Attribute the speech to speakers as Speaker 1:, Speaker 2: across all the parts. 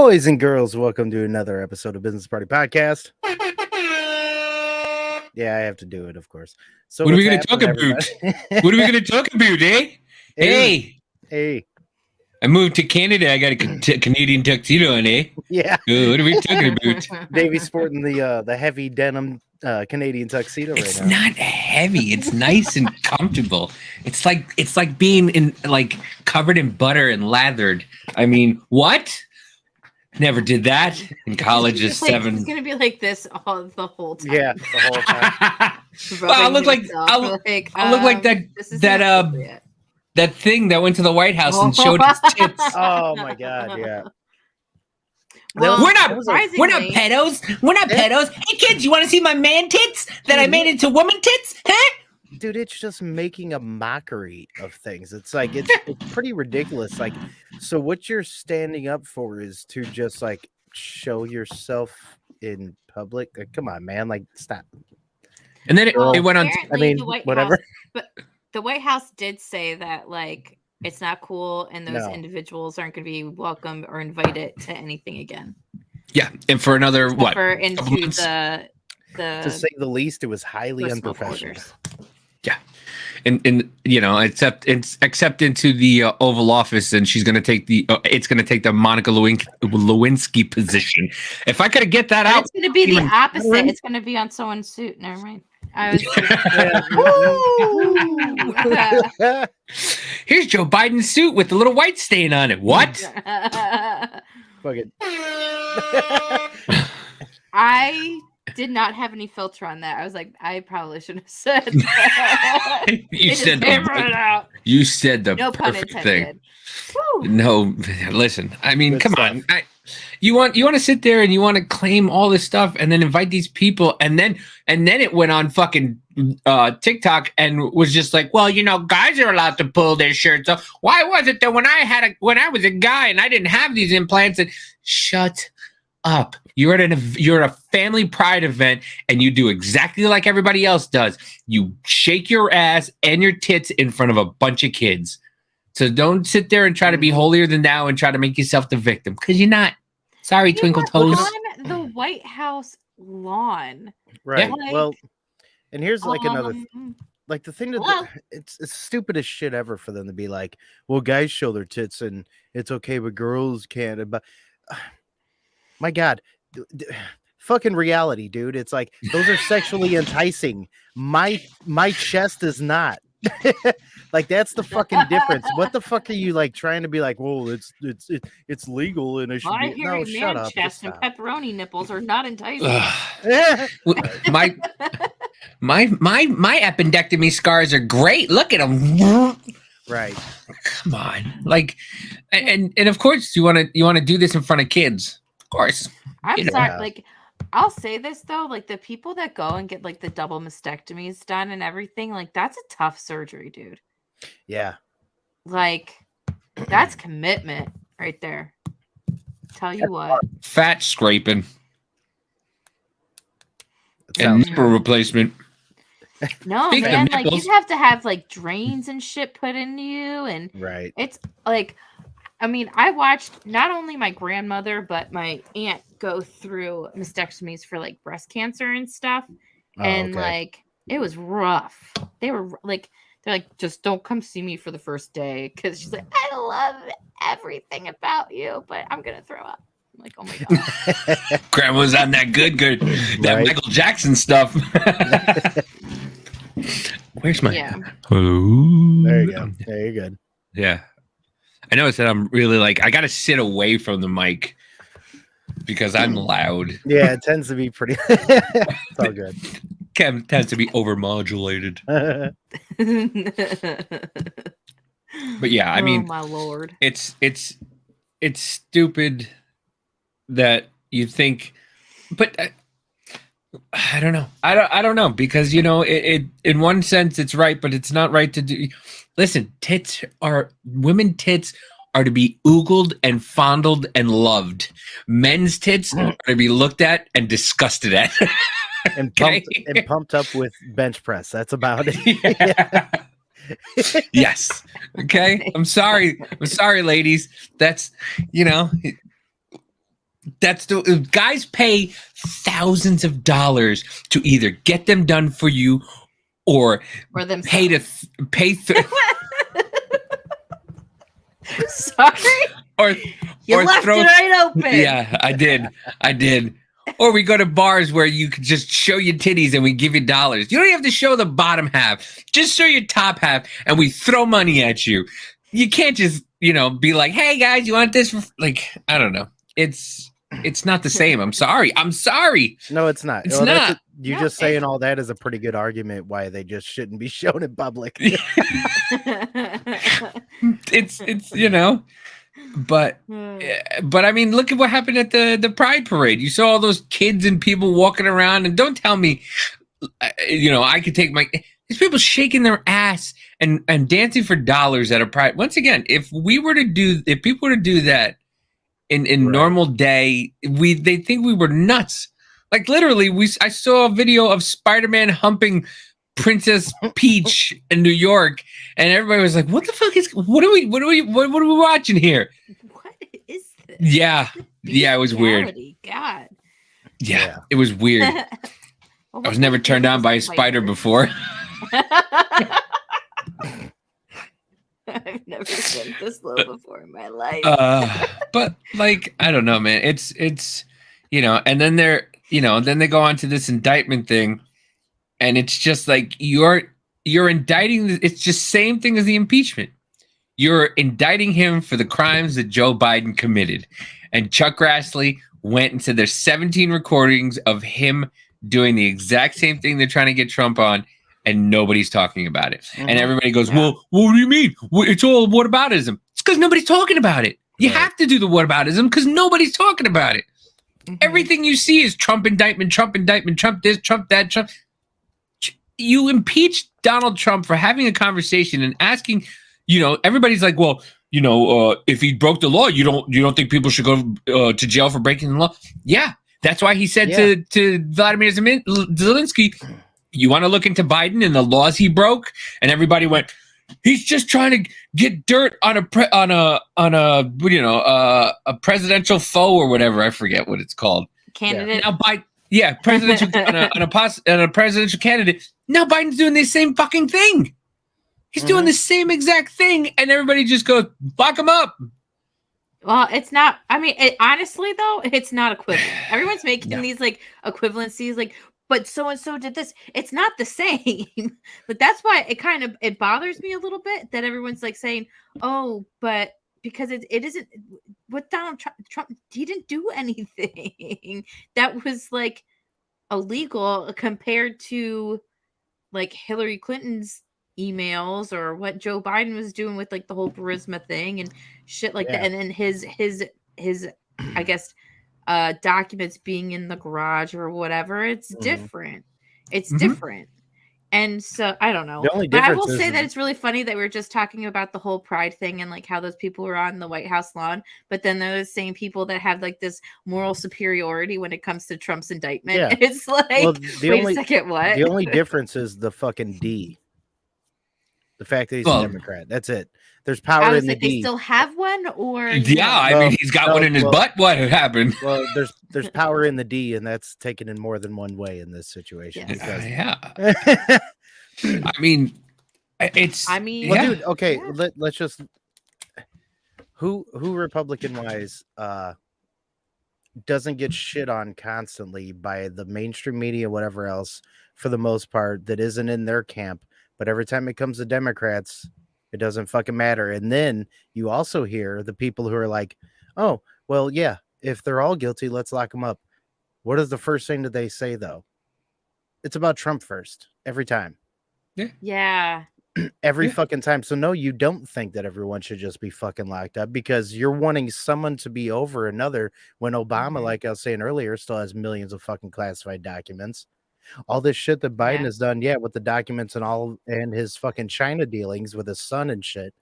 Speaker 1: Boys and girls, welcome to another episode of Business Party Podcast. Yeah, I have to do it, of course. So
Speaker 2: what are we going to talk about? What are we going to talk about, eh?
Speaker 1: Hey.
Speaker 2: I moved to Canada. I got a Canadian tuxedo on, eh?
Speaker 1: Yeah.
Speaker 2: What are we talking about?
Speaker 1: Davey's sporting the heavy denim Canadian tuxedo right now.
Speaker 2: It's not heavy. It's nice and comfortable. It's like being in covered in butter and lathered. I mean, what? Never did that in college. Is 7.
Speaker 3: It's gonna be like this the whole time.
Speaker 1: Yeah, the whole time.
Speaker 2: Well, I look like that thing that went to the White House and showed his tits.
Speaker 1: Oh my god, yeah.
Speaker 3: Well,
Speaker 2: we're not pedos. We're not pedos. Hey kids, you want to see my man tits that I made into woman tits? Huh?
Speaker 1: Dude, it's just making a mockery of things. It's like it's pretty ridiculous. Like, so what you're standing up for is to just like show yourself in public. Like, come on, man! Like, stop.
Speaker 2: And then it went on.
Speaker 1: I mean, whatever.
Speaker 3: House, but the White House did say that like it's not cool, and those individuals aren't going to be welcome or invited to anything again.
Speaker 2: Yeah, and for another
Speaker 3: into the
Speaker 1: to say the least, it was highly unprofessional.
Speaker 2: Yeah, and you know, except into the Oval Office, and she's going to take it's going to take the Monica Lewinsky position. If I could get that out,
Speaker 3: it's going to be the opposite. It's going to be on someone's suit. Never mind. I
Speaker 2: was. Here's Joe Biden's suit with the little white stain on it. What?
Speaker 1: Fuck it.
Speaker 3: I did not have any filter on that. I was like, I probably shouldn't have said that.
Speaker 2: You said the
Speaker 3: no
Speaker 2: perfect
Speaker 3: pun
Speaker 2: thing. No, listen. I mean, good come stuff. On. You want to sit there and you want to claim all this stuff and then invite these people and then it went on fucking TikTok and was just like, well, you know, guys are allowed to pull their shirts off. Why was it that when I was a guy and I didn't have these implants? And shut up. You're at a family pride event and you do exactly like everybody else does. You shake your ass and your tits in front of a bunch of kids. So don't sit there and try to be holier than thou and try to make yourself the victim, because you're not. Sorry, Twinkle Toes.
Speaker 3: On the White House lawn.
Speaker 1: Right. Yeah. Well, and here's like another like the thing that it's stupid as shit ever for them to be like, well, guys show their tits and it's okay, but girls can't. But my God, fucking reality, dude. It's like those are sexually enticing. My chest is not. Like that's the fucking difference. What the fuck are you like trying to be like? Well, it's legal and it should be. No, shut up.
Speaker 3: Chest and pepperoni nipples are not enticing.
Speaker 2: my appendectomy scars are great. Look at them.
Speaker 1: Right.
Speaker 2: Come on. Like, and of course you want to do this in front of kids. Of course.
Speaker 3: I'm sorry. Like, I'll say this though, like the people that go and get like the double mastectomies done and everything, like that's a tough surgery, dude.
Speaker 1: Yeah.
Speaker 3: Like that's commitment right there. Tell you what.
Speaker 2: Fat scraping. And nipple replacement.
Speaker 3: No,
Speaker 2: Speaking
Speaker 3: man, like you have to have like drains and shit put into you, and
Speaker 1: right.
Speaker 3: It's like, I mean, I watched not only my grandmother but my aunt go through mastectomies for like breast cancer and stuff, and like it was rough. They're like, just don't come see me for the first day, because she's like, I love everything about you, but I'm gonna throw up. I'm like, oh my god.
Speaker 2: Grandma's on that good that right. Michael Jackson stuff. Where's my
Speaker 1: Hello? There you go. There you go.
Speaker 2: Yeah. I noticed that I'm really like, I gotta sit away from the mic because I'm loud.
Speaker 1: Yeah, it tends to be pretty it's all good.
Speaker 2: Kevin tends to be overmodulated. But yeah, I mean,
Speaker 3: my lord,
Speaker 2: it's stupid that you think, but I don't know. I don't know, because you know it in one sense it's right, but it's not right to do. Listen, women tits are to be oogled and fondled and loved. Men's tits are to be looked at and disgusted at.
Speaker 1: And pumped up with bench press. That's about it.
Speaker 2: Yeah. Yes. Okay. I'm sorry, ladies. That's, you know, That's the guys pay thousands of dollars to either get them done for you or
Speaker 3: themselves.
Speaker 2: pay.
Speaker 3: Sorry.
Speaker 2: Or
Speaker 3: left it right open.
Speaker 2: Yeah, I did. Or we go to bars where you can just show your titties and we give you dollars. You don't even have to show the bottom half. Just show your top half and we throw money at you. You can't just, be like, hey guys, you want this? Like, I don't know. It's not the same. I'm sorry.
Speaker 1: No, it's not.
Speaker 2: It's not.
Speaker 1: You're just saying all that is a pretty good argument why they just shouldn't be shown in public.
Speaker 2: it's But I mean, look at what happened at the Pride Parade. You saw all those kids and people walking around, and don't tell me, I could take these people shaking their ass and dancing for dollars at a Pride. Once again, if people were to do that in normal day, they think we were nuts. Like literally, I saw a video of Spider-Man humping Princess Peach in New York, and everybody was like, "What the fuck what are we watching here?"
Speaker 3: What is this?
Speaker 2: Yeah, it was weird.
Speaker 3: God.
Speaker 2: Yeah, it was weird. I was never turned on by a spider before.
Speaker 3: I've never been this low before in my life.
Speaker 2: But like, I don't know, man. It's and then then they go on to this indictment thing. And it's just like you're indicting. It's just same thing as the impeachment. You're indicting him for the crimes that Joe Biden committed. And Chuck Grassley went into their 17 recordings of him doing the exact same thing they're trying to get Trump on, and nobody's talking about it. Mm-hmm. And everybody goes, well, what do you mean? It's all whataboutism. It's because nobody's talking about it. You have to do the whataboutism because nobody's talking about it. Mm-hmm. Everything you see is Trump indictment, Trump this, Trump that, Trump. You impeached Donald Trump for having a conversation and asking, everybody's like, well, if he broke the law, you don't think people should go to jail for breaking the law? Yeah, that's why he said to Vladimir Zelensky, you want to look into Biden and the laws he broke? And everybody went, he's just trying to get dirt on a presidential foe or whatever. I forget what it's called.
Speaker 3: Candidate.
Speaker 2: Now presidential on a presidential candidate. Now Biden's doing the same fucking thing. He's doing the same exact thing, and everybody just goes, "Lock him up."
Speaker 3: Well, it's not. I mean, honestly, though, it's not equivalent. Everyone's making these like equivalencies, like, but so and so did this. It's not the same. But that's why it bothers me a little bit that everyone's like saying, "Oh, but." Because it isn't what Donald Trump he didn't do anything that was like illegal compared to like Hillary Clinton's emails or what Joe Biden was doing with like the whole Burisma thing and shit like that, and then his I guess documents being in the garage or whatever. It's different. It's different. And so I don't know, but I will say that it's really funny that we were just talking about the whole Pride thing and like how those people were on the White House lawn, but then they're the same people that have like this moral superiority when it comes to Trump's indictment. Yeah. It's like, wait a second, what?
Speaker 1: The only difference is the fucking D. The fact that he's a Democrat. That's it. There's power in the D.
Speaker 3: They still have one, or
Speaker 2: I mean, he's got one in his butt. What happened?
Speaker 1: Well, there's power in the D, and that's taken in more than one way in this situation.
Speaker 3: Yes.
Speaker 2: I mean,
Speaker 1: dude. Okay, let's just who Republican wise doesn't get shit on constantly by the mainstream media, whatever else, for the most part, that isn't in their camp. But every time it comes to Democrats, it doesn't fucking matter. And then you also hear the people who are like, oh, well, yeah, if they're all guilty, let's lock them up. What is the first thing that they say, though? It's about Trump first, every time.
Speaker 3: Yeah.
Speaker 1: Every fucking time. So no, you don't think that everyone should just be fucking locked up because you're wanting someone to be over another when Obama, like I was saying earlier, still has millions of fucking classified documents. All this shit that Biden has done, with the documents and all, and his fucking China dealings with his son and shit.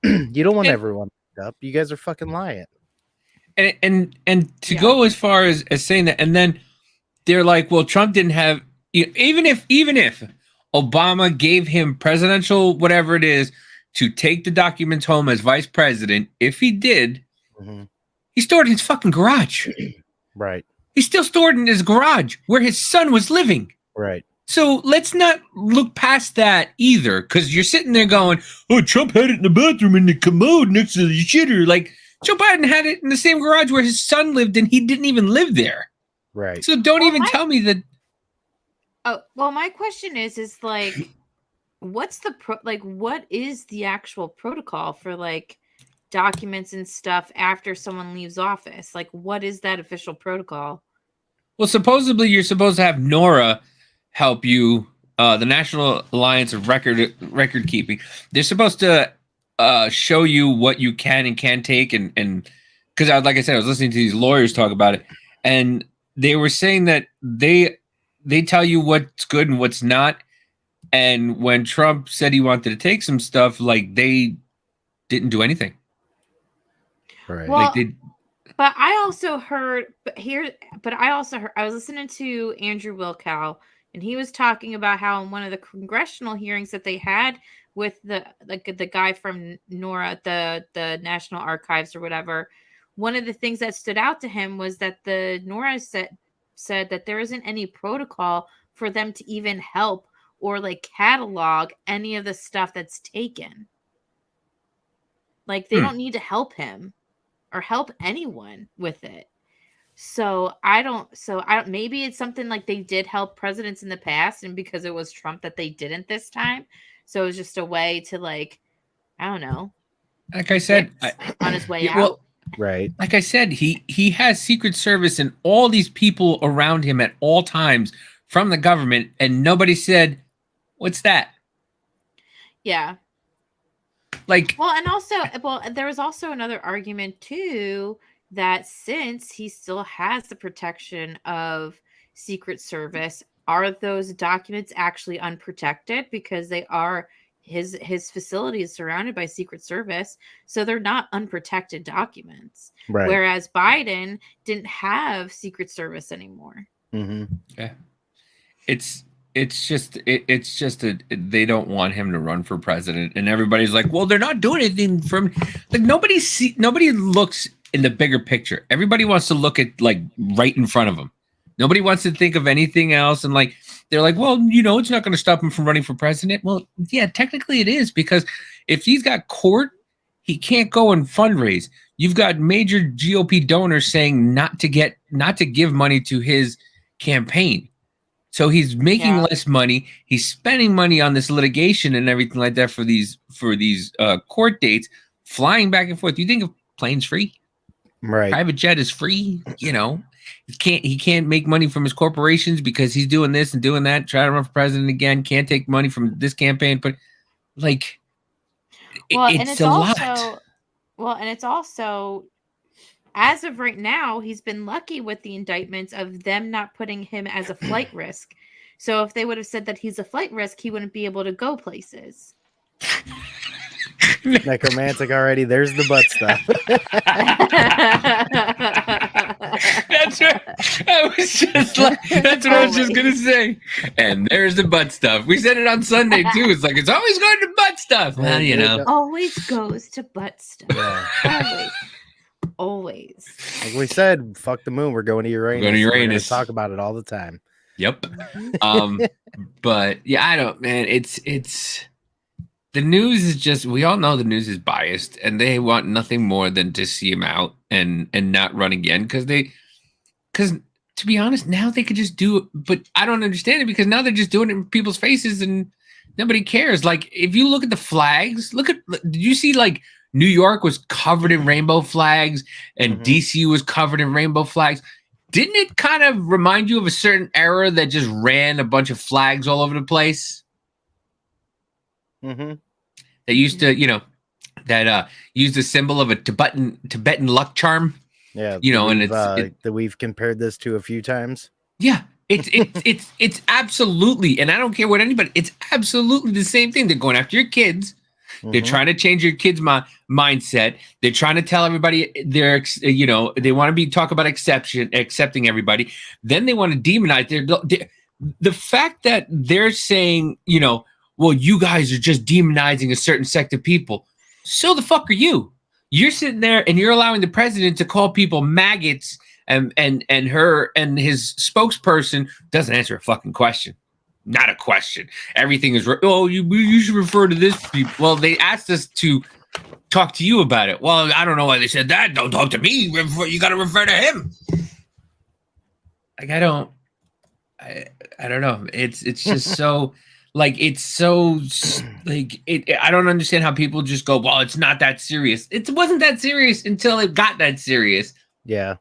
Speaker 1: You don't want everyone up. You guys are fucking lying.
Speaker 2: And to go as far as saying that, and then they're like, well, Trump didn't have, even if Obama gave him presidential whatever it is to take the documents home as vice president, if he did, He stored it in his fucking garage.
Speaker 1: Right.
Speaker 2: He's still stored in his garage where his son was living.
Speaker 1: Right.
Speaker 2: So let's not look past that either, because you're sitting there going, oh, Trump had it in the bathroom in the commode next to the shitter. Like, Joe Biden had it in the same garage where his son lived, and he didn't even live there.
Speaker 1: Right.
Speaker 2: So don't even tell me that.
Speaker 3: Oh, well, my question is like, what's the what is the actual protocol for like documents and stuff after someone leaves office? Like, what is that official protocol?
Speaker 2: Well, supposedly you're supposed to have NORA help you, the National Alliance of Record Keeping. They're supposed to show you what you can and can't take, and because like I said, I was listening to these lawyers talk about it, and they were saying that they tell you what's good and what's not. And when Trump said he wanted to take some stuff, like, they didn't do anything.
Speaker 1: Right.
Speaker 3: Well, but I also heard, I was listening to Andrew Wilkow, and he was talking about how in one of the congressional hearings that they had with the guy from NORA, the National Archives or whatever, one of the things that stood out to him was that the NORA said that there isn't any protocol for them to even help or like catalog any of the stuff that's taken. Like, they don't need to help him or help anyone with it. So I don't, maybe it's something like they did help presidents in the past, and because it was Trump that they didn't this time. So it was just a way to, like, I don't know.
Speaker 2: Like I said,
Speaker 3: on his way out.
Speaker 2: Well,
Speaker 1: right.
Speaker 2: Like I said, he has Secret Service and all these people around him at all times from the government, and nobody said, what's that?
Speaker 3: Yeah.
Speaker 2: Like,
Speaker 3: well, and also, there was also another argument too, that since he still has the protection of Secret Service, are those documents actually unprotected because they are his facility is surrounded by Secret Service, so they're not unprotected documents.
Speaker 1: Right.
Speaker 3: Whereas Biden didn't have Secret Service anymore.
Speaker 1: Mm-hmm.
Speaker 2: Okay. It's just they don't want him to run for president, and everybody's like, well, they're not doing anything from, like, nobody looks in the bigger picture. Everybody wants to look at, like, right in front of them. Nobody wants to think of anything else, and, like, they're like, well, it's not going to stop him from running for president. Well, yeah, technically it is, because if he's got court, he can't go and fundraise. You've got major GOP donors saying not to give money to his campaign. So he's making less money. He's spending money on this litigation and everything like that for these court dates, flying back and forth. You think a plane's free?
Speaker 1: Right.
Speaker 2: Private jet is free. He can't make money from his corporations because he's doing this and doing that. Try to run for president again. Can't take money from this campaign. But, like, it's a lot.
Speaker 3: Well, and it's also, as of right now, he's been lucky with the indictments of them not putting him as a flight risk. So if they would have said that he's a flight risk, he wouldn't be able to go places.
Speaker 1: Necromantic already. There's the butt stuff.
Speaker 2: That's what I was just like. That's what I was just gonna say. And there's the butt stuff. We said it on Sunday too. It's like, it's always going to butt stuff. Well,
Speaker 3: always goes to butt stuff. Yeah. Always.
Speaker 1: Like we said, fuck the moon. We're going to Uranus. We're going to talk about it all the time.
Speaker 2: Yep. But yeah, I don't, man. It's the news is just, we all know the news is biased, and they want nothing more than to see him out and not run again, because to be honest, now they could just do it, but I don't understand it, because now they're just doing it in people's faces and nobody cares. Like, if you look at the flags, did you see, like, New York was covered in rainbow flags and DC was covered in rainbow flags? Didn't it kind of remind you of a certain era that just ran a bunch of flags all over the place?
Speaker 1: Mm-hmm.
Speaker 2: They used to, that used the symbol of a Tibetan luck charm.
Speaker 1: Yeah,
Speaker 2: and
Speaker 1: that we've compared this to a few times.
Speaker 2: Yeah, it's absolutely, and I don't care what anybody. It's absolutely the same thing. They're going after your kids. They're trying to change your kids' mindset. They're trying to tell everybody they want to talk about accepting everybody. Then they want to demonize. The fact that they're saying, well, you guys are just demonizing a certain sect of people. So the fuck are you? You're sitting there and you're allowing the president to call people maggots, and her and his spokesperson doesn't answer a fucking question. Not a question. Everything is, you should refer to this people. Well, they asked us to talk to you about it. Well, I don't know why they said that. Don't talk to me. You got to refer to him. Like, I don't know. It's just so like, it's so like I don't understand how people just go, well, it's not that serious. It wasn't that serious until it got that serious.
Speaker 1: Yeah.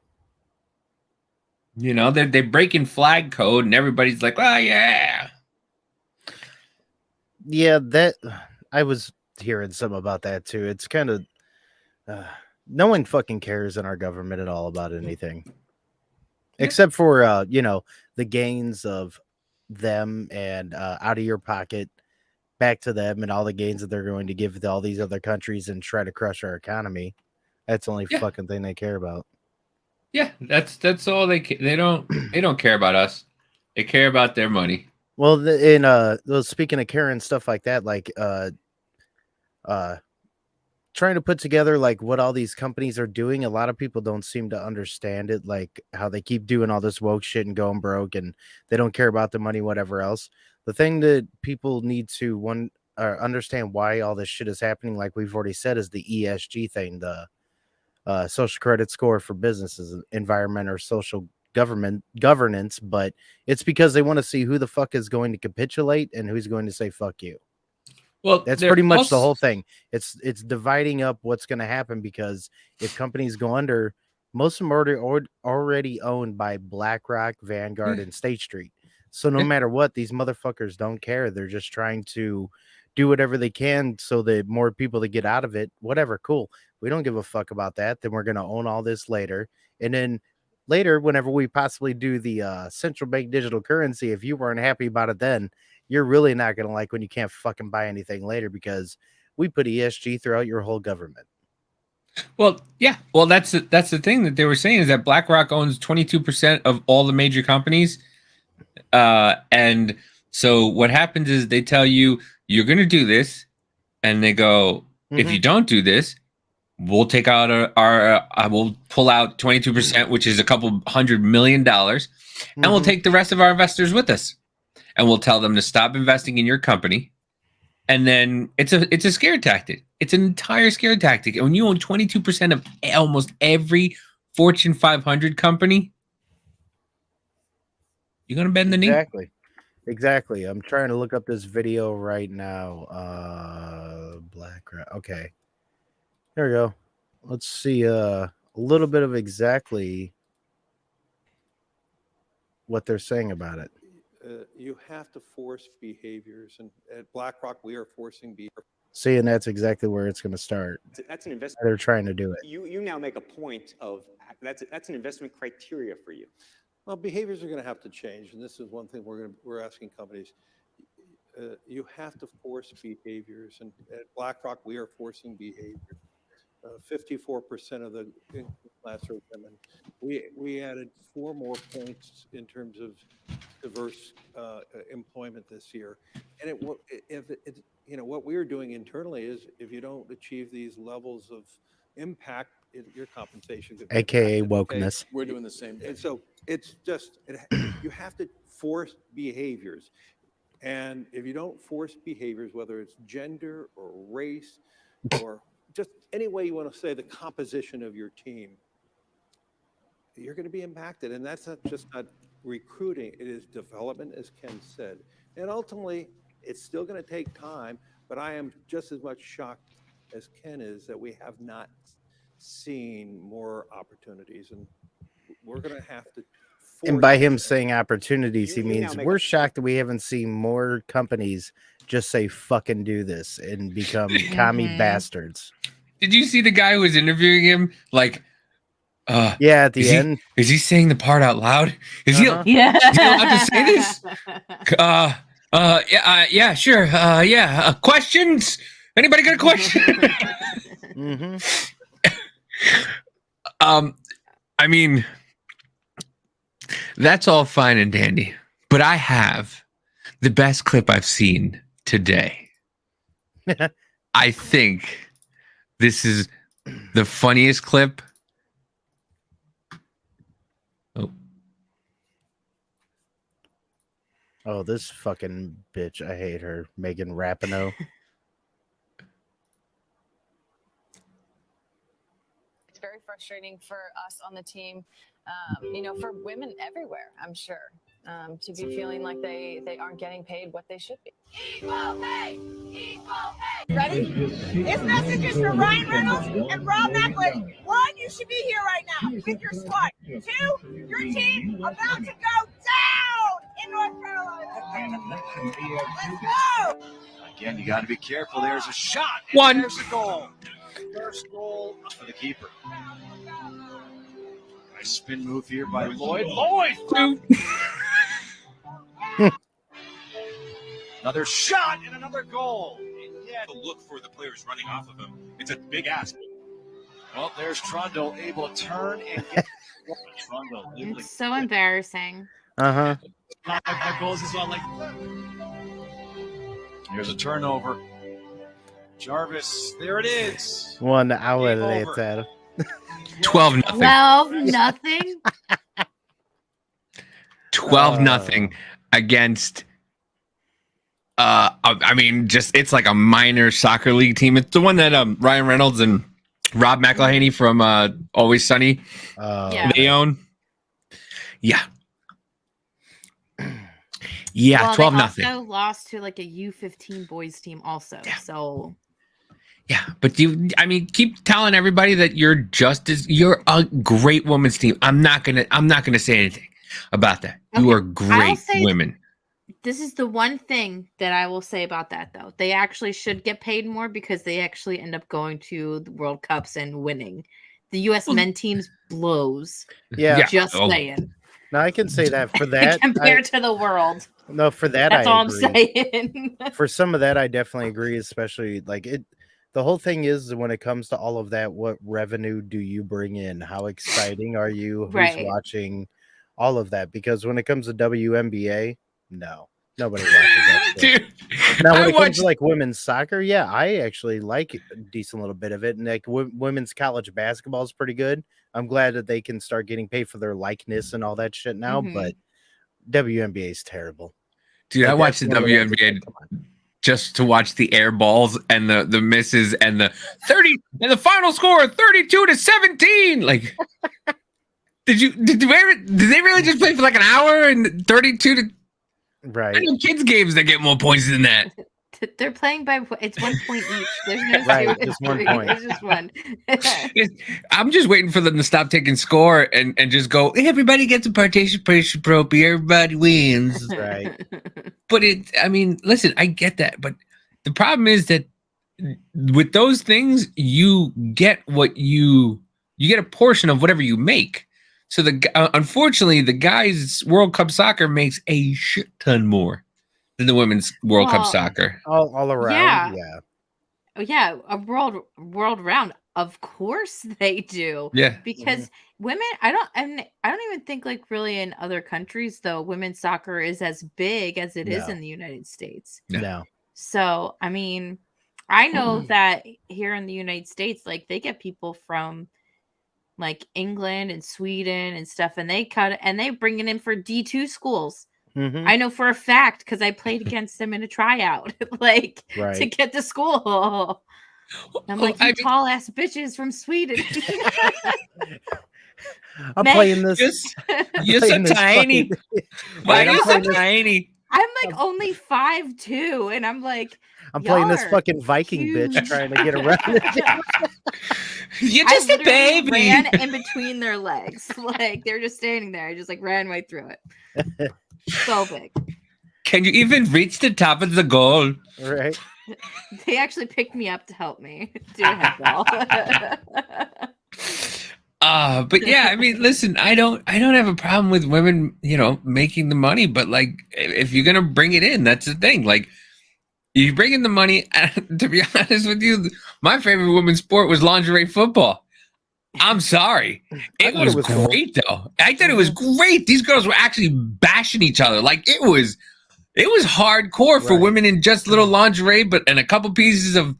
Speaker 2: You know, they're breaking flag code and everybody's like, oh yeah.
Speaker 1: Yeah, that I was hearing some about that too. It's kind of no one fucking cares in our government at all about anything. Except for the gains of them and out of your pocket back to them, and all the gains that they're going to give to all these other countries and try to crush our economy. That's the only fucking thing they care about. Yeah,
Speaker 2: that's all they don't care about us. They care about their money.
Speaker 1: Well, speaking of care and stuff like that, like trying to put together like what all these companies are doing, a lot of people don't seem to understand it, like how they keep doing all this woke shit and going broke, and they don't care about the money, whatever else. The thing that people need to understand why all this shit is happening, like we've already said, is the ESG thing, the social credit score for businesses, environment or social governance, but it's because they want to see who the fuck is going to capitulate and who's going to say fuck you. Well, that's pretty much the whole thing. It's dividing up what's going to happen, because if companies go under, most of them are already owned by BlackRock, Vanguard, and State Street. So no matter what, these motherfuckers don't care. They're just trying to do whatever they can so that more people to get out of it. Whatever, cool. We don't give a fuck about that. Then we're going to own all this later. And then later, whenever we possibly do the central bank digital currency, if you weren't happy about it then, you're really not going to like when you can't fucking buy anything later, because we put ESG throughout your whole government.
Speaker 2: Well, yeah. Well, that's the thing that they were saying, is that BlackRock owns 22% of all the major companies. And so what happens is they tell you, you're going to do this. And they go, if you don't do this, we'll take out we'll pull out 22%, which is a couple $100 million. And we'll take the rest of our investors with us. And we'll tell them to stop investing in your company. And then it's a scare tactic. It's an entire scare tactic. And when you own 22% of almost every Fortune 500 company, you're going to bend the knee.
Speaker 1: Exactly. I'm trying to look up this video right now. BlackRock. Okay. There we go. Let's see a little bit of exactly what they're saying about it.
Speaker 4: You have to force behaviors, and at BlackRock, we are forcing behavior.
Speaker 1: See, and that's exactly where it's going to start.
Speaker 5: That's an investment.
Speaker 1: They're trying to do it.
Speaker 5: You now make a point of that's an investment criteria for you.
Speaker 4: Well, behaviors are going to have to change, and this is one thing we're asking companies. You have to force behaviors, and at BlackRock, we are forcing behavior. 54% of the class are women. We added 4 more points in terms of diverse employment this year. And what we're doing internally is, if you don't achieve these levels of impact, your compensation,
Speaker 1: aka wokeness.
Speaker 4: We're doing the same. And so it's just you have to force behaviors, and if you don't force behaviors, whether it's gender or race or just any way you want to say the composition of your team, you're going to be impacted. And that's not recruiting, it is development, as Ken said. And ultimately, it's still going to take time, but I am just as much shocked as Ken is that we have not seen more opportunities. And we're going to have to.
Speaker 1: And by him saying opportunities, he means we're shocked that we haven't seen more companies just say fucking do this and become commie bastards.
Speaker 2: Did you see the guy who was interviewing him? Like,
Speaker 1: yeah, at the end.
Speaker 2: Is he saying the part out loud? Is he allowed to say this? Yeah, sure. Yeah. Questions? Anybody got a question? I mean, that's all fine and dandy, but I have the best clip I've seen today. I think this is the funniest clip.
Speaker 1: Oh, this fucking bitch. I hate her. Megan Rapinoe.
Speaker 6: It's very frustrating for us on the team, for women everywhere, I'm sure, to be feeling like they aren't getting paid what they should be.
Speaker 7: Equal pay! Equal pay! Ready? This message is for Ryan Reynolds and Rob McElhenney. One, you should be here right now with your squad. Two, your team about to go down in North Carolina. Let's go!
Speaker 8: Again, you got to be careful. There's a shot.
Speaker 2: One.
Speaker 8: There's a goal. First goal for the keeper. Nice spin move here by Lloyd. Lloyd! Another shot and another goal. And yet,
Speaker 9: to look for the players running off of him. It's a big ask.
Speaker 8: well, there's Trundle able to turn and get Trundle.
Speaker 3: It's so embarrassing.
Speaker 1: Uh-huh.
Speaker 8: That goes as well. Here's a turnover. Jarvis, there it is.
Speaker 1: 1 hour
Speaker 8: Game over.
Speaker 1: later.
Speaker 2: 12-0.
Speaker 3: 12-0.
Speaker 2: 12-0 against. I mean, just it's like a minor soccer league team. It's the one that Ryan Reynolds and Rob McElhenney from Always Sunny they own. Yeah. Yeah,
Speaker 3: well,
Speaker 2: 12-0.
Speaker 3: They also lost to like a U15 boys team also.
Speaker 2: Yeah.
Speaker 3: So
Speaker 2: yeah, but keep telling everybody that you're a great women's team. I'm not gonna say anything about that. Okay. You are great women.
Speaker 3: This is the one thing that I will say about that, though. They actually should get paid more because they actually end up going to the World Cups and winning. The U.S. men teams blows.
Speaker 1: Yeah.
Speaker 3: Just saying.
Speaker 1: No, I can say that for that.
Speaker 3: Compared to the world.
Speaker 1: No, for that,
Speaker 3: that's
Speaker 1: I
Speaker 3: all
Speaker 1: agree.
Speaker 3: I'm saying.
Speaker 1: For some of that, I definitely agree, especially like it. The whole thing is when it comes to all of that, what revenue do you bring in? How exciting are you? Who's watching? All of that. Because when it comes to WNBA, no, nobody watches that shit. Dude, now, when it comes to like women's soccer, yeah, I actually like a decent little bit of it. And like women's college basketball is pretty good. I'm glad that they can start getting paid for their likeness and all that shit now. But WNBA is terrible.
Speaker 2: Dude, I watched the WNBA just to watch the air balls and the misses and the 30 and the final score 32-17. Like, did they really just play for like an hour and 32 to
Speaker 1: right?
Speaker 2: I know kids games that get more points than that.
Speaker 3: They're playing by it's 1 point each. There's no
Speaker 1: right, just 1 point.
Speaker 3: It's just one.
Speaker 2: I'm just waiting for them to stop taking score and just go. Everybody gets a participation trophy. Everybody wins.
Speaker 1: Right.
Speaker 2: But listen, I get that, but the problem is that with those things, you get you get a portion of whatever you make. So unfortunately, the guys' World Cup soccer makes a shit ton more than the women's World Cup soccer.
Speaker 1: All around, yeah.
Speaker 3: Oh yeah, a world round. Of course they do.
Speaker 2: Yeah.
Speaker 3: Because women, I don't even think like really in other countries though, women's soccer is as big as it is in the United States.
Speaker 1: No.
Speaker 3: So I mean, I know that here in the United States, like they get people from like England and Sweden and stuff, and they bring it in for D2 schools. I know for a fact because I played against them in a tryout, like to get to school. I'm like, tall ass bitches from Sweden.
Speaker 1: I'm playing this.
Speaker 2: You're so tiny. Why are you so tiny?
Speaker 3: I'm like only 5'2", and I'm like,
Speaker 1: I'm playing this fucking Viking bitch trying to get around it.
Speaker 2: You're just a baby.
Speaker 3: Ran in between their legs, like they're just standing there. I just like ran right through it. So big.
Speaker 2: Can you even reach the top of the goal?
Speaker 1: Right.
Speaker 3: They actually picked me up to help me do a head ball.
Speaker 2: But yeah, I mean, listen, I don't have a problem with women, making the money, but like if you're gonna bring it in, that's the thing. Like you bring in the money. To be honest with you, my favorite women's sport was lingerie football. I'm sorry. It was great though. I thought it was great. These girls were actually bashing each other. Like it was hardcore for women in just little lingerie, and a couple pieces of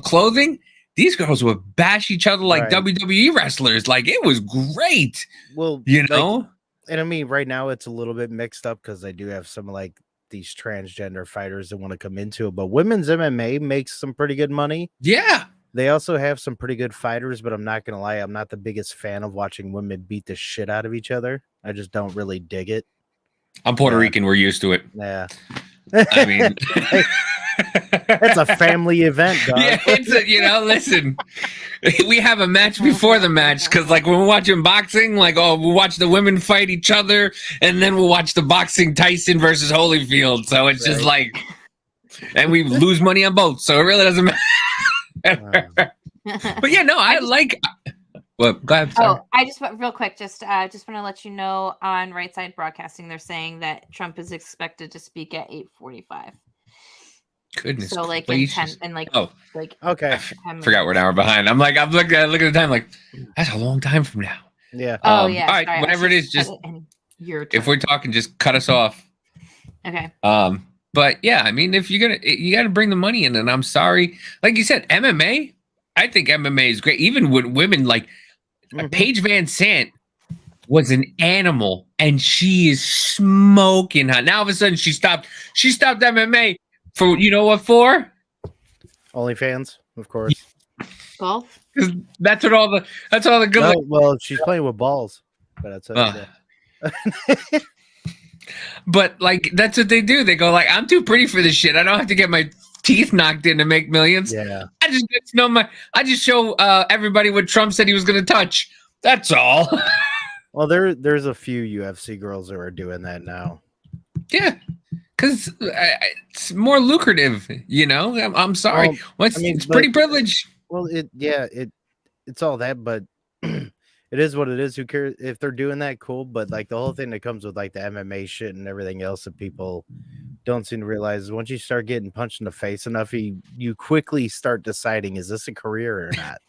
Speaker 2: clothing. these girls would bash each other like WWE wrestlers. Like, it was great.
Speaker 1: Well,
Speaker 2: you know,
Speaker 1: and I mean, right now it's a little bit mixed up because they do have some like these transgender fighters that want to come into it, but women's MMA makes some pretty good money.
Speaker 2: Yeah.
Speaker 1: They also have some pretty good fighters, but I'm not going to lie, I'm not the biggest fan of watching women beat the shit out of each other. I just don't really dig it.
Speaker 2: I'm Puerto Rican. We're used to it.
Speaker 1: Yeah.
Speaker 2: I mean,
Speaker 1: it's a family event, dog.
Speaker 2: Yeah, listen, we have a match before the match because, like, when we're watching boxing, like, we'll watch the women fight each other, and then we'll watch the boxing Tyson versus Holyfield. So it's just like, and we lose money on both, so it really doesn't matter. But yeah, no, I like. Well, go ahead. Sorry.
Speaker 3: I just real quick, just want to let you know on Right Side Broadcasting, they're saying that Trump is expected to speak at 8:45.
Speaker 2: Goodness.
Speaker 3: So like
Speaker 2: gracious.
Speaker 1: Okay.
Speaker 2: I forgot we're an hour behind. I'm looking at the time, like, that's a long time from now.
Speaker 1: Yeah.
Speaker 3: Oh yeah.
Speaker 2: All right,
Speaker 3: sorry,
Speaker 2: whatever it is, just if we're talking, just cut us off.
Speaker 3: Okay.
Speaker 2: But yeah, I mean, if you got to bring the money in, and I'm sorry, like you said, MMA. I think MMA is great, even with women. Like Paige Van Sant was an animal, and she is smoking hot. Now all of a sudden she stopped MMA for you know what for?
Speaker 1: OnlyFans, of course.
Speaker 3: Golf.
Speaker 2: That's all the good.
Speaker 1: No, well, she's playing with balls, but that's it.
Speaker 2: But like that's what they do. They go like, I'm too pretty for this shit. I don't have to get my teeth knocked in to make millions.
Speaker 1: Yeah.
Speaker 2: I just show everybody what Trump said he was going to touch. That's all.
Speaker 1: Well, there's a few UFC girls that are doing that now.
Speaker 2: Yeah, because it's more lucrative. You know, I'm sorry. It's pretty privilege.
Speaker 1: Well, it's all that, but it is what it is. Who cares if they're doing that? Cool, but like the whole thing that comes with like the MMA shit and everything else that people don't seem to realize is once you start getting punched in the face enough, you quickly start deciding, is this a career or not?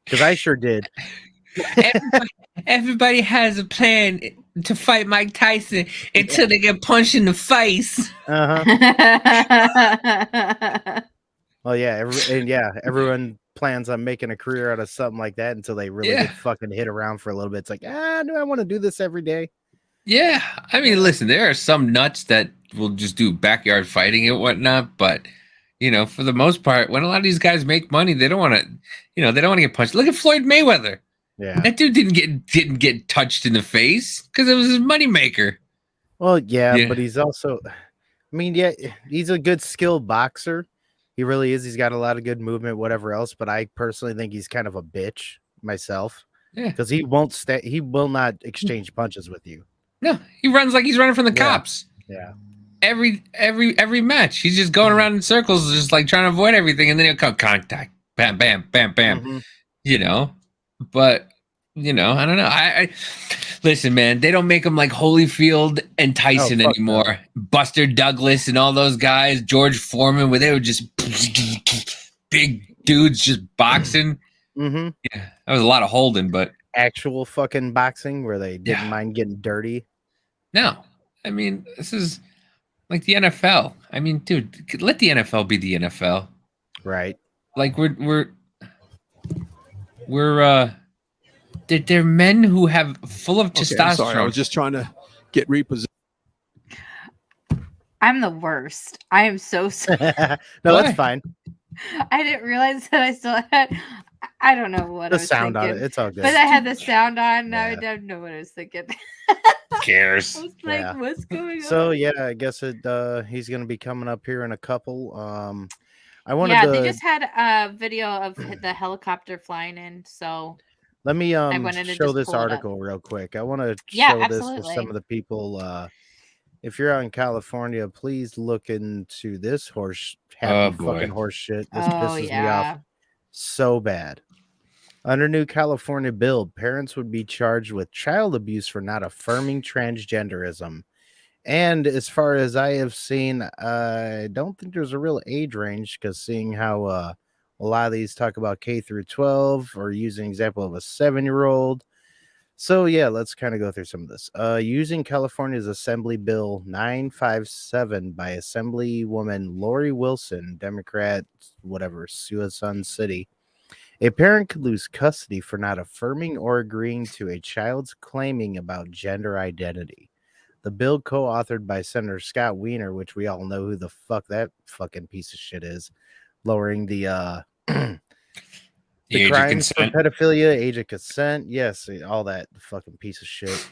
Speaker 1: Because I sure did.
Speaker 2: Everybody has a plan to fight Mike Tyson until they get punched in the face.
Speaker 1: Well, yeah, everyone plans on making a career out of something like that until they really get fucking hit around for a little bit. It's like, do I want to do this every day?
Speaker 2: Yeah, I mean, listen, there are some nuts that will just do backyard fighting and whatnot, but you know, for the most part, when a lot of these guys make money, they don't want to, they don't want to get punched. Look at Floyd Mayweather.
Speaker 1: Yeah,
Speaker 2: that dude didn't get touched in the face because it was his moneymaker.
Speaker 1: Well, yeah, but he's also, he's a good skilled boxer. He really is. He's got a lot of good movement, whatever else. But I personally think he's kind of a bitch myself.
Speaker 2: Yeah,
Speaker 1: because he will not exchange punches with you.
Speaker 2: No, he runs like he's running from the cops.
Speaker 1: Yeah.
Speaker 2: Every match, he's just going around in circles, just like trying to avoid everything, and then he'll come contact, bam, bam, bam, bam. But I don't know. I listen, man. They don't make them like Holyfield and Tyson anymore. No. Buster Douglas and all those guys, George Foreman, where they were just big dudes just boxing. Yeah, that was a lot of holding, but
Speaker 1: actual fucking boxing where they didn't mind getting dirty.
Speaker 2: No, I mean, this is like the NFL. I mean, dude, let the NFL be the NFL.
Speaker 1: Right.
Speaker 2: Like we're they're men who have full of testosterone.
Speaker 10: Sorry, I was just trying to get repositioned.
Speaker 3: I'm the worst. I am so sorry.
Speaker 1: No, that's fine.
Speaker 3: I didn't realize that I still had. I don't know what
Speaker 1: the
Speaker 3: I was
Speaker 1: sound
Speaker 3: thinking,
Speaker 1: on it. It's all good.
Speaker 3: But I had the sound on. Now I don't know what I was thinking.
Speaker 2: Who cares?
Speaker 3: I was like, what's going on?
Speaker 1: So yeah, I guess he's gonna be coming up here in a couple. I wanted to.
Speaker 3: They just had a video of the helicopter flying in. So
Speaker 1: let me show this article real quick. I want to show this for some of the people. If you're out in California, please look into this fucking horse shit. This pisses me off so bad. Under new California bill, parents would be charged with child abuse for not affirming transgenderism. And as far as I have seen, I don't think there's a real age range, because seeing how a lot of these talk about K through 12 or using an example of a 7-year-old. So yeah, let's kind of go through some of this. Using California's Assembly Bill 957 by Assemblywoman Lori Wilson, Democrat, whatever, Suisun City, a parent could lose custody for not affirming or agreeing to a child's claiming about gender identity. The bill, co-authored by Senator Scott Wiener, which we all know who the fuck that fucking piece of shit is, lowering the
Speaker 2: The
Speaker 1: crimes for pedophilia, age of consent, yes, all that fucking piece of shit,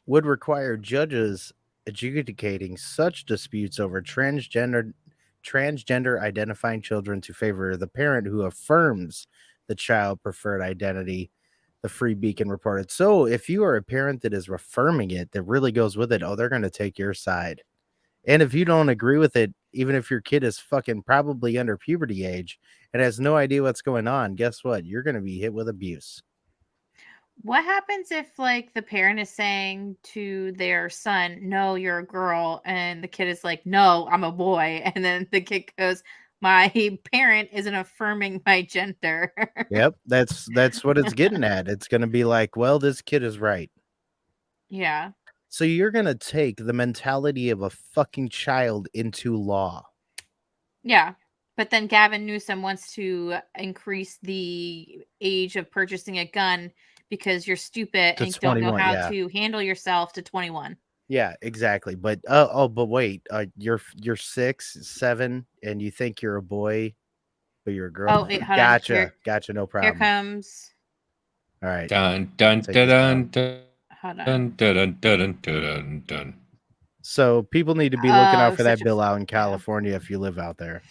Speaker 1: would require judges adjudicating such disputes over transgender identifying children to favor the parent who affirms the child preferred identity. The Free Beacon reported. So if you are a parent that is affirming it, that really goes with it, oh, they're going to take your side. And if you don't agree with it, even if your kid is fucking probably under puberty age and has no idea what's going on, guess what? You're going to be hit with abuse.
Speaker 3: What happens if, like, the parent is saying to their son, no, you're a girl, and the kid is like, no, I'm a boy, and then the kid goes, my parent isn't affirming my gender?
Speaker 1: Yep, that's what it's getting at. It's going to be like, well, this kid is right.
Speaker 3: Yeah.
Speaker 1: So you're going to take the mentality of a fucking child into law.
Speaker 3: Yeah. But then Gavin Newsom wants to increase the age of purchasing a gun because you're stupid and don't know how to handle yourself to 21.
Speaker 1: Yeah, exactly. But but wait, you're 6, 7, and you think you're a boy, but you're a girl.
Speaker 3: Oh, wait,
Speaker 1: gotcha, gotcha. No problem.
Speaker 3: Here comes.
Speaker 1: All right.
Speaker 2: Dun dun dun dun dun. Dun, dun, dun, dun, dun, dun.
Speaker 1: So people need to be looking out for that bill out in California if you live out there.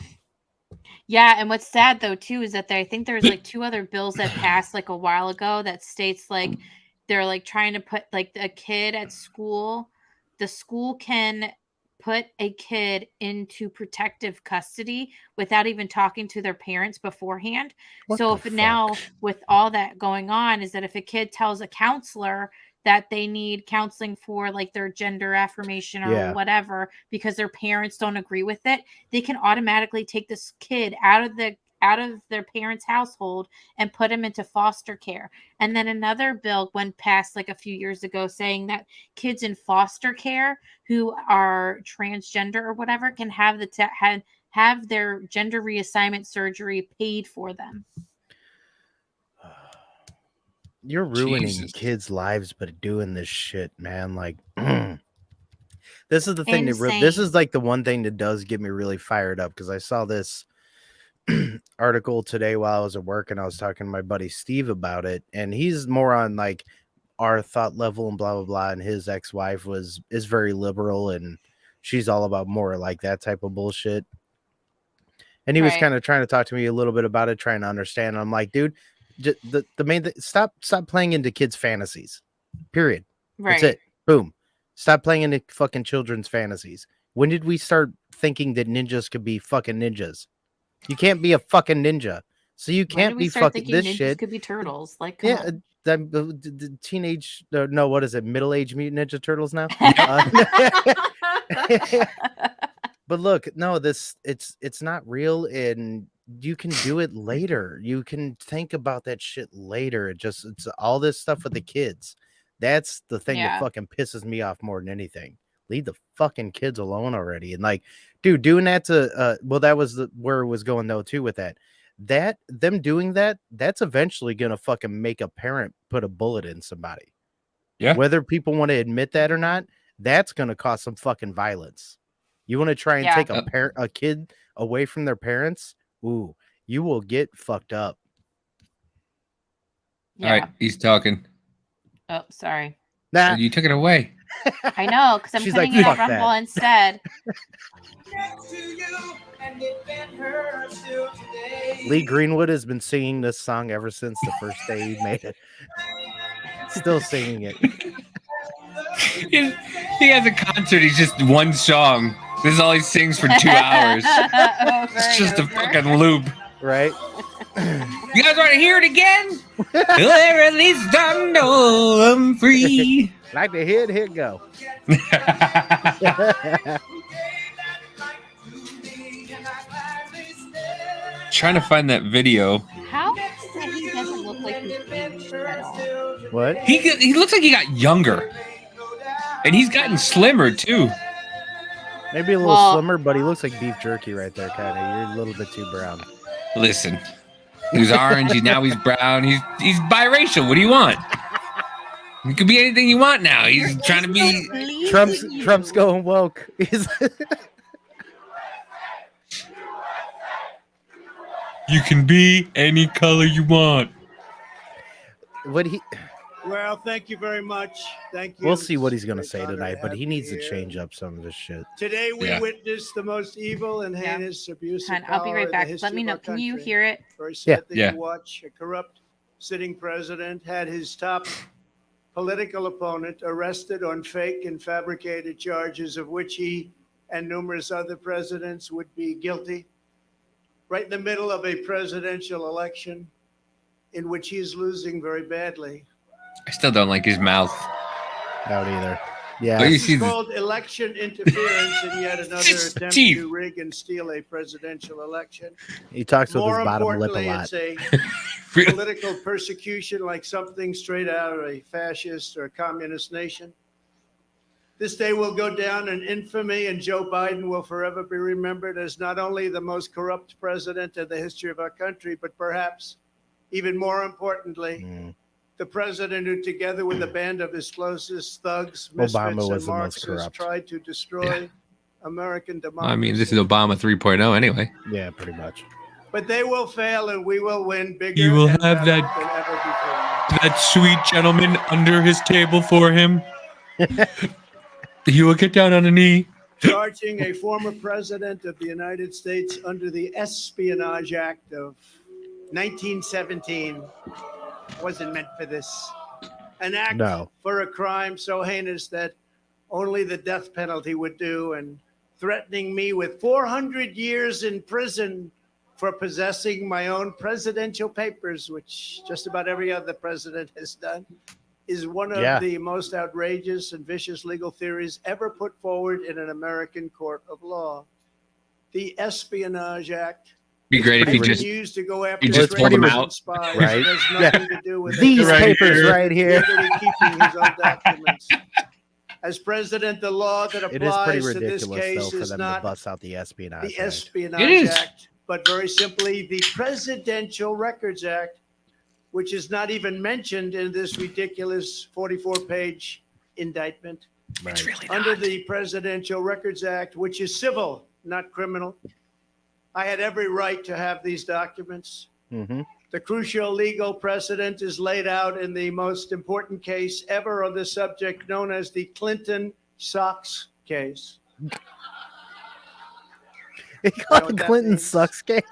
Speaker 3: Yeah, and what's sad though too is that I think there's like 2 other bills that passed like a while ago that states like they're like trying to put like a kid at school. The school can put a kid into protective custody without even talking to their parents beforehand. So if now with all that going on is that if a kid tells a counselor that they need counseling for like their gender affirmation or whatever because their parents don't agree with it, they can automatically take this kid out of their parents' household and put him into foster care. And then another bill went past like a few years ago saying that kids in foster care who are transgender or whatever can have have their gender reassignment surgery paid for them.
Speaker 1: You're ruining kids' lives by doing this shit, man. Like, this is the thing this is like the one thing that does get me really fired up because I saw this article today while I was at work and I was talking to my buddy Steve about it, and he's more on like our thought level and blah blah blah, and his ex-wife is very liberal and she's all about more like that type of bullshit. And he was kind of trying to talk to me a little bit about it, trying to understand. And I'm like, dude, the main thing, stop playing into kids' fantasies. Period. That's it. Boom. Stop playing into fucking children's fantasies. When did we start thinking that ninjas could be fucking ninjas? You can't be a fucking ninja. So you can't be fucking this shit.
Speaker 3: Could be turtles. Like,
Speaker 1: the teenage, no, what is it? Middle-aged Mutant Ninja Turtles now? But look, no, it's not real, and you can do it later. You can think about that shit later. It's all this stuff with the kids. That's the thing that fucking pisses me off more than anything. Leave the fucking kids alone already. And like, dude, doing that to well, that was where it was going though too with that. Them doing that's eventually gonna fucking make a parent put a bullet in somebody.
Speaker 2: Yeah.
Speaker 1: Whether people want to admit that or not, that's gonna cause some fucking violence. You want to try and take a kid away from their parents? Ooh, you will get fucked up.
Speaker 2: All right, he's talking.
Speaker 3: Oh, sorry.
Speaker 1: Nah.
Speaker 2: You took it away.
Speaker 3: I know, because I'm putting it on Rumble instead.
Speaker 1: Lee Greenwood has been singing this song ever since the first day he made it. Still singing it.
Speaker 2: He has a concert. He's just one song. This is all he sings for 2 hours. It's just a fucking loop.
Speaker 1: Right?
Speaker 2: You guys want to hear it again? Well, at least I know I'm free.
Speaker 1: Like the hit go.
Speaker 2: Trying to find that video.
Speaker 3: How he doesn't look like he's aged at all.
Speaker 1: What?
Speaker 2: He looks like he got younger, and he's gotten slimmer too.
Speaker 1: Maybe a little slimmer, but he looks like beef jerky right there. Kind of. You're a little bit too brown.
Speaker 2: Listen, he was orange. Now he's brown. He's biracial. What do you want? He could be anything you want now. He's trying to be.
Speaker 1: Trump's going woke.
Speaker 2: You can be any color you want.
Speaker 11: Well, thank you very much. Thank you.
Speaker 1: We'll see what he's going to say tonight, but he needs to change up some of his shit.
Speaker 11: Today we witnessed the most evil and heinous abuse of power.
Speaker 3: I'll be right back. Let me know. Can you hear it?
Speaker 11: Very sad thing to watch. A corrupt sitting president had his top political opponent arrested on fake and fabricated charges of which he and numerous other presidents would be guilty. Right in the middle of a presidential election in which he is losing very badly.
Speaker 2: I still don't like his mouth.
Speaker 1: I don't either. Yeah.
Speaker 11: This is called election interference and yet another attempt to rig and steal a presidential election.
Speaker 1: He talks with
Speaker 11: More
Speaker 1: his bottom lip a
Speaker 11: importantly,
Speaker 1: lot.
Speaker 11: it's a political persecution like something straight out of a fascist or communist nation. This day will go down in infamy, and Joe Biden will forever be remembered as not only the most corrupt president in the history of our country, but perhaps even more importantly, the president who, together with a band of his closest thugs, misfits, and Marxists, tried to destroy American democracy.
Speaker 2: I mean, this is Obama 3.0 anyway.
Speaker 1: Yeah, pretty much.
Speaker 11: But they will fail, and we will win bigger.
Speaker 2: You will
Speaker 11: and
Speaker 2: have
Speaker 11: better than ever before.
Speaker 2: that sweet gentleman under his table for him. He will get down on a knee.
Speaker 11: Charging a former president of the United States under the Espionage Act of 1917 wasn't meant for this. An act for a crime so heinous that only the death penalty would do, and threatening me with 400 years in prison for possessing my own presidential papers, which just about every other president has done, is one of the most outrageous and vicious legal theories ever put forward in an American court of law. The Espionage Act
Speaker 2: be great if he
Speaker 11: used to go after
Speaker 2: pulled them out,
Speaker 11: spies.
Speaker 1: Right?
Speaker 11: It has nothing to do with
Speaker 1: These papers right here.
Speaker 11: Keeping his own documents. As president, the law that
Speaker 1: It is pretty
Speaker 11: applies to this
Speaker 1: ridiculous,
Speaker 11: case
Speaker 1: though, for
Speaker 11: is
Speaker 1: them to
Speaker 11: not
Speaker 1: bust out the Espionage
Speaker 11: the
Speaker 1: Act.
Speaker 11: Espionage Act, but very simply the Presidential Records Act, which is not even mentioned in this ridiculous 44-page indictment.
Speaker 1: Right.
Speaker 2: It's really
Speaker 11: Under
Speaker 2: not.
Speaker 11: the Presidential Records Act, which is civil, not criminal, I had every right to have these documents.
Speaker 1: Mm-hmm.
Speaker 11: The crucial legal precedent is laid out in the most important case ever on this subject, known as the Clinton Socks case.
Speaker 1: He called it Clinton Sucks case.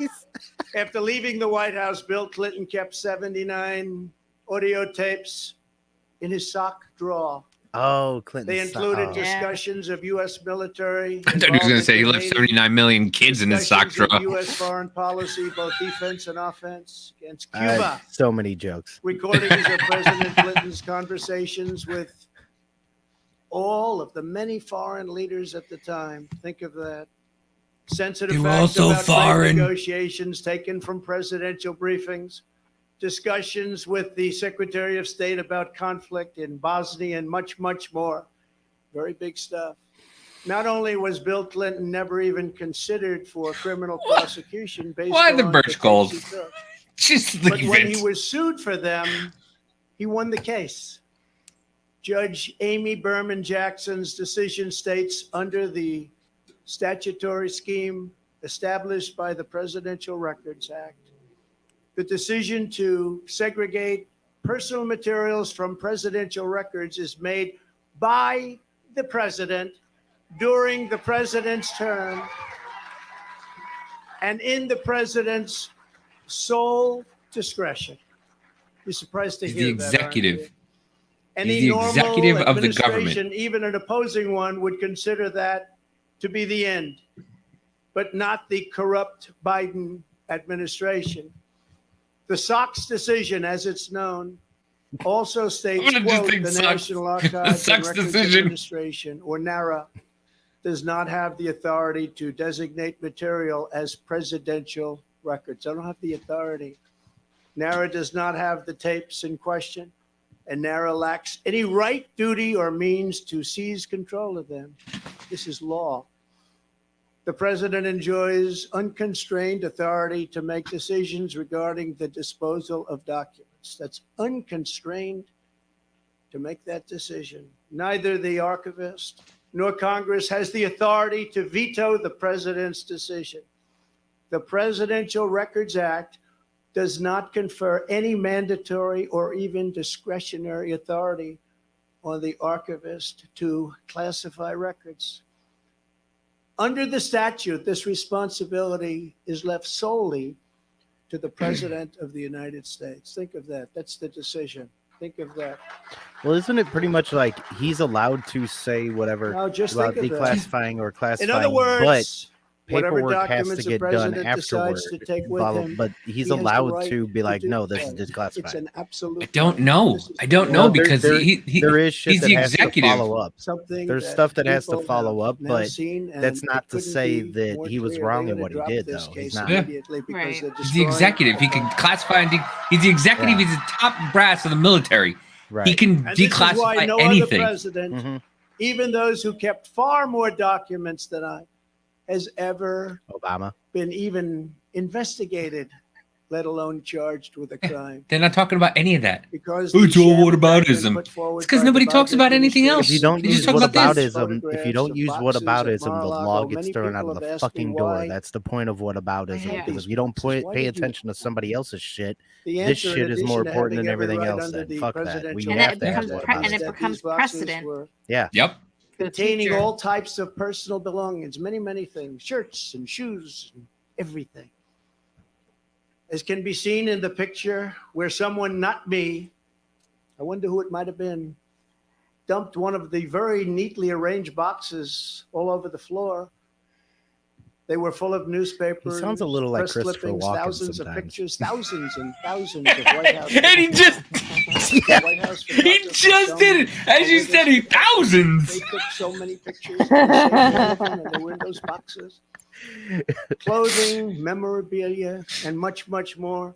Speaker 11: After leaving the White House, Bill Clinton kept 79 audio tapes in his sock drawer.
Speaker 1: Oh, Clinton.
Speaker 11: They included discussions of U.S. military.
Speaker 2: I thought he was going to say he left 79 million kids in his sock drawer.
Speaker 11: U.S. foreign policy, both defense and offense, against Cuba.
Speaker 1: So many jokes.
Speaker 11: Recordings of President Clinton's conversations with all of the many foreign leaders at the time. Think of that. Sensitive
Speaker 2: They were all
Speaker 11: facts
Speaker 2: so
Speaker 11: about trade
Speaker 2: foreign.
Speaker 11: negotiations taken from presidential briefings. Discussions with the Secretary of State about conflict in Bosnia and much, much more. Very big stuff. Not only was Bill Clinton never even considered for criminal prosecution based
Speaker 2: Why
Speaker 11: on
Speaker 2: the birch gold?
Speaker 11: case he took,
Speaker 2: Just
Speaker 11: but
Speaker 2: leave
Speaker 11: when
Speaker 2: it.
Speaker 11: he was sued for them, he won the case. Judge Amy Berman Jackson's decision states, under the statutory scheme established by the Presidential Records Act, the decision to segregate personal materials from presidential records is made by the president during the president's term and in the president's sole discretion. You're surprised to
Speaker 2: He's
Speaker 11: hear
Speaker 2: the
Speaker 11: that, aren't
Speaker 2: executive.
Speaker 11: you? Any
Speaker 2: He's the
Speaker 11: normal
Speaker 2: executive of the
Speaker 11: administration,
Speaker 2: government.
Speaker 11: even an opposing one, would consider that to be the end, but not the corrupt Biden administration. The Sox decision, as it's known, also states,
Speaker 2: I'm gonna just
Speaker 11: quote,
Speaker 2: think
Speaker 11: the
Speaker 2: Sox.
Speaker 11: National
Speaker 2: The
Speaker 11: Archives and
Speaker 2: Sox
Speaker 11: Records
Speaker 2: decision.
Speaker 11: Administration, or NARA, does not have the authority to designate material as presidential records. I don't have the authority. NARA does not have the tapes in question, and NARA lacks any right, duty, or means to seize control of them. This is law. The president enjoys unconstrained authority to make decisions regarding the disposal of documents. That's unconstrained to make that decision. Neither the archivist nor Congress has the authority to veto the president's decision. The Presidential Records Act does not confer any mandatory or even discretionary authority on the archivist to classify records. Under the statute, this responsibility is left solely to the President of the United States. Think of that. That's the decision. Think of that.
Speaker 1: Well, isn't it pretty much like he's allowed to say whatever
Speaker 11: Now, just
Speaker 1: about
Speaker 11: think of that.
Speaker 1: declassifying or classifying?
Speaker 11: In other words,
Speaker 1: but
Speaker 11: whatever
Speaker 1: paperwork has
Speaker 11: documents
Speaker 1: to
Speaker 11: the
Speaker 1: get done
Speaker 11: president
Speaker 1: afterward.
Speaker 11: decides to take with him,
Speaker 1: But he's
Speaker 11: he has the
Speaker 1: allowed
Speaker 11: right
Speaker 1: to be like,
Speaker 11: do
Speaker 1: no, this is
Speaker 11: that.
Speaker 1: declassified.
Speaker 11: It's an absolute.
Speaker 2: I don't know. I don't
Speaker 1: Well,
Speaker 2: know because
Speaker 1: there is shit
Speaker 2: he's
Speaker 1: that
Speaker 2: the
Speaker 1: has
Speaker 2: executive.
Speaker 1: to follow up.
Speaker 11: Something
Speaker 1: There's
Speaker 11: that
Speaker 1: stuff that has to
Speaker 11: people
Speaker 1: follow
Speaker 11: have
Speaker 1: up,
Speaker 11: now
Speaker 1: but
Speaker 11: seen, and
Speaker 1: that's not
Speaker 11: it
Speaker 1: to
Speaker 11: couldn't
Speaker 1: say
Speaker 11: be
Speaker 1: that
Speaker 11: more
Speaker 1: he was
Speaker 11: clear.
Speaker 1: wrong
Speaker 11: They're
Speaker 1: in what he
Speaker 11: gonna
Speaker 1: did,
Speaker 11: drop this
Speaker 1: though. He's
Speaker 11: case
Speaker 1: not.
Speaker 11: immediately because
Speaker 3: Right.
Speaker 11: they're
Speaker 2: He's the
Speaker 11: destroying
Speaker 2: executive. He can classify and he's the executive.
Speaker 1: Yeah.
Speaker 2: He's the top brass of the military.
Speaker 1: Right.
Speaker 2: He can
Speaker 11: And this is why
Speaker 2: declassify
Speaker 11: no other
Speaker 2: anything.
Speaker 11: president,
Speaker 1: Mhm.
Speaker 11: even those who kept far more documents than I, has ever
Speaker 1: Obama.
Speaker 11: been even investigated, let alone charged with a crime.
Speaker 2: They're not talking about any of that.
Speaker 11: Because
Speaker 2: It's
Speaker 11: the
Speaker 2: all
Speaker 11: sham indictment
Speaker 2: whataboutism.
Speaker 11: put forward
Speaker 2: It's 'cause
Speaker 11: by
Speaker 2: nobody
Speaker 11: the
Speaker 2: talks
Speaker 11: Biden
Speaker 2: about anything
Speaker 11: administration
Speaker 2: else.
Speaker 1: If you don't
Speaker 2: They just
Speaker 1: use
Speaker 2: talk about this.
Speaker 1: whataboutism, if you don't use
Speaker 11: photographs of
Speaker 1: whataboutism, the
Speaker 11: Mar-a-Lago,
Speaker 1: law gets
Speaker 11: many
Speaker 1: thrown out
Speaker 11: people
Speaker 1: of the
Speaker 11: have asked
Speaker 1: fucking
Speaker 11: me
Speaker 1: door.
Speaker 11: why
Speaker 1: That's the point of whataboutism.
Speaker 3: Yeah.
Speaker 1: Because if you don't
Speaker 11: Why
Speaker 1: pay
Speaker 11: did you-
Speaker 1: attention to somebody else's shit,
Speaker 11: The
Speaker 1: this
Speaker 11: answer, in
Speaker 1: shit is more
Speaker 11: addition to
Speaker 1: important than
Speaker 11: having every
Speaker 1: everything
Speaker 11: right
Speaker 1: else.
Speaker 11: under
Speaker 1: Then
Speaker 11: the
Speaker 1: fuck that. We
Speaker 11: presidential
Speaker 3: And
Speaker 1: have
Speaker 3: it
Speaker 1: to have
Speaker 3: becomes
Speaker 11: laws,
Speaker 3: and it
Speaker 11: that
Speaker 1: whataboutism.
Speaker 3: becomes
Speaker 11: these boxes
Speaker 3: precedent.
Speaker 11: were
Speaker 1: Yeah.
Speaker 2: Yep.
Speaker 3: for the
Speaker 11: containing
Speaker 3: future.
Speaker 11: all types of personal belongings, many things, shirts and shoes, and everything. As can be seen in the picture where someone, not me, I wonder who it might have been, dumped one of the very neatly arranged boxes all over the floor. They were full of newspapers.
Speaker 1: He sounds a little like
Speaker 11: press
Speaker 1: Christopher
Speaker 11: clippings,
Speaker 1: Walken
Speaker 11: thousands of
Speaker 1: sometimes.
Speaker 11: pictures, thousands and thousands of White House.
Speaker 2: And he just
Speaker 11: The White House
Speaker 2: he
Speaker 11: photographers
Speaker 2: just
Speaker 11: filmed
Speaker 2: did it. As you
Speaker 11: all
Speaker 2: said,
Speaker 11: this.
Speaker 2: he thousands.
Speaker 11: They took so many pictures. And they saved everything, and they were in those boxes. Clothing, memorabilia, and much more.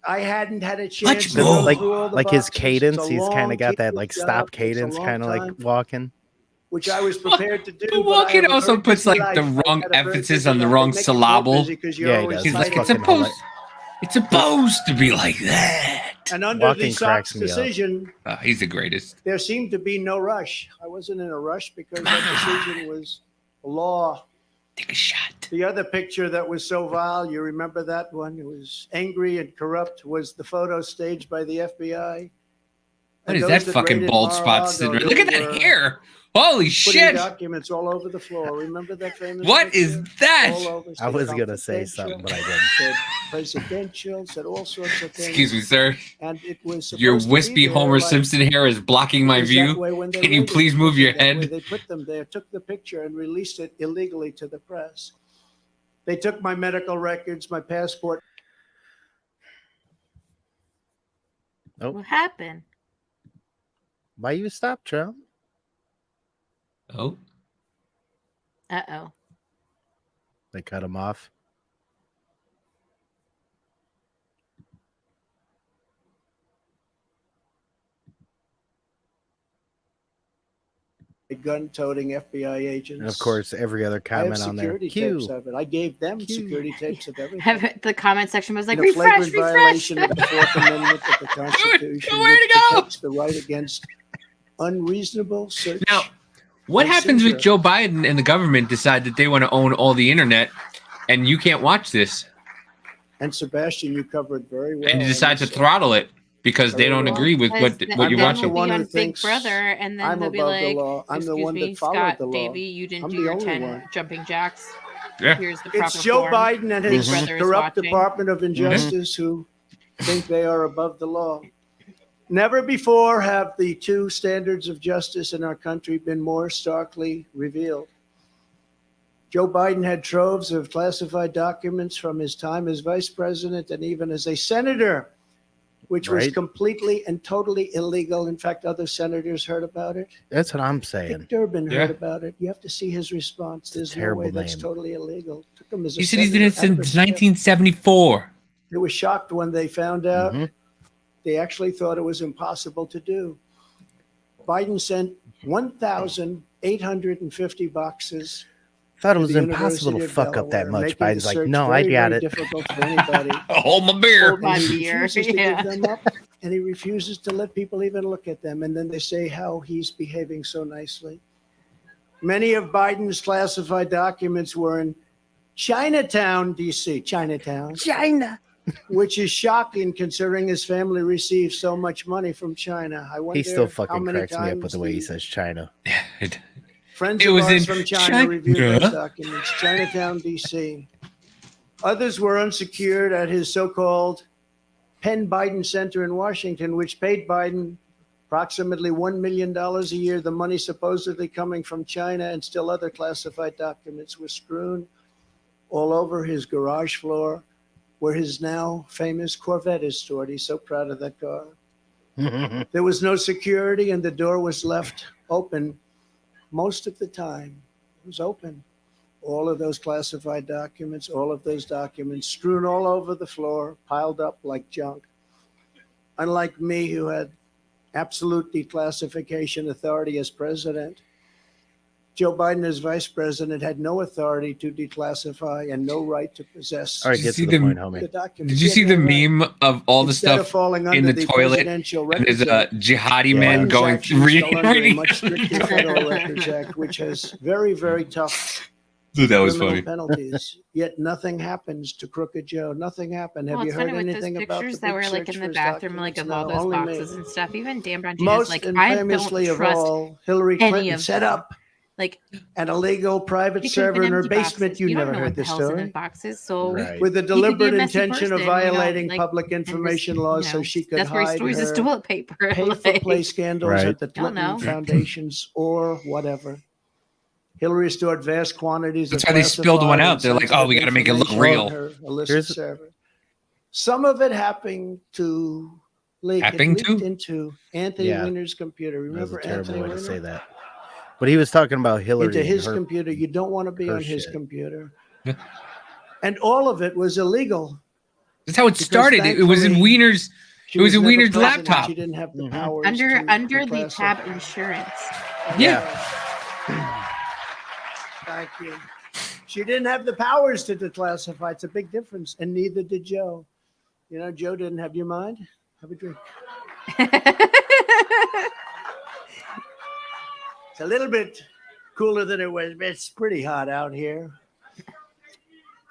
Speaker 11: I hadn't had a chance to go
Speaker 1: Like,
Speaker 11: through all the
Speaker 1: like his
Speaker 11: boxes.
Speaker 1: cadence,
Speaker 11: It's a
Speaker 1: he's kind
Speaker 11: long,
Speaker 1: of got that
Speaker 11: tedious
Speaker 1: like
Speaker 11: job.
Speaker 1: stop
Speaker 11: It's a
Speaker 1: cadence,
Speaker 11: long
Speaker 1: kind of
Speaker 11: time,
Speaker 1: like walking.
Speaker 11: which I was prepared to do.
Speaker 2: But
Speaker 11: but I have
Speaker 2: Walken
Speaker 11: a
Speaker 2: also
Speaker 11: very
Speaker 2: puts
Speaker 11: busy
Speaker 2: like the
Speaker 11: life.
Speaker 2: wrong
Speaker 11: I had a very
Speaker 2: emphasis
Speaker 11: busy
Speaker 2: on the
Speaker 11: life.
Speaker 2: wrong
Speaker 11: They make it more
Speaker 2: syllable.
Speaker 11: busy 'cause
Speaker 1: Yeah,
Speaker 11: you're
Speaker 1: he
Speaker 11: always
Speaker 1: does.
Speaker 2: He's like,
Speaker 1: It's
Speaker 2: it's
Speaker 1: fucking
Speaker 2: supposed, it's supposed to be like that.
Speaker 11: And under
Speaker 1: Walken
Speaker 11: the
Speaker 1: cracks
Speaker 11: Sox
Speaker 1: me up.
Speaker 11: decision,
Speaker 2: He's the greatest.
Speaker 11: there seemed to be no rush. I wasn't in a rush because that decision was law.
Speaker 2: Take a shot.
Speaker 11: The other picture that was so vile, you remember that one? It was angry and corrupt, was the photo staged by the FBI.
Speaker 2: What
Speaker 11: And
Speaker 2: is
Speaker 11: those
Speaker 2: that
Speaker 11: that
Speaker 2: fucking
Speaker 11: raided
Speaker 2: bald spot?
Speaker 11: Mar-a-Lago
Speaker 2: Sitting right- Look at
Speaker 11: were
Speaker 2: that hair. Holy
Speaker 11: putting
Speaker 2: shit.
Speaker 11: documents all over the floor. Remember that famous
Speaker 2: What
Speaker 11: picture?
Speaker 2: is that?
Speaker 11: All over,
Speaker 1: I
Speaker 11: said
Speaker 1: was gonna say something, but I didn't.
Speaker 11: Said presidential, said all sorts of things.
Speaker 2: Excuse me, sir.
Speaker 11: And it was
Speaker 2: Your
Speaker 11: supposed to be
Speaker 2: wispy
Speaker 11: there
Speaker 2: Homer
Speaker 11: like-
Speaker 2: Simpson hair is blocking my
Speaker 11: it was that
Speaker 2: view.
Speaker 11: way when they
Speaker 2: Can you
Speaker 11: raided
Speaker 2: please
Speaker 11: it.
Speaker 2: move your
Speaker 11: That way
Speaker 2: head?
Speaker 11: They put them there, took the picture and released it illegally to the press. They took my medical records, my passport.
Speaker 3: What happened?
Speaker 1: Why you stop, Trump?
Speaker 2: Oh,
Speaker 3: Uh-oh.
Speaker 1: They cut him off.
Speaker 11: Gun-toting FBI agents.
Speaker 1: And of course, every other
Speaker 11: I have
Speaker 1: comment on there.
Speaker 11: security
Speaker 1: Q.
Speaker 11: tapes of it. I gave them security tapes of everything.
Speaker 3: Have it, the comment section was like,
Speaker 11: In a
Speaker 3: refresh,
Speaker 11: flagrant
Speaker 3: refresh.
Speaker 11: violation of the Fourth Amendment of the Constitution,
Speaker 2: Where to
Speaker 11: which
Speaker 2: go?
Speaker 11: protects the right against unreasonable search.
Speaker 2: now what
Speaker 11: and
Speaker 2: happens with
Speaker 11: seizure.
Speaker 2: Joe Biden and the government decide that they want to own all the internet, and you can't watch this,
Speaker 11: And Sebastian, you covered very well.
Speaker 2: and you decide to throttle it because they don't agree with what
Speaker 3: Because
Speaker 2: what you're
Speaker 3: then
Speaker 2: watching?
Speaker 3: we'll be
Speaker 11: one who
Speaker 3: on Big
Speaker 11: thinks
Speaker 3: Brother, and then
Speaker 11: I'm
Speaker 3: they'll be
Speaker 11: above the
Speaker 3: like,
Speaker 11: law. I'm the
Speaker 3: excuse
Speaker 11: one
Speaker 3: me,
Speaker 11: that followed
Speaker 3: Scott,
Speaker 11: the law.
Speaker 3: Davey, you didn't
Speaker 11: I'm
Speaker 3: do
Speaker 11: the
Speaker 3: your
Speaker 11: only
Speaker 3: 10
Speaker 11: one.
Speaker 3: jumping jacks.
Speaker 2: Yeah.
Speaker 3: Here's the proper
Speaker 11: It's Joe
Speaker 3: form.
Speaker 11: Biden and
Speaker 3: Big
Speaker 11: his
Speaker 3: Brother is
Speaker 11: corrupt
Speaker 3: watching.
Speaker 11: Department of Injustice who think they are above the law. Never before have the two standards of justice in our country been more starkly revealed. Joe Biden had troves of classified documents from his time as vice president and even as a senator, which was
Speaker 1: Right.
Speaker 11: completely and totally illegal. In fact, other senators heard about it.
Speaker 1: That's what I'm saying.
Speaker 11: Dick Durbin
Speaker 2: Yeah.
Speaker 11: heard about it. You have to see his response. There's no
Speaker 1: terrible
Speaker 11: way that's
Speaker 1: name.
Speaker 11: totally illegal. Took him as a
Speaker 2: He said he did it
Speaker 11: senator,
Speaker 2: since 1974.
Speaker 11: They were shocked when they found out. They actually thought it was impossible to do. Biden sent 1,850 boxes.
Speaker 1: Thought it was impossible to fuck up that much. Biden's like, no, I got it.
Speaker 11: Difficult for anybody.
Speaker 2: Hold my beer.
Speaker 3: Hold my
Speaker 11: And he
Speaker 3: beer.
Speaker 11: refuses to
Speaker 3: Yeah.
Speaker 11: give them up, and he refuses to let people even look at them. And then they say how he's behaving so nicely. Many of Biden's classified documents were in Chinatown, D.C. Chinatown.
Speaker 1: China.
Speaker 11: Which is shocking considering his family receives so much money from China. I wonder
Speaker 1: He still
Speaker 11: how
Speaker 1: fucking
Speaker 11: many
Speaker 1: cracks me up with
Speaker 11: times
Speaker 1: the way he says China.
Speaker 11: friends
Speaker 2: It
Speaker 11: of
Speaker 2: was
Speaker 11: ours
Speaker 2: in
Speaker 11: from China
Speaker 2: China.
Speaker 11: reviewed those documents. Chinatown, D.C. Others were unsecured at his so-called Penn Biden Center in Washington, which paid Biden approximately $1 million a year. The money supposedly coming from China, and still other classified documents were strewn all over his garage floor, where his now famous Corvette is stored. He's so proud of that car. There was no security, and the door was left open most of the time. It was open. All of those classified documents, all of those documents strewn all over the floor, piled up like junk. Unlike me, who had absolute declassification authority as president, Joe Biden, as vice president, had no authority to declassify and no right to possess.
Speaker 1: All right, get to the point, homie.
Speaker 11: the documents.
Speaker 2: Did you see the
Speaker 11: right.
Speaker 2: meme of all the
Speaker 11: Instead of
Speaker 2: stuff
Speaker 11: falling
Speaker 2: in
Speaker 11: under
Speaker 2: the toilet?
Speaker 11: presidential
Speaker 2: And there's a
Speaker 11: records act,
Speaker 2: jihadi man
Speaker 11: Biden's
Speaker 2: going
Speaker 11: actions
Speaker 2: reading.
Speaker 11: fell under a much stricter Federal Records Act, which has very, very tough
Speaker 2: Dude, that was
Speaker 11: criminal
Speaker 2: funny.
Speaker 11: penalties. Yet nothing happens to Crooked Joe. Nothing happened. Have
Speaker 3: Well,
Speaker 11: you
Speaker 3: it's
Speaker 11: heard
Speaker 3: funny with those
Speaker 11: anything about the
Speaker 3: pictures
Speaker 11: big
Speaker 3: that were like
Speaker 11: search
Speaker 3: in
Speaker 11: for
Speaker 3: the
Speaker 11: his
Speaker 3: bathroom, like
Speaker 11: documents?
Speaker 3: of all
Speaker 11: No,
Speaker 3: those
Speaker 11: only me.
Speaker 3: boxes and stuff. Even Dan Bongino's
Speaker 11: Most
Speaker 3: like,
Speaker 11: and
Speaker 3: I don't
Speaker 11: famously of
Speaker 3: trust
Speaker 11: all, Hillary
Speaker 3: any
Speaker 11: Clinton
Speaker 3: of
Speaker 11: set
Speaker 3: them.
Speaker 11: up
Speaker 3: Like
Speaker 11: an illegal private
Speaker 3: they could have
Speaker 11: server in
Speaker 3: been
Speaker 11: her
Speaker 3: empty
Speaker 11: basement.
Speaker 3: boxes.
Speaker 11: You
Speaker 3: You don't
Speaker 11: never
Speaker 3: know
Speaker 11: heard
Speaker 3: what the
Speaker 11: this
Speaker 3: hell's in
Speaker 11: story.
Speaker 3: them boxes. So
Speaker 1: Right.
Speaker 11: With the
Speaker 3: he could be a
Speaker 11: deliberate
Speaker 3: messy
Speaker 11: intention of
Speaker 3: person, we don't,
Speaker 11: violating
Speaker 3: like,
Speaker 11: public
Speaker 3: and just,
Speaker 11: information
Speaker 3: you
Speaker 11: laws so
Speaker 3: know,
Speaker 11: she could
Speaker 3: that's where he
Speaker 11: hide
Speaker 3: stores his
Speaker 11: her
Speaker 3: toilet paper.
Speaker 11: pay for
Speaker 3: like,
Speaker 11: play scandals
Speaker 1: Right.
Speaker 11: at the
Speaker 3: Don't
Speaker 11: Clinton
Speaker 3: know.
Speaker 11: foundations or whatever. Hillary stored vast quantities
Speaker 2: That's
Speaker 11: of
Speaker 2: why they spilled one
Speaker 11: classified
Speaker 2: out. They're like,
Speaker 11: and
Speaker 2: oh, we got to make it look
Speaker 11: sensitive information
Speaker 2: real.
Speaker 11: on her illicit
Speaker 1: Here's-
Speaker 11: server. Some of it happened to leak. It
Speaker 2: Happened
Speaker 11: leaked
Speaker 2: to?
Speaker 11: into Anthony
Speaker 1: Yeah.
Speaker 11: Weiner's computer.
Speaker 1: That was a
Speaker 11: Remember
Speaker 1: terrible
Speaker 11: Anthony
Speaker 1: way to
Speaker 11: Weiner?
Speaker 1: say that. But he was talking about Hillary.
Speaker 11: Into
Speaker 1: and
Speaker 11: his
Speaker 1: her-
Speaker 11: computer. You don't want to be
Speaker 1: her
Speaker 11: on his
Speaker 1: shit.
Speaker 11: computer.
Speaker 2: Yeah.
Speaker 11: And all of it was illegal.
Speaker 2: That's how it
Speaker 11: Because
Speaker 2: started. It was in
Speaker 11: thankfully,
Speaker 2: Wiener's.
Speaker 11: She
Speaker 2: It was in
Speaker 11: never
Speaker 2: Wiener's
Speaker 11: president.
Speaker 2: laptop.
Speaker 11: She didn't have the
Speaker 1: Mhm.
Speaker 11: powers
Speaker 3: under
Speaker 11: to
Speaker 3: the
Speaker 11: declassify.
Speaker 3: tab insurance.
Speaker 2: Yeah.
Speaker 11: Thank you. She didn't have the powers to declassify. It's a big difference, and neither did Joe. You know, Joe didn't have your mind. Have a drink. It's a little bit cooler than it was, but it's pretty hot out here.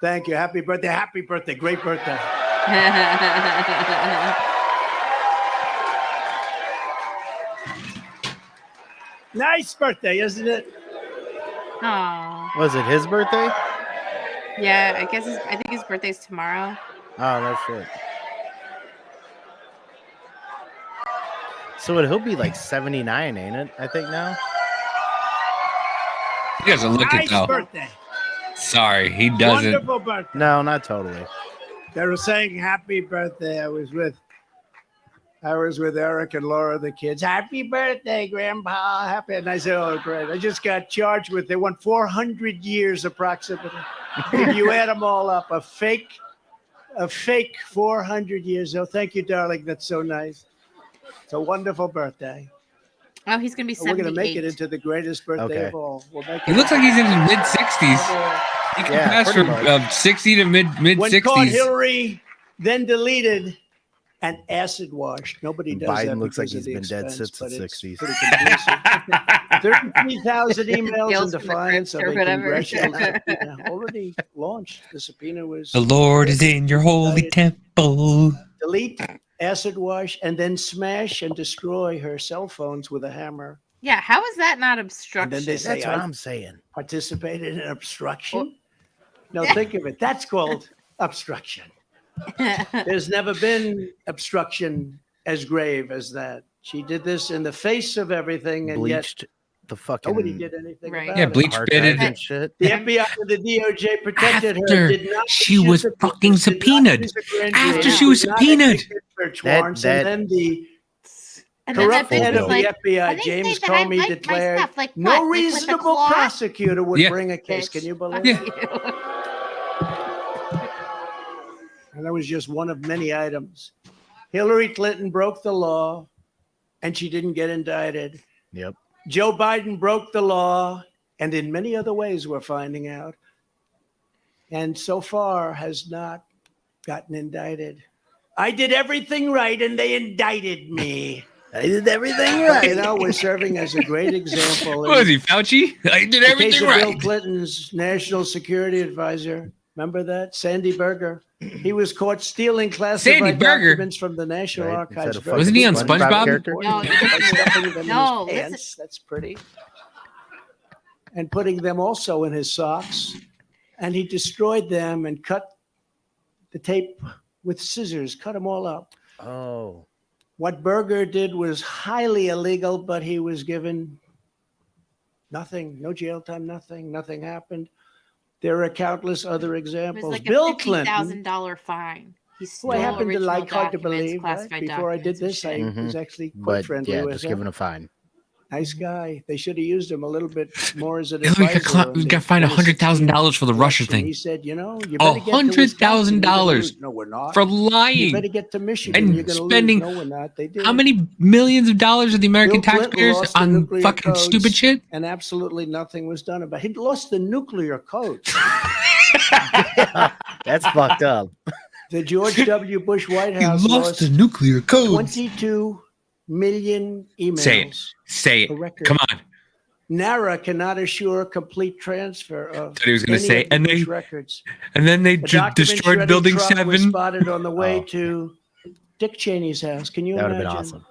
Speaker 11: Thank you. Happy birthday. Happy birthday. Great birthday. Nice birthday, isn't it?
Speaker 3: Aw.
Speaker 1: Was it his birthday?
Speaker 3: Yeah, I think his birthday's tomorrow.
Speaker 1: Oh, no shit. So he'll be like 79, ain't it? I think now.
Speaker 2: He doesn't look
Speaker 11: Nice
Speaker 2: it though.
Speaker 11: birthday.
Speaker 2: Sorry, he doesn't.
Speaker 11: Wonderful birthday.
Speaker 1: No, not totally.
Speaker 11: They were saying happy birthday. I was with Eric and Laura, the kids. Happy birthday, Grandpa. Happy. And I said, oh, great. I just got charged with, they want 400 years approximately. If you add them all up, a fake 400 years. Oh, thank you, darling. That's so nice. It's a wonderful birthday.
Speaker 3: Oh, he's gonna be
Speaker 11: We're
Speaker 3: 78.
Speaker 11: going to make it into the greatest birthday
Speaker 1: Okay.
Speaker 11: of all. We'll make
Speaker 2: He
Speaker 11: it.
Speaker 2: looks like he's in his mid 60s. He can
Speaker 1: Yeah,
Speaker 2: pass
Speaker 1: pretty
Speaker 2: for
Speaker 1: much.
Speaker 2: 60 to mid
Speaker 11: When caught,
Speaker 2: 60s.
Speaker 11: Hillary then deleted and acid washed. Nobody does
Speaker 1: Biden
Speaker 11: that.
Speaker 1: looks like
Speaker 11: because of
Speaker 1: he's
Speaker 11: the
Speaker 1: been dead
Speaker 11: expense,
Speaker 1: since the
Speaker 11: but it's
Speaker 1: 60s.
Speaker 11: pretty convincing. 33,000 emails
Speaker 3: Tales
Speaker 11: in
Speaker 3: from the
Speaker 11: defiance of
Speaker 3: crypt
Speaker 11: a
Speaker 3: or whatever.
Speaker 11: congressional subpoena already launched. The subpoena was
Speaker 2: The Lord is in your holy temple.
Speaker 11: delete, acid wash, and then smash and destroy her cell phones with a hammer.
Speaker 3: Yeah, how is that not
Speaker 11: And
Speaker 3: obstruction?
Speaker 11: then they say,
Speaker 1: That's what
Speaker 11: I
Speaker 1: I'm saying.
Speaker 11: participated in obstruction. No, think of it. That's called obstruction. There's never been obstruction as grave as that. She did this in the face of everything, and
Speaker 1: Bleached the fucking
Speaker 11: yet nobody did anything
Speaker 3: Right.
Speaker 11: about
Speaker 2: Yeah,
Speaker 11: it.
Speaker 2: bleach
Speaker 1: hard
Speaker 2: bitted.
Speaker 1: drive and shit.
Speaker 11: The FBI and the DOJ protected her.
Speaker 2: After
Speaker 11: Did not
Speaker 2: she
Speaker 11: issue
Speaker 2: was
Speaker 11: subpoenas,
Speaker 2: fucking
Speaker 11: did not
Speaker 2: subpoenaed.
Speaker 11: use a grand
Speaker 2: After
Speaker 11: jury,
Speaker 2: she was
Speaker 11: did not
Speaker 2: subpoenaed.
Speaker 11: execute search
Speaker 1: That-
Speaker 11: warrants,
Speaker 1: that-
Speaker 11: and then the
Speaker 3: And then
Speaker 11: corrupt
Speaker 3: that bitch
Speaker 11: head
Speaker 3: was
Speaker 11: of
Speaker 3: like,
Speaker 11: the FBI,
Speaker 3: "They
Speaker 11: James
Speaker 3: say that I
Speaker 11: Comey,
Speaker 3: like my
Speaker 11: declared
Speaker 3: stuff, like
Speaker 11: no
Speaker 3: what? Like with the
Speaker 11: reasonable
Speaker 3: claw?
Speaker 11: prosecutor would
Speaker 2: Yeah.
Speaker 11: bring a case.
Speaker 3: Bitch.
Speaker 11: Can you believe
Speaker 2: Yeah.
Speaker 11: it? and that was just one of many items. Hillary Clinton broke the law, and she didn't get indicted.
Speaker 1: Yep.
Speaker 11: Joe Biden broke the law, and in many other ways we're finding out, and so far has not gotten indicted. I did everything right, and they indicted me.
Speaker 1: I did everything right.
Speaker 11: You know, we're serving as a great example.
Speaker 2: What was he, Fauci? I did everything right.
Speaker 11: Bill Clinton's national security advisor, remember that? Sandy Berger. He was caught stealing classified documents from the National Archives.
Speaker 2: Wasn't he on SpongeBob?
Speaker 3: No,
Speaker 11: pants. That's pretty. And putting them also in his socks. And he destroyed them and cut the tape with scissors, cut them all up.
Speaker 1: Oh.
Speaker 11: What Berger did was highly illegal, but he was given nothing, no jail time, nothing happened. There are countless other examples.
Speaker 3: It was like
Speaker 11: Bill
Speaker 3: a
Speaker 11: Clinton,
Speaker 3: $50,000 fine. He stole
Speaker 11: who I happen to
Speaker 3: original
Speaker 11: like, hard to
Speaker 3: documents,
Speaker 11: believe. Right?
Speaker 3: classified
Speaker 11: Before I did
Speaker 3: documents and
Speaker 11: this,
Speaker 3: shit.
Speaker 11: I was actually quite
Speaker 1: But
Speaker 11: friendly
Speaker 1: yeah,
Speaker 11: with
Speaker 1: just
Speaker 11: him.
Speaker 1: given a fine.
Speaker 11: Nice guy. They should have used him a little bit more as an
Speaker 2: Hillary
Speaker 11: advisor.
Speaker 2: got fined $100,000 for the Russia thing.
Speaker 11: He said, you know, you better get to Wisconsin.
Speaker 2: $100,000
Speaker 11: No, we're not.
Speaker 2: for
Speaker 11: You
Speaker 2: lying
Speaker 11: better get to Michigan. You're
Speaker 2: and
Speaker 11: gonna
Speaker 2: spending.
Speaker 11: lose. No, we're not. They did.
Speaker 2: How many millions of dollars of the American
Speaker 11: Bill Clinton
Speaker 2: taxpayers
Speaker 11: lost the
Speaker 2: on
Speaker 11: nuclear
Speaker 2: fucking
Speaker 11: codes,
Speaker 2: stupid shit?
Speaker 11: and absolutely nothing was done about it. He lost the nuclear codes.
Speaker 1: That's fucked up.
Speaker 11: The George W. Bush White
Speaker 2: He
Speaker 11: House
Speaker 2: lost the nuclear codes.
Speaker 11: 22 million emails.
Speaker 2: Say it.
Speaker 11: A record.
Speaker 2: Come on.
Speaker 11: NARA cannot assure complete transfer of
Speaker 2: He was going to say,
Speaker 11: and they records.
Speaker 2: And then they
Speaker 11: A document
Speaker 2: destroyed
Speaker 11: shredding
Speaker 2: Building
Speaker 11: truck
Speaker 2: 7.
Speaker 11: was spotted on the way
Speaker 1: Oh.
Speaker 11: to Dick Cheney's house. Can you
Speaker 1: That would
Speaker 11: imagine?
Speaker 1: have been awesome.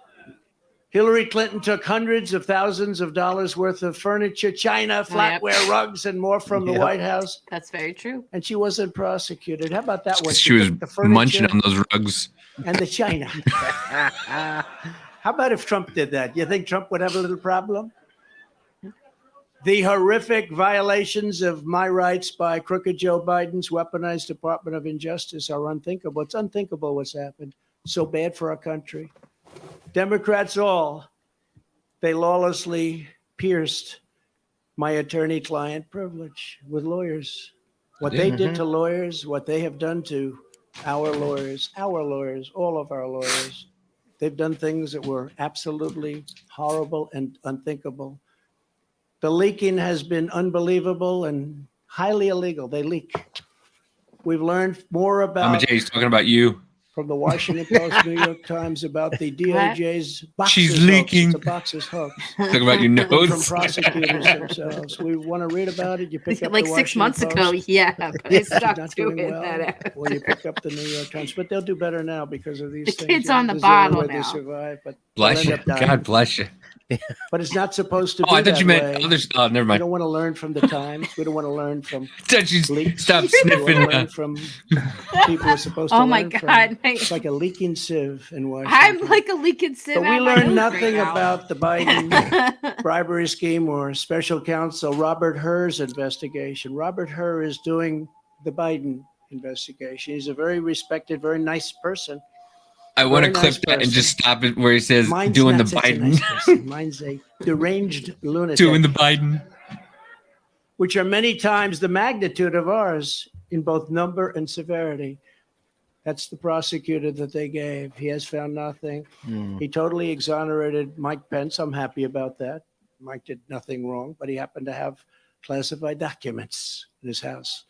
Speaker 11: Hillary Clinton took hundreds of thousands of dollars worth of furniture, china, flatware, rugs, and more from the
Speaker 1: Yep.
Speaker 11: White House,
Speaker 3: That's very true.
Speaker 11: and she wasn't prosecuted. How about that one?
Speaker 2: She was
Speaker 11: took the furniture
Speaker 2: munching on those rugs.
Speaker 11: and the china. How about if Trump did that? You think Trump would have a little problem? The horrific violations of my rights by crooked Joe Biden's weaponized Department of Injustice are unthinkable. It's unthinkable what's happened. So bad for our country. Democrats all, they lawlessly pierced my attorney-client privilege with lawyers. What they did to lawyers, what they have done to our lawyers, all of our lawyers, they've done things that were absolutely horrible and unthinkable. The leaking has been unbelievable and highly illegal. They leak. We've learned more about
Speaker 2: Jay's talking about you.
Speaker 11: from the Washington Post, New York Times about the DOJ's boxes
Speaker 2: She's
Speaker 11: hoax.
Speaker 2: leaking.
Speaker 11: It's a boxes hoax.
Speaker 2: Talking about your
Speaker 11: From
Speaker 2: nose.
Speaker 11: prosecutors themselves. We want to read about it. You pick up
Speaker 3: Like
Speaker 11: the
Speaker 3: 6
Speaker 11: Washington
Speaker 3: months ago,
Speaker 11: Post.
Speaker 3: yeah, but I stuck
Speaker 11: Not
Speaker 3: to
Speaker 11: doing
Speaker 3: it.
Speaker 11: well,
Speaker 3: That
Speaker 11: or you pick up the New York Times, but they'll do better now because of these
Speaker 3: The
Speaker 11: things.
Speaker 3: kid's on the
Speaker 11: There's the only
Speaker 3: bottle
Speaker 11: way they
Speaker 3: now.
Speaker 11: survive, but
Speaker 2: Bless
Speaker 11: they'll
Speaker 2: you.
Speaker 11: end up dying.
Speaker 2: God bless you.
Speaker 11: But it's not supposed to
Speaker 2: Oh,
Speaker 11: be
Speaker 2: I thought
Speaker 11: that
Speaker 2: you meant
Speaker 11: way.
Speaker 2: others. Oh, never
Speaker 11: We
Speaker 2: mind.
Speaker 11: don't want to learn from the Times. We don't want to learn from
Speaker 2: I thought you
Speaker 11: leaks.
Speaker 2: stop
Speaker 11: We
Speaker 2: sniffing.
Speaker 11: want to learn from people we're supposed to
Speaker 3: Oh my
Speaker 11: learn from.
Speaker 3: God.
Speaker 11: It's like a leaking sieve in Washington.
Speaker 3: I'm like a leaking sieve.
Speaker 11: But we
Speaker 3: out my
Speaker 11: learned
Speaker 3: nose
Speaker 11: nothing
Speaker 3: right now.
Speaker 11: about the Biden bribery scheme or special counsel Robert Hur's investigation. Robert Hur is doing the Biden investigation. He's a very respected, very nice person.
Speaker 2: I want to
Speaker 11: Very
Speaker 2: clip
Speaker 11: nice
Speaker 2: that and
Speaker 11: person.
Speaker 2: just stop it where he says
Speaker 11: Mine's
Speaker 2: doing the
Speaker 11: not such a
Speaker 2: Biden.
Speaker 11: nice person. Mine's a deranged lunatic.
Speaker 2: Doing the Biden.
Speaker 11: Which are many times the magnitude of ours in both number and severity. That's the prosecutor that they gave. He has found nothing. He totally exonerated Mike Pence. I'm happy about that. Mike did nothing wrong, but he happened to have classified documents in his house.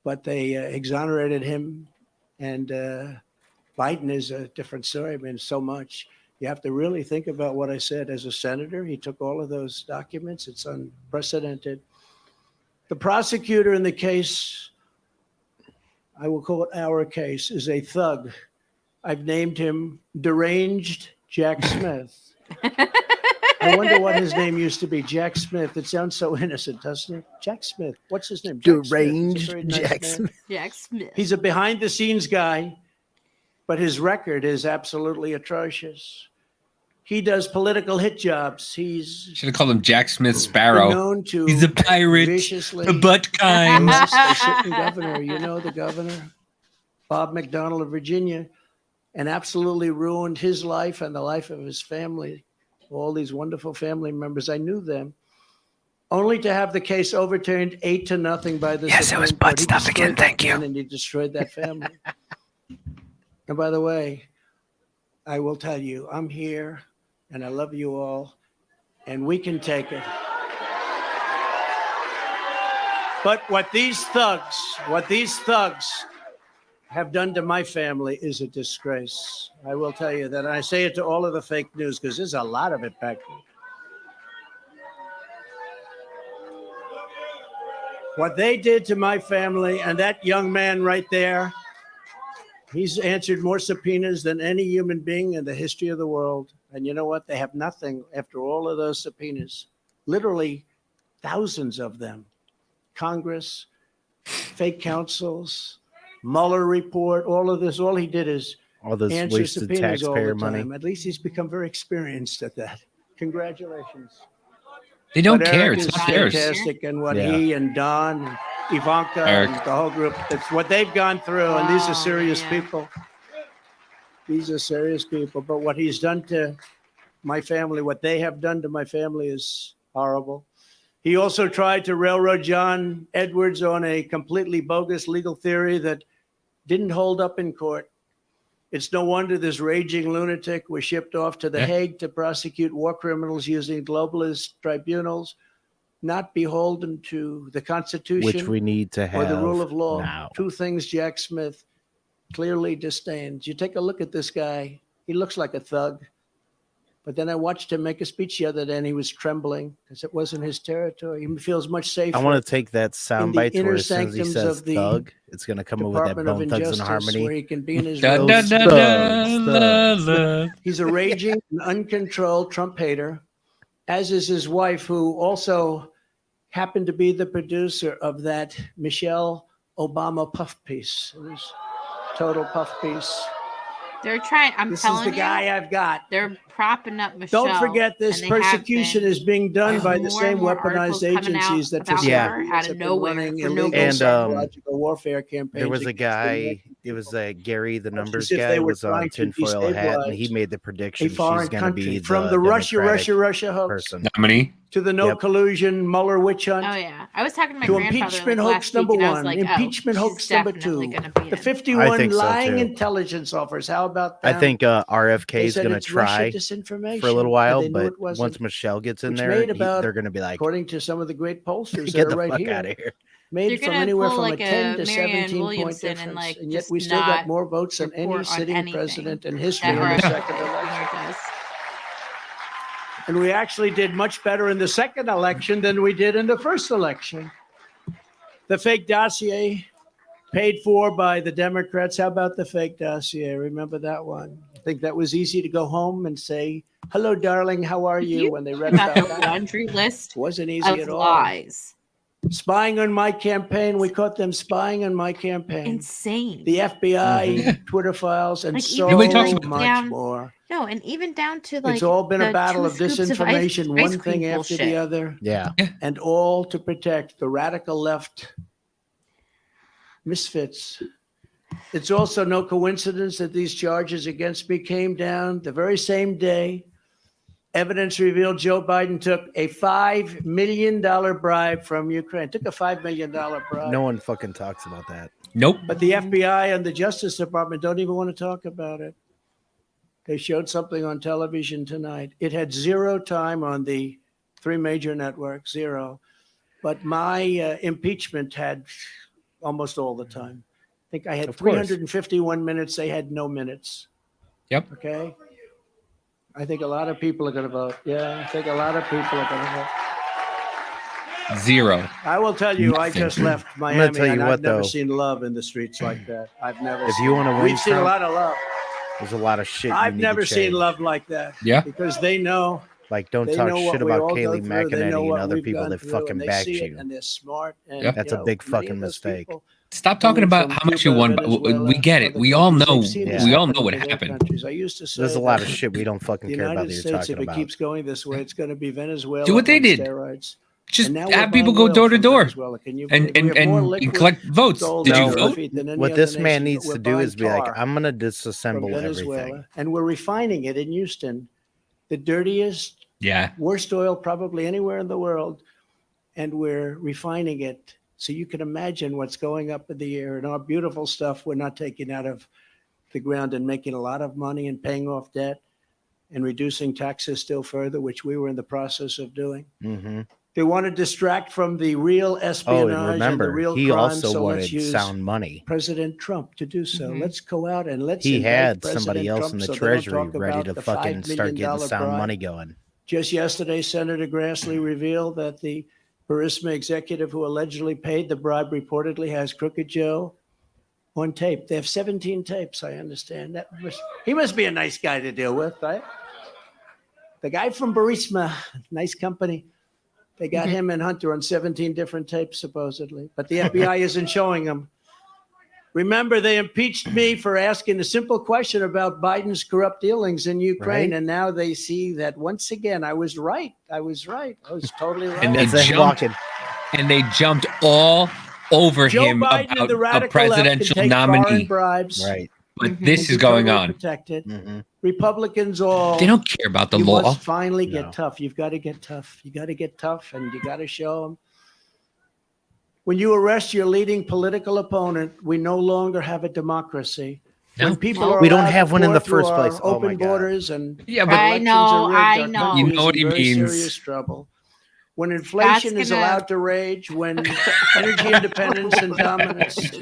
Speaker 11: But they exonerated him, and Biden is a different story. I mean, so much. You have to really think about what I said. As a senator, he took all of those documents. It's unprecedented. The prosecutor in the case, I will call it our case, is a thug. I've named him Deranged Jack Smith. I wonder what his name used to be. Jack Smith. It sounds so innocent, doesn't it? Jack Smith. What's his name? Jack Smith. He's a
Speaker 1: Deranged
Speaker 11: very nice
Speaker 1: Jack
Speaker 11: man.
Speaker 1: Smith.
Speaker 3: Jack Smith.
Speaker 11: He's a behind-the-scenes guy, but his record is absolutely atrocious. He does political hit jobs. He's
Speaker 2: Should have called him Jack Smith
Speaker 11: been
Speaker 2: Sparrow.
Speaker 11: known to
Speaker 2: He's a pirate,
Speaker 11: viciously
Speaker 2: the butt kind.
Speaker 11: arrest a sitting governor. You know the governor, Bob McDonnell of Virginia, and absolutely ruined his life and the life of his family. All these wonderful family members, I knew them, only to have the case overturned 8-0 by the
Speaker 2: Yes, it
Speaker 11: Supreme
Speaker 2: was
Speaker 11: Court.
Speaker 2: butt
Speaker 11: He
Speaker 2: stuff again.
Speaker 11: destroyed that
Speaker 2: Thank you.
Speaker 11: man, and he destroyed that family. And by the way, I will tell you, I'm here and I love you all and we can take it. But what these thugs have done to my family is a disgrace. I will tell you that. And I say it to all of the fake news because there's a lot of it back there. What they did to my family and that young man right there, he's answered more subpoenas than any human being in the history of the world. And you know what? They have nothing after all of those subpoenas. Literally thousands of them. Congress, fake counsels, Mueller report, all of this. All he did is
Speaker 1: all those
Speaker 11: answer
Speaker 1: wasted
Speaker 11: subpoenas all
Speaker 1: taxpayer
Speaker 11: the time.
Speaker 1: money.
Speaker 11: At least he's become very experienced at that. Congratulations.
Speaker 2: They don't
Speaker 11: But
Speaker 2: care.
Speaker 11: Eric
Speaker 2: It's
Speaker 11: is
Speaker 2: not theirs.
Speaker 11: fantastic, and what he and Don, and Ivanka,
Speaker 2: Eric.
Speaker 11: and the whole group, it's what they've gone through, and these are serious people. These are serious people. But what he's done to my family, what they have done to my family is horrible. He also tried to railroad John Edwards on a completely bogus legal theory that didn't hold up in court. It's no wonder this raging lunatic was shipped off to The Hague to prosecute war criminals using globalist tribunals, not beholden to the Constitution,
Speaker 1: Which we need to have
Speaker 11: or the rule of law.
Speaker 1: now.
Speaker 11: Two things Jack Smith clearly disdains. You take a look at this guy. He looks like a thug. But then I watched him make a speech the other day, and he was trembling because it wasn't his territory. He feels much safer.
Speaker 1: I want to take that soundbite where as soon as he
Speaker 11: sanctums
Speaker 1: says
Speaker 11: of the
Speaker 1: thug, it's going to come over that
Speaker 11: Department of
Speaker 1: Bone Thugs and
Speaker 11: Injustice,
Speaker 1: Harmony.
Speaker 11: where he can be in his
Speaker 2: Da,
Speaker 11: robe.
Speaker 2: da, da, da, da.
Speaker 11: He's a raging and uncontrolled Trump hater, as is his wife, who also happened to be the producer of that Michelle Obama puff piece. It was total puff piece.
Speaker 3: They're trying. I'm
Speaker 11: This
Speaker 3: telling
Speaker 11: is the guy I've got.
Speaker 3: They're propping up Michelle.
Speaker 11: Don't forget this
Speaker 3: and they have
Speaker 11: persecution
Speaker 3: been.
Speaker 11: is being done
Speaker 3: There's
Speaker 11: by the
Speaker 3: more
Speaker 11: same
Speaker 3: and more
Speaker 11: weaponized
Speaker 3: articles coming out
Speaker 11: agencies that for
Speaker 3: about
Speaker 1: Yeah.
Speaker 3: her
Speaker 11: years
Speaker 3: out
Speaker 11: have
Speaker 3: of
Speaker 11: been
Speaker 3: nowhere
Speaker 11: running
Speaker 3: for no
Speaker 11: illegal
Speaker 1: And,
Speaker 3: reason.
Speaker 11: psychological warfare campaigns.
Speaker 1: There was a
Speaker 11: against the
Speaker 1: guy,
Speaker 11: American
Speaker 1: it was
Speaker 11: people.
Speaker 1: Gary, the
Speaker 11: Just
Speaker 1: numbers
Speaker 11: if
Speaker 1: guy,
Speaker 11: they were
Speaker 1: was on
Speaker 11: trying to
Speaker 1: tinfoil hat, and he
Speaker 11: destabilize
Speaker 1: made the
Speaker 11: a
Speaker 1: prediction she's
Speaker 11: foreign
Speaker 1: going to be
Speaker 11: country
Speaker 1: the
Speaker 11: from the Russia hoax
Speaker 1: person.
Speaker 2: Nominee.
Speaker 11: to the no
Speaker 1: Yep.
Speaker 11: collusion Mueller witch hunt.
Speaker 3: Oh yeah, I was talking to my
Speaker 11: To
Speaker 3: grandfather
Speaker 11: impeachment
Speaker 3: like,
Speaker 11: hoax
Speaker 3: last
Speaker 11: number
Speaker 3: week, and I was
Speaker 11: one,
Speaker 3: like,
Speaker 11: impeachment
Speaker 3: oh,
Speaker 11: hoax
Speaker 3: she's
Speaker 11: number
Speaker 3: definitely
Speaker 11: two,
Speaker 3: gonna be
Speaker 11: the
Speaker 3: in.
Speaker 11: 51
Speaker 1: think so,
Speaker 11: lying
Speaker 1: too.
Speaker 11: intelligence offers. How about
Speaker 1: I
Speaker 11: them?
Speaker 1: think RFK
Speaker 11: They
Speaker 1: is
Speaker 11: said
Speaker 1: going to
Speaker 11: it's Russia
Speaker 1: try
Speaker 11: disinformation,
Speaker 1: for a little
Speaker 11: but
Speaker 1: while,
Speaker 11: they knew
Speaker 1: but
Speaker 11: it wasn't,
Speaker 1: once Michelle gets in
Speaker 11: which
Speaker 1: there,
Speaker 11: made about,
Speaker 1: they're going to be like,
Speaker 11: according to some of the great pollsters that
Speaker 1: get
Speaker 11: are
Speaker 1: the
Speaker 11: right
Speaker 1: fuck
Speaker 11: here,
Speaker 1: out of here.
Speaker 11: made
Speaker 3: They're
Speaker 11: from
Speaker 3: gonna
Speaker 11: anywhere
Speaker 3: pull
Speaker 11: from
Speaker 3: like
Speaker 11: a 10
Speaker 3: a
Speaker 11: to
Speaker 3: Marianne
Speaker 11: 17 point
Speaker 3: Williamson
Speaker 11: difference,
Speaker 3: and like
Speaker 11: and yet
Speaker 3: just
Speaker 11: we still got
Speaker 3: not
Speaker 11: more votes than any
Speaker 3: report on
Speaker 11: sitting
Speaker 3: anything
Speaker 11: president in history
Speaker 3: that
Speaker 11: in the
Speaker 3: RFK
Speaker 11: second election.
Speaker 3: does.
Speaker 11: And we actually did much better in the second election than we did in the first election. The fake dossier paid for by the Democrats. How about the fake dossier? Remember that one? I think that was easy to go home and say, hello, darling, how are you? When they read
Speaker 3: About
Speaker 11: about
Speaker 3: the
Speaker 11: that.
Speaker 3: laundry list
Speaker 11: Wasn't easy
Speaker 3: of
Speaker 11: at all.
Speaker 3: lies.
Speaker 11: Spying on my campaign. We caught them spying on my campaign.
Speaker 3: Insane.
Speaker 11: The FBI, Twitter files, and
Speaker 3: Like,
Speaker 11: so
Speaker 3: even
Speaker 2: talks
Speaker 3: like
Speaker 11: much
Speaker 3: down,
Speaker 11: more.
Speaker 3: No, and even down to like
Speaker 11: It's all been a
Speaker 3: the
Speaker 11: battle
Speaker 3: 2
Speaker 11: of
Speaker 3: scoops
Speaker 11: disinformation,
Speaker 3: ice
Speaker 11: one
Speaker 3: cream
Speaker 11: thing after
Speaker 3: bullshit.
Speaker 11: the other.
Speaker 1: Yeah.
Speaker 11: And all to protect the radical left misfits. It's also no coincidence that these charges against me came down the very same day. Evidence revealed Joe Biden took a $5 million bribe from Ukraine. Took a $5 million bribe.
Speaker 1: No one fucking talks about that.
Speaker 2: Nope.
Speaker 11: But the FBI and the Justice Department don't even want to talk about it. They showed something on television tonight. It had zero time on the 3 major networks, zero. But my impeachment had almost all the time. I think I had
Speaker 1: Of course.
Speaker 11: 351 minutes. They had no minutes.
Speaker 2: Yep.
Speaker 11: Okay. I think a lot of people are going to vote. Yeah, I think a lot of people are going to vote.
Speaker 2: Zero.
Speaker 11: I will tell you, I
Speaker 2: Nothing.
Speaker 11: just left
Speaker 1: gonna
Speaker 11: Miami,
Speaker 1: tell you
Speaker 11: and
Speaker 1: what,
Speaker 11: I've never
Speaker 1: though.
Speaker 11: seen love in the streets like that. I've never.
Speaker 1: If
Speaker 11: seen
Speaker 1: you wanna
Speaker 11: it.
Speaker 1: win,
Speaker 11: We've seen a
Speaker 1: Trump,
Speaker 11: lot of love.
Speaker 1: There's a lot of shit.
Speaker 11: I've
Speaker 1: you need
Speaker 11: never
Speaker 1: to
Speaker 11: seen
Speaker 1: change.
Speaker 11: love like that.
Speaker 2: Yeah.
Speaker 11: Because they know.
Speaker 1: Like, don't
Speaker 11: They
Speaker 1: talk
Speaker 11: know what
Speaker 1: shit
Speaker 11: we
Speaker 1: about
Speaker 11: all go
Speaker 1: Kayleigh
Speaker 11: through. They know
Speaker 1: McEnany and
Speaker 11: what
Speaker 1: other
Speaker 11: we've
Speaker 1: people
Speaker 11: gone
Speaker 1: that
Speaker 11: through,
Speaker 1: fucking
Speaker 11: and they
Speaker 1: backed
Speaker 11: see it,
Speaker 1: you.
Speaker 11: and they're smart. And,
Speaker 2: Yeah.
Speaker 1: That's
Speaker 11: you
Speaker 1: a
Speaker 11: know,
Speaker 1: big
Speaker 11: many
Speaker 1: fucking
Speaker 11: of those
Speaker 1: mistake.
Speaker 11: people
Speaker 2: Stop talking
Speaker 11: coming
Speaker 2: about
Speaker 11: from
Speaker 2: how much you
Speaker 11: Cuba,
Speaker 2: won.
Speaker 11: Venezuela,
Speaker 2: We get it.
Speaker 11: other
Speaker 2: We all
Speaker 11: countries,
Speaker 2: know.
Speaker 11: they've seen this
Speaker 2: We all know
Speaker 11: happen
Speaker 2: what
Speaker 11: to their
Speaker 2: happened.
Speaker 11: countries. I used to say
Speaker 1: There's a lot
Speaker 11: that
Speaker 1: of shit we don't fucking
Speaker 11: the
Speaker 1: care about
Speaker 11: United
Speaker 1: that you're
Speaker 11: States,
Speaker 1: talking
Speaker 11: if it
Speaker 1: about.
Speaker 11: keeps going this way, it's going to be Venezuela.
Speaker 2: Do what they
Speaker 11: on
Speaker 2: did.
Speaker 11: steroids.
Speaker 2: Just
Speaker 11: And now
Speaker 2: have
Speaker 11: we're
Speaker 2: people
Speaker 11: buying
Speaker 2: go
Speaker 11: oil
Speaker 2: door to
Speaker 11: from
Speaker 2: door
Speaker 11: Venezuela. Can you
Speaker 2: and
Speaker 11: believe we have more liquid
Speaker 2: collect votes.
Speaker 11: gold
Speaker 2: Did
Speaker 11: on
Speaker 2: you
Speaker 11: our
Speaker 2: vote?
Speaker 11: feet than any
Speaker 1: What
Speaker 11: other
Speaker 1: this man
Speaker 11: nation, but
Speaker 1: needs
Speaker 11: we're
Speaker 1: to do
Speaker 11: buying
Speaker 1: is be like,
Speaker 11: tar
Speaker 1: I'm gonna
Speaker 11: from
Speaker 1: disassemble
Speaker 11: Venezuela,
Speaker 1: everything.
Speaker 11: and we're refining it in Houston, the dirtiest,
Speaker 2: Yeah.
Speaker 11: worst oil probably anywhere in the world, and we're refining it. So you can imagine what's going up in the air, and our beautiful stuff we're not taking out of the ground and making a lot of money and paying off debt and reducing taxes still further, which we were in the process of doing.
Speaker 1: Mm-hmm.
Speaker 11: They want to distract from the real espionage and the
Speaker 1: remember,
Speaker 11: real
Speaker 1: he
Speaker 11: crime.
Speaker 1: also
Speaker 11: So let's
Speaker 1: wanted
Speaker 11: use
Speaker 1: sound money.
Speaker 11: President Trump to do so. Let's go out and let's
Speaker 1: He
Speaker 11: indict
Speaker 1: had
Speaker 11: President
Speaker 1: somebody else
Speaker 11: Trump
Speaker 1: in the
Speaker 11: so they don't
Speaker 1: Treasury
Speaker 11: talk
Speaker 1: ready
Speaker 11: about
Speaker 1: to
Speaker 11: the
Speaker 1: fucking
Speaker 11: $5
Speaker 1: start
Speaker 11: million
Speaker 1: getting sound
Speaker 11: bribe.
Speaker 1: money going.
Speaker 11: Just yesterday, Senator Grassley revealed that the Burisma executive who allegedly paid the bribe reportedly has Crooked Joe on tape. They have 17 tapes, I understand. He must be a nice guy to deal with, right? The guy from Burisma, nice company. They got him and Hunter on 17 different tapes, supposedly. But the FBI isn't showing them. Remember, they impeached me for asking a simple question about Biden's corrupt dealings in Ukraine. Right. And now they see that once again, I was right. I was totally right.
Speaker 2: And they jumped all over
Speaker 11: Joe
Speaker 2: him
Speaker 11: Biden
Speaker 2: about
Speaker 11: the radical
Speaker 2: a presidential
Speaker 11: left can take
Speaker 2: nominee.
Speaker 11: Foreign bribes.
Speaker 1: Right.
Speaker 2: But this is going on.
Speaker 11: Protected. Republicans all.
Speaker 2: They don't care about the
Speaker 11: you
Speaker 2: law.
Speaker 11: You must finally get tough. You've got to get tough. You got to get tough, and you got to show them. When you arrest your leading political opponent, we no longer have a democracy.
Speaker 2: No.
Speaker 11: When people are
Speaker 1: We don't
Speaker 11: allowed
Speaker 1: have
Speaker 11: to
Speaker 1: one in
Speaker 11: pour
Speaker 1: the
Speaker 11: through
Speaker 1: first
Speaker 11: our
Speaker 1: place. Oh my
Speaker 11: open
Speaker 1: God.
Speaker 11: borders and
Speaker 2: Yeah, but
Speaker 3: I know.
Speaker 11: You
Speaker 2: know what he means.
Speaker 11: Serious trouble. When inflation is allowed to rage, when energy independence and dominance, we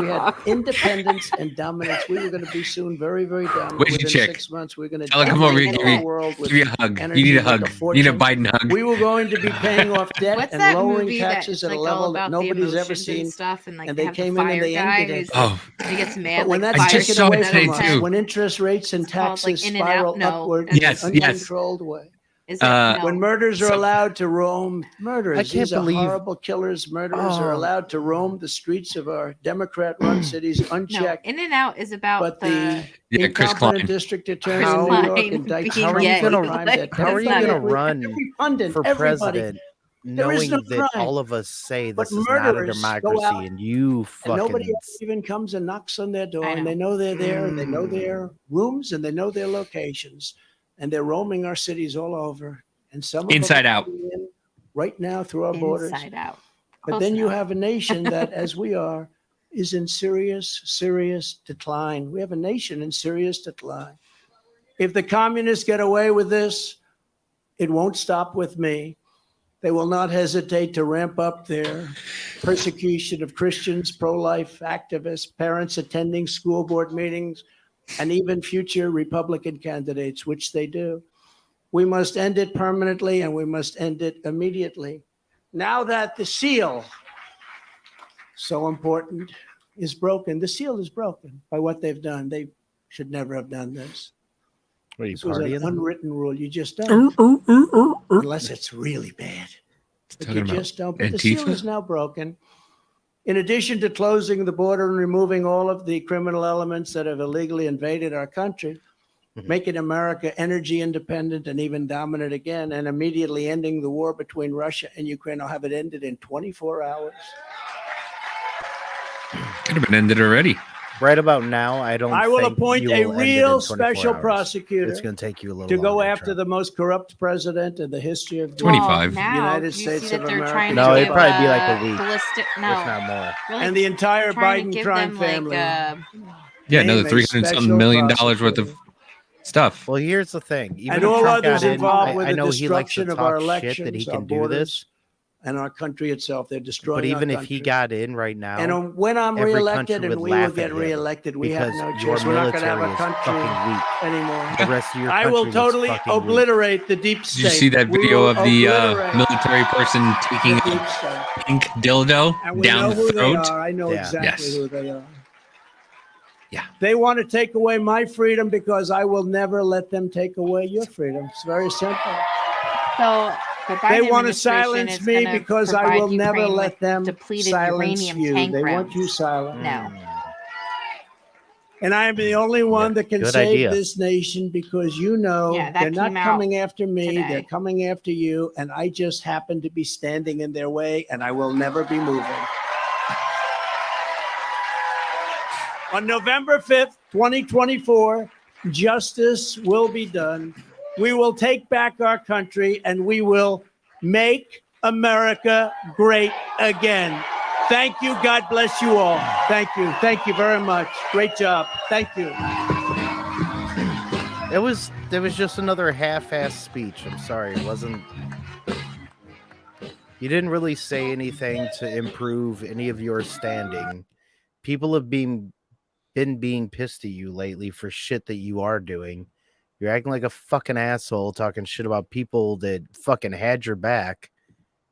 Speaker 11: had independence and dominance. We were going to be soon very, very dominant.
Speaker 2: Where's your
Speaker 11: Within
Speaker 2: chick?
Speaker 11: 6 months, we're going to
Speaker 2: Tell her, come over here,
Speaker 11: dominate the world
Speaker 2: give you a hug. You
Speaker 11: energy
Speaker 2: need a
Speaker 11: like
Speaker 2: hug. You
Speaker 11: fortune.
Speaker 2: need a Biden hug.
Speaker 11: We were going to be paying off debt
Speaker 3: What's
Speaker 11: and
Speaker 3: that
Speaker 11: lowering
Speaker 3: movie
Speaker 11: taxes
Speaker 3: that's
Speaker 11: at a
Speaker 3: like all
Speaker 11: level
Speaker 3: about
Speaker 11: that nobody's
Speaker 3: the
Speaker 11: ever
Speaker 3: emotions
Speaker 11: seen.
Speaker 3: and stuff, and like
Speaker 11: And
Speaker 3: they
Speaker 11: they
Speaker 3: have
Speaker 11: came
Speaker 3: the
Speaker 11: in
Speaker 3: fire
Speaker 11: and they
Speaker 3: guy
Speaker 11: ended
Speaker 3: who's
Speaker 11: it.
Speaker 2: Oh,
Speaker 3: he gets mad
Speaker 11: But when
Speaker 3: like
Speaker 11: that's
Speaker 3: fire
Speaker 2: just
Speaker 11: taken
Speaker 2: saw
Speaker 11: away
Speaker 2: it today,
Speaker 11: from us,
Speaker 2: too.
Speaker 11: when interest rates and
Speaker 3: called, like,
Speaker 11: taxes
Speaker 3: In and Out?
Speaker 11: spiral
Speaker 3: No.
Speaker 11: upward
Speaker 2: Yes,
Speaker 11: in an
Speaker 2: yes.
Speaker 11: uncontrolled way.
Speaker 3: Is it? No.
Speaker 11: When murders are allowed to roam, murderers,
Speaker 1: I can't
Speaker 11: these are
Speaker 1: believe-
Speaker 11: horrible killers. Murderers are allowed to roam the streets of our Democrat-run cities
Speaker 3: No,
Speaker 11: unchecked.
Speaker 3: In and Out is about
Speaker 11: But the
Speaker 2: Yeah, Chris
Speaker 11: incompetent
Speaker 2: Klein.
Speaker 11: district attorney
Speaker 3: Chris
Speaker 11: in New York
Speaker 3: Klein
Speaker 11: indicts
Speaker 3: being
Speaker 1: How are you
Speaker 3: gay.
Speaker 1: gonna
Speaker 11: crime
Speaker 3: Like,
Speaker 11: that
Speaker 1: How are you
Speaker 3: that's
Speaker 1: gonna
Speaker 3: not-
Speaker 1: run
Speaker 11: every pundit,
Speaker 1: for
Speaker 11: everybody.
Speaker 1: president
Speaker 11: There is
Speaker 1: knowing
Speaker 11: no
Speaker 1: that
Speaker 11: crime.
Speaker 1: all of us say
Speaker 11: But
Speaker 1: this is not a
Speaker 11: murderers go
Speaker 1: democracy
Speaker 11: out
Speaker 1: and you
Speaker 11: And
Speaker 1: fucking
Speaker 11: nobody else even comes and knocks on their door,
Speaker 3: I
Speaker 11: and
Speaker 3: know.
Speaker 11: they know they're there, and they know their rooms, and they know their locations, and they're roaming our cities all over. And some of them
Speaker 2: Inside
Speaker 11: are
Speaker 2: out.
Speaker 11: coming in right now through our borders.
Speaker 3: Inside Out.
Speaker 11: But
Speaker 3: Close
Speaker 11: then you
Speaker 3: enough.
Speaker 11: have a nation that, as we are, is in serious, serious decline. We have a nation in serious decline. If the communists get away with this, it won't stop with me. They will not hesitate to ramp up their persecution of Christians, pro-life activists, parents attending school board meetings, and even future Republican candidates, which they do. We must end it permanently, and we must end it immediately. Now that the seal, so important, is broken, the seal is broken by what they've done. They should never have done this.
Speaker 1: What are you
Speaker 11: This was an
Speaker 1: partying?
Speaker 11: unwritten rule. You just don't, unless it's really bad. But you just don't. But the seal is now broken. In addition to closing the border and removing all of the criminal elements that have illegally invaded our country, making America energy independent and even dominant again, and immediately ending the war between Russia and Ukraine. I'll have it ended in 24 hours.
Speaker 2: Could have been ended already.
Speaker 1: Right about now, I don't.
Speaker 11: I will
Speaker 1: think
Speaker 11: appoint
Speaker 1: you
Speaker 11: a
Speaker 1: will end it in
Speaker 11: real
Speaker 1: 24
Speaker 11: special
Speaker 1: hours.
Speaker 11: prosecutor
Speaker 1: It's going to take you a little
Speaker 11: to go
Speaker 1: longer,
Speaker 11: after
Speaker 1: Trump.
Speaker 11: the most corrupt president in the history of
Speaker 2: 25.
Speaker 3: Well, now,
Speaker 11: United
Speaker 3: do you
Speaker 11: States
Speaker 3: see that
Speaker 11: of
Speaker 3: they're
Speaker 11: America.
Speaker 3: trying
Speaker 1: No,
Speaker 3: to
Speaker 1: it'd
Speaker 3: give,
Speaker 1: probably be like a week,
Speaker 3: ballistic,
Speaker 1: if
Speaker 3: no,
Speaker 1: not more.
Speaker 3: really
Speaker 11: and the entire
Speaker 3: trying to
Speaker 11: Biden
Speaker 3: give
Speaker 11: crime
Speaker 3: them,
Speaker 11: family.
Speaker 3: Like,
Speaker 2: Yeah, another
Speaker 11: Name a
Speaker 2: 300 something
Speaker 11: special
Speaker 2: million dollars worth of
Speaker 11: prosecutor.
Speaker 2: stuff.
Speaker 1: Well, here's the thing. Even
Speaker 11: And
Speaker 1: if
Speaker 11: all
Speaker 1: Trump
Speaker 11: others
Speaker 1: got in,
Speaker 11: involved with
Speaker 1: I
Speaker 11: the
Speaker 1: know he likes to
Speaker 11: destruction of our
Speaker 1: talk shit that he
Speaker 11: elections, our
Speaker 1: can do
Speaker 11: borders,
Speaker 1: this.
Speaker 11: and our country itself. They're destroying
Speaker 1: But even
Speaker 11: our
Speaker 1: if he
Speaker 11: country.
Speaker 1: got in right now,
Speaker 11: And when I'm
Speaker 1: every
Speaker 11: reelected,
Speaker 1: country
Speaker 11: and
Speaker 1: would
Speaker 11: we will
Speaker 1: laugh at
Speaker 11: get
Speaker 1: him
Speaker 11: reelected, we have
Speaker 1: because
Speaker 11: no
Speaker 1: your
Speaker 11: choice. We're not going to have
Speaker 1: military
Speaker 11: a
Speaker 1: is
Speaker 11: country
Speaker 1: fucking weak.
Speaker 11: anymore.
Speaker 1: The rest of your
Speaker 11: I
Speaker 1: country
Speaker 11: will
Speaker 1: looks
Speaker 11: totally
Speaker 1: fucking weak.
Speaker 11: obliterate the deep state.
Speaker 2: Did you see that
Speaker 11: We
Speaker 2: video
Speaker 11: will
Speaker 2: of the
Speaker 11: obliterate
Speaker 2: military person taking
Speaker 11: the deep
Speaker 2: a
Speaker 11: state.
Speaker 2: pink dildo
Speaker 11: And we
Speaker 2: down
Speaker 11: know
Speaker 2: the
Speaker 11: who they
Speaker 2: throat?
Speaker 11: are. I know
Speaker 1: Yeah.
Speaker 11: exactly
Speaker 2: Yes.
Speaker 11: who they are.
Speaker 2: Yeah.
Speaker 11: They want to take away my freedom because I will never let them take away your freedom. It's very simple.
Speaker 3: so the Biden
Speaker 11: They want to
Speaker 3: administration
Speaker 11: silence
Speaker 3: is
Speaker 11: me
Speaker 3: gonna
Speaker 11: because I
Speaker 3: provide
Speaker 11: will never
Speaker 3: Ukraine
Speaker 11: let
Speaker 3: with
Speaker 11: them
Speaker 3: depleted
Speaker 11: silence
Speaker 3: uranium
Speaker 11: you.
Speaker 3: tank
Speaker 11: They want
Speaker 3: rounds.
Speaker 11: you silent.
Speaker 3: No.
Speaker 11: And I am the only one that can
Speaker 1: Good
Speaker 11: save
Speaker 1: idea.
Speaker 11: this nation because you know
Speaker 3: Yeah, that
Speaker 11: they're not
Speaker 3: came out
Speaker 11: coming after me.
Speaker 3: today.
Speaker 11: They're coming after you. And I just happen to be standing in their way and I will never be moving. On November 5th, 2024, justice will be done. We will take back our country and we will make America great again. Thank you. God bless you all. Thank you. Thank you very much. Great job. Thank you.
Speaker 1: It was just another half-ass speech. I'm sorry, it wasn't. You didn't really say anything to improve any of your standing. People have been being pissed at you lately for shit that you are doing. You're acting like a fucking asshole, talking shit about people that fucking had your back.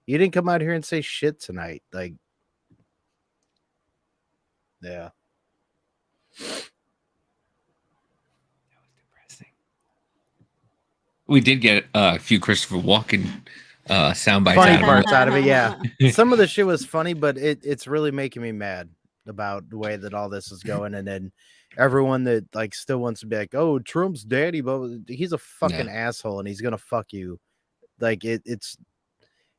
Speaker 1: You didn't come out here and say shit tonight. Like, yeah.
Speaker 2: We did get a few Christopher Walken sound bites
Speaker 1: Funny
Speaker 2: out of
Speaker 1: parts
Speaker 2: it.
Speaker 1: out of it, yeah. Some of the shit was funny, but it's really making me mad about the way that all this is going. And then everyone that like still wants to be like, oh, Trump's daddy, but he's a fucking asshole and he's gonna fuck you. Like it's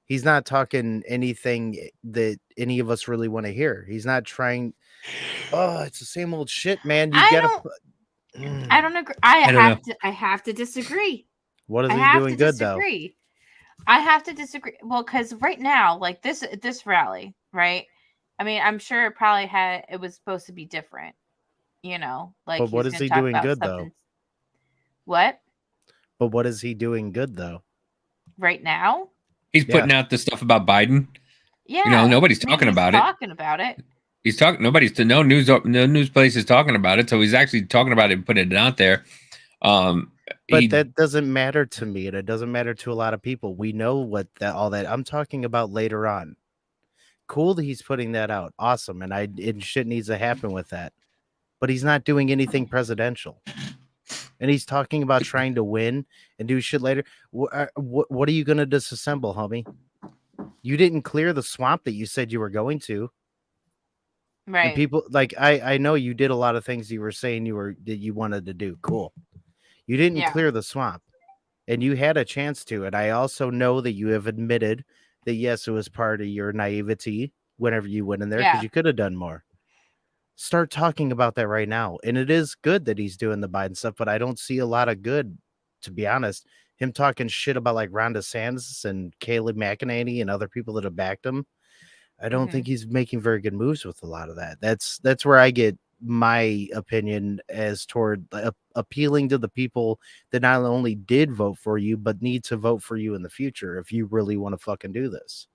Speaker 1: he's not talking anything that any of us really want to hear. He's not trying. Oh, it's the same old shit, man. You gotta.
Speaker 3: I don't agree. I have to disagree.
Speaker 1: What is he doing good though?
Speaker 3: I have to disagree. Well, because right now, like this rally, right? I mean, I'm sure it was supposed to be different, you know. Like,
Speaker 1: but what is he doing good though?
Speaker 3: What?
Speaker 1: But what is he doing good though?
Speaker 3: Right now,
Speaker 2: he's putting out the stuff about Biden.
Speaker 3: Yeah,
Speaker 2: you know, nobody's talking about it.
Speaker 3: Talking about it.
Speaker 2: He's talking. No news place is talking about it. So he's actually talking about it and putting it out there.
Speaker 1: But that doesn't matter to me, and it doesn't matter to a lot of people. We know what all that I'm talking about later on. Cool that he's putting that out. Awesome, and shit needs to happen with that. But he's not doing anything presidential, and he's talking about trying to win and do shit later. What are you gonna disassemble, homie? You didn't clear the swamp that you said you were going to.
Speaker 3: Right.
Speaker 1: And people like I know you did a lot of things you were saying that you wanted to do. Cool. You didn't clear the swamp, and you had a chance to. And I also know that you have admitted that yes, it was part of your naivety whenever you went in there because you could have done more. Start talking about that right now. And it is good that he's doing the Biden stuff, but I don't see a lot of good, to be honest. Him talking shit about like Ron DeSantis and Kayleigh McEnany and other people that have backed him. I don't think he's making very good moves with a lot of that. That's where I get my opinion as toward appealing to the people that not only did vote for you, but need to vote for you in the future if you really want to fucking do this.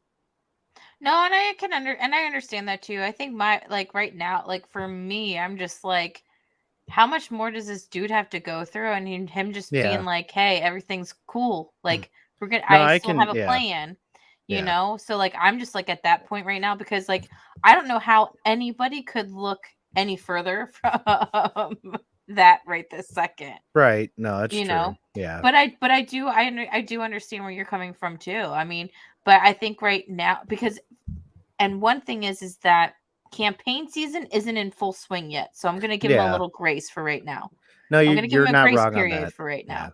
Speaker 3: No, and I understand that too. I think right now, like for me, I'm just like, how much more does this dude have to go through? And him just being like, hey, everything's cool. Like I still have a plan. You know, so like I'm just like at that point right now because like I don't know how anybody could look any further from that right this second.
Speaker 1: Right? No, that's true.
Speaker 3: Know,
Speaker 1: yeah.
Speaker 3: But I do understand where you're coming from too. I mean, but I think right now and one thing is that campaign season isn't in full swing yet, so I'm gonna give him a little grace for right now.
Speaker 1: No,
Speaker 3: I'm gonna give him a grace
Speaker 1: wrong
Speaker 3: period
Speaker 1: on that.
Speaker 3: For right now.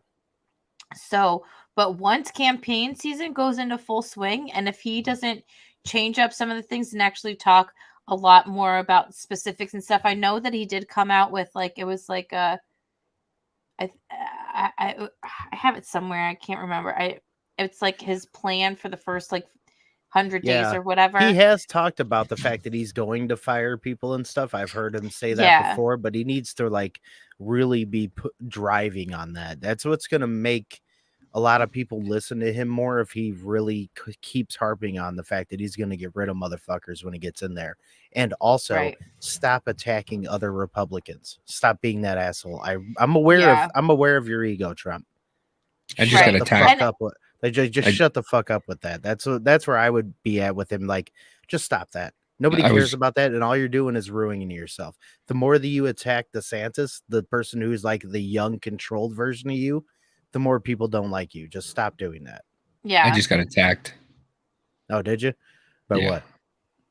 Speaker 3: So. But once campaign season goes into full swing, and if he doesn't change up some of the things and actually talk a lot more about specifics and stuff, I know that he did come out with like it was like I have it somewhere. I can't remember. It's like his plan for the first like 100 days or whatever.
Speaker 1: He has talked about the fact that he's going to fire people and stuff. I've heard him say that before, but he needs to like really be driving on that. That's what's going to make a lot of people listen to him more if he really keeps harping on the fact that he's going to get rid of motherfuckers when he gets in there. And also stop attacking other Republicans. Stop being that asshole. I'm aware of your ego, Trump.
Speaker 2: I just got attacked.
Speaker 1: Just shut the fuck up with that. That's where I would be at with him. Like, just stop that. Nobody cares about that, and all you're doing is ruining yourself. The more that you attack DeSantis, the person who's like the young, controlled version of you, the more people don't like you. Just stop doing that.
Speaker 3: Yeah.
Speaker 2: I just got attacked.
Speaker 1: Oh, did you? By what?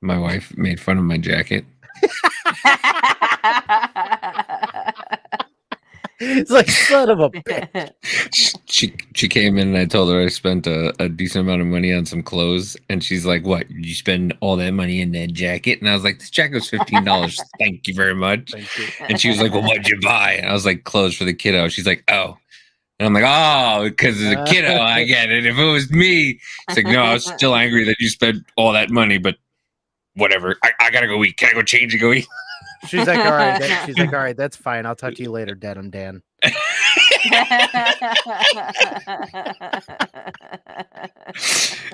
Speaker 2: My wife made fun of my jacket.
Speaker 1: It's like, son of a bitch.
Speaker 2: She came in and I told her I spent a decent amount of money on some clothes. And she's like, what? You spend all that money in that jacket? And I was like, this jacket was $15. Thank you very much.
Speaker 1: Thank you.
Speaker 2: And she was like, well, what'd you buy? And I was like, clothes for the kiddo. She's like, oh. And I'm like, oh, because as a kiddo, I get it. If it was me, it's like, no, I was still angry that you spent all that money, but whatever. I gotta go eat. Can I go change and go eat?
Speaker 1: She's like, all right. She's like, all right, that's fine. I'll talk to you later, Denim Dan.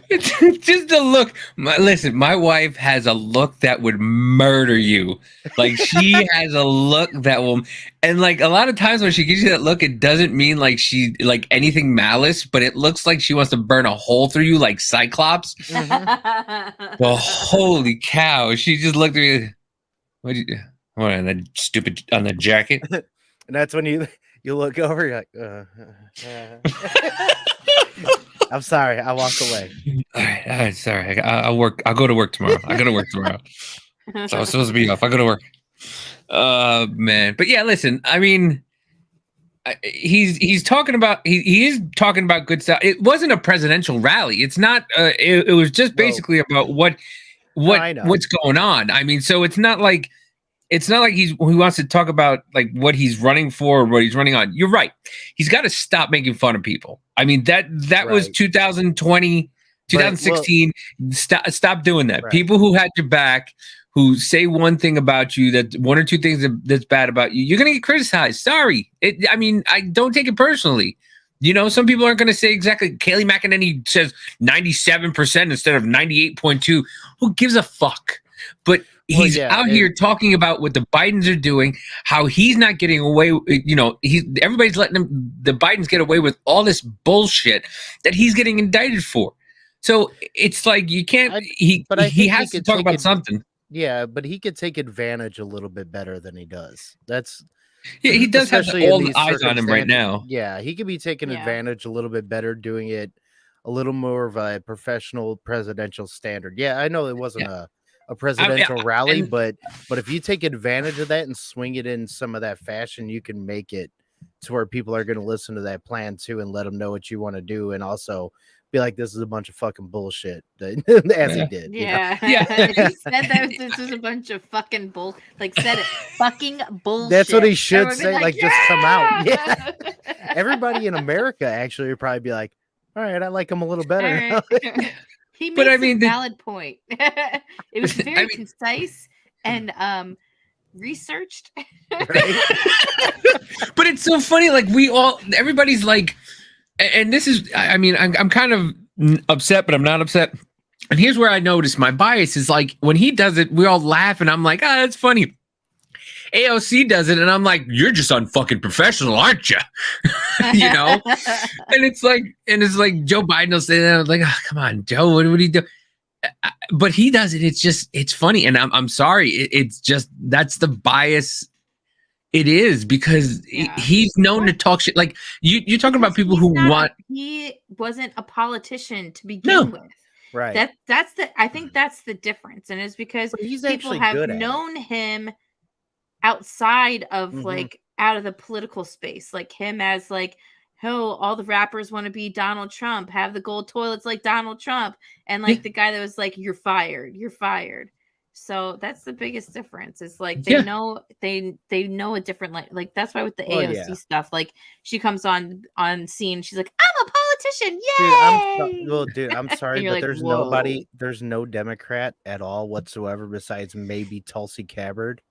Speaker 2: It's just a look. Listen, my wife has a look that would murder you. Like, she has a look that will, and like a lot of times when she gives you that look, it doesn't mean like she like anything malice, but it looks like she wants to burn a hole through you like Cyclops. Well, holy cow! She just looked at me. What on that stupid on the jacket?
Speaker 1: And that's when you look over, you're like, I'm sorry, I walked away.
Speaker 2: All right, sorry. I'll work. I'll go to work tomorrow. I go to work tomorrow. So I'm supposed to be off. I go to work. Man. But yeah, listen. I mean, he's talking about he is talking about good stuff. It wasn't a presidential rally. It's not. It was just basically about what's going on. I mean, so it's not like he wants to talk about like what he's running for or what he's running on. You're right. He's got to stop making fun of people. I mean, that was 2020, 2016. Stop doing that. Right. People who had your back, who say one thing about you, that one or two things that's bad about you, you're going to get criticized. Sorry. I mean, I don't take it personally. You know, some people aren't going to say exactly. Kayleigh McEnany says 97% instead of 98.2. Who gives a fuck? But he's out here talking about what the Bidens are doing, how he's not getting away. You know, everybody's letting the Bidens get away with all this bullshit that he's getting indicted for. So it's like you can't. He has to talk about something.
Speaker 1: Yeah, but he could take advantage a little bit better than he does.
Speaker 2: He does have all the eyes on him right now.
Speaker 1: Yeah, he could be taking advantage a little bit better, doing it a little more of a professional presidential standard. Yeah, I know it wasn't a presidential rally, but if you take advantage of that and swing it in some of that fashion, you can make it to where people are going to listen to that plan too and let them know what you want to do, and also be like, this is a bunch of fucking bullshit, as he did.
Speaker 3: Yeah. He said that this was a bunch of fucking bull. Like, said it, fucking bullshit.
Speaker 1: That's what he should say. Like, just come out. Yeah. Everybody in America actually would probably be like, all right, I like him a little better.
Speaker 3: He makes a valid point. It was very concise and researched.
Speaker 2: Right? But it's so funny. Like everybody's like, and this is, I mean, I'm kind of upset, but I'm not upset. And here's where I notice my bias is like when he does it, we all laugh, and I'm like, that's funny. AOC does it, and I'm like, you're just unfucking professional, aren't you? You know? And it's like Joe Biden will say that. I'm like, come on, Joe, what do you do? But he does it. It's funny. And I'm sorry. It's just, that's the bias. It is, because he's known to talk shit. Like you're talking about people who want.
Speaker 3: He wasn't a politician to begin with.
Speaker 1: Right.
Speaker 3: I think that's the difference. And it's because people have known him outside of like out of the political space, like him as like, oh, all the rappers want to be Donald Trump, have the gold toilets like Donald Trump, and like the guy that was like, you're fired. So that's the biggest difference. It's like they know they know a different like that's why with the AOC stuff, like she comes on scene, she's like, I'm a politician, yay!
Speaker 1: Dude, I'm sorry, but like, there's no Democrat at all whatsoever besides maybe Tulsi Gabbard,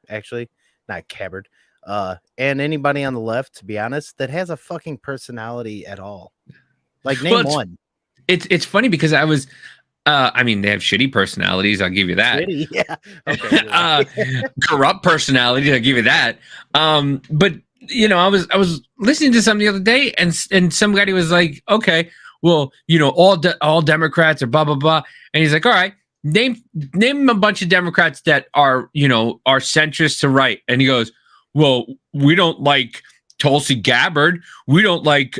Speaker 1: actually, not Gabbard, and anybody on the left, to be honest, that has a fucking personality at all. Like, name one.
Speaker 2: It's funny because I was. I mean, they have shitty personalities. I'll give you that.
Speaker 1: Shitty, yeah. Okay.
Speaker 2: Corrupt personalities. I'll give you that. But you know, I was listening to something the other day, and somebody was like, "Okay, well, you know, all Democrats are blah blah blah," and he's like, "All right, name a bunch of Democrats that are centrist to right," and he goes, "Well, we don't like Tulsi Gabbard. We don't like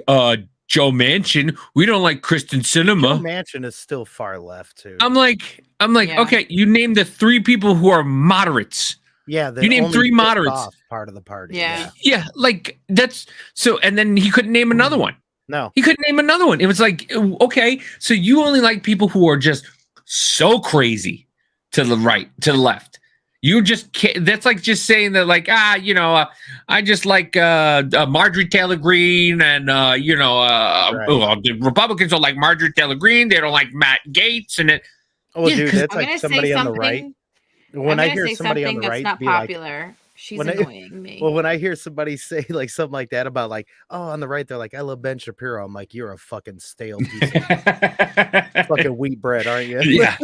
Speaker 2: Joe Manchin. We don't like Kristen Sinema."
Speaker 1: Joe Manchin is still far left too.
Speaker 2: I'm like, okay, you named the three people who are moderates.
Speaker 1: Yeah,
Speaker 2: you named three moderates.
Speaker 1: Part of the party.
Speaker 2: Yeah, like that's so. And then he couldn't name another one.
Speaker 1: No,
Speaker 2: he couldn't name another one. It was like, okay, so you only like people who are just so crazy to the right, to the left. You just can't, that's like just saying that, like, I just like Marjorie Taylor Greene, and the Republicans don't like Marjorie Taylor Greene. They don't like Matt Gaetz, and
Speaker 1: Oh,
Speaker 2: Yeah,
Speaker 1: dude,
Speaker 2: 'cause-
Speaker 1: that's
Speaker 3: I'm
Speaker 1: like
Speaker 3: gonna
Speaker 1: somebody
Speaker 3: say
Speaker 1: on the right.
Speaker 3: something.
Speaker 1: When
Speaker 3: I'm
Speaker 1: I
Speaker 3: gonna
Speaker 1: hear
Speaker 3: say
Speaker 1: somebody on
Speaker 3: something
Speaker 1: the
Speaker 3: that's
Speaker 1: right
Speaker 3: not
Speaker 1: be like,
Speaker 3: popular. She's
Speaker 1: when I-
Speaker 3: annoying me.
Speaker 1: well, when I hear somebody say like something like that about like, oh, on the right, they're like, I love Ben Shapiro. I'm like, you're a fucking stale piece of fucking wheat bread, aren't you?
Speaker 2: Yeah.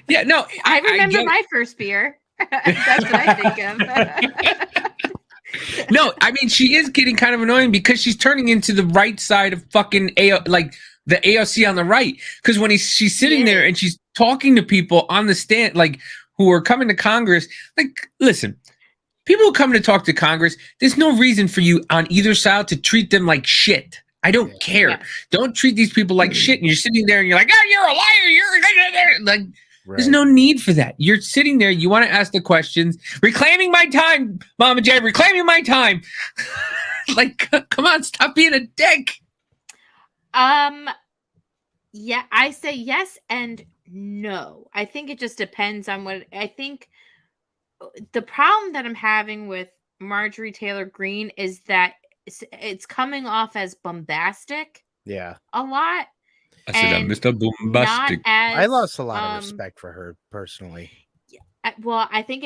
Speaker 2: Yeah, no,
Speaker 3: I remember
Speaker 2: get-
Speaker 3: my first beer. That's what I think of.
Speaker 2: No, I mean, she is getting kind of annoying because she's turning into the right side of fucking like the AOC on the right. Because when she's sitting there and she's talking to people on the stand, like who are coming to Congress, like, listen, people who come to talk to Congress, there's no reason for you on either side to treat them like shit. I don't care.
Speaker 3: Yeah.
Speaker 2: Don't treat these people like shit. And you're sitting there and you're like, oh, you're a liar. You're like, there's
Speaker 1: Right.
Speaker 2: no need for that. You're sitting there. You want to ask the questions. Reclaiming my time, Mama J. Reclaiming my time. Like, come on, stop being a dick.
Speaker 3: Yeah, I say yes and no. I think it just depends on what I think. The problem that I'm having with Marjorie Taylor Greene is that it's coming off as bombastic
Speaker 1: Yeah.
Speaker 3: a lot.
Speaker 2: I said, I'm Mr. Bombastic.
Speaker 1: I lost a lot of respect for her personally.
Speaker 3: Well, I think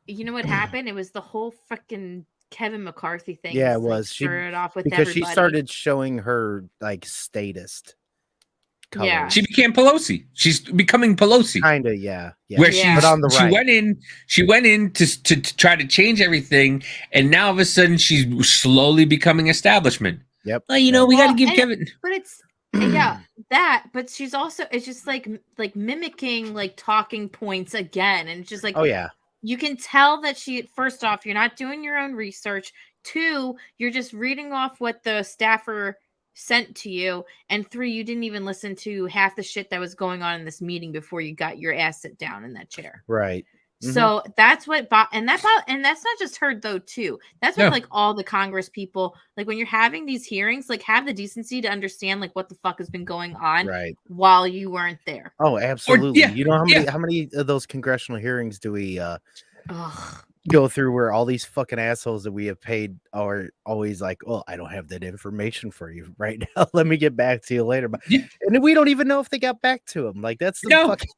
Speaker 3: you know what happened? It was the whole freaking Kevin McCarthy thing.
Speaker 1: Yeah, it
Speaker 3: just, like,
Speaker 1: was. She
Speaker 3: started off with
Speaker 1: because
Speaker 3: everybody.
Speaker 1: she started showing her like statist. Colors.
Speaker 3: Yeah.
Speaker 2: She became Pelosi. She's becoming Pelosi.
Speaker 1: Kinda, yeah.
Speaker 2: Where
Speaker 1: But on the right.
Speaker 2: she went in to try to change everything, and now all of a sudden she's slowly becoming establishment.
Speaker 1: Yep.
Speaker 2: Well, you know, we got to give Kevin.
Speaker 3: But it's yeah, that. But she's also it's just like mimicking like talking points again, and it's just like
Speaker 1: Oh yeah.
Speaker 3: You can tell that first off, you're not doing your own research. 2, you're just reading off what the staffer sent to you, and 3, you didn't even listen to half the shit that was going on in this meeting before you got your ass sit down in that chair.
Speaker 1: Right.
Speaker 3: So that's what and that's not just her though too. That's what like all the Congress people, like when you're having these hearings, like have the decency to understand like what the fuck has been going on while you weren't there.
Speaker 1: Oh, absolutely. You know how many of those congressional hearings do we go through where all these fucking assholes that we have paid are always like, oh, I don't have that information for you right now. Let me get back to you later. But and we don't even know if they got back to them. Like that's the fucking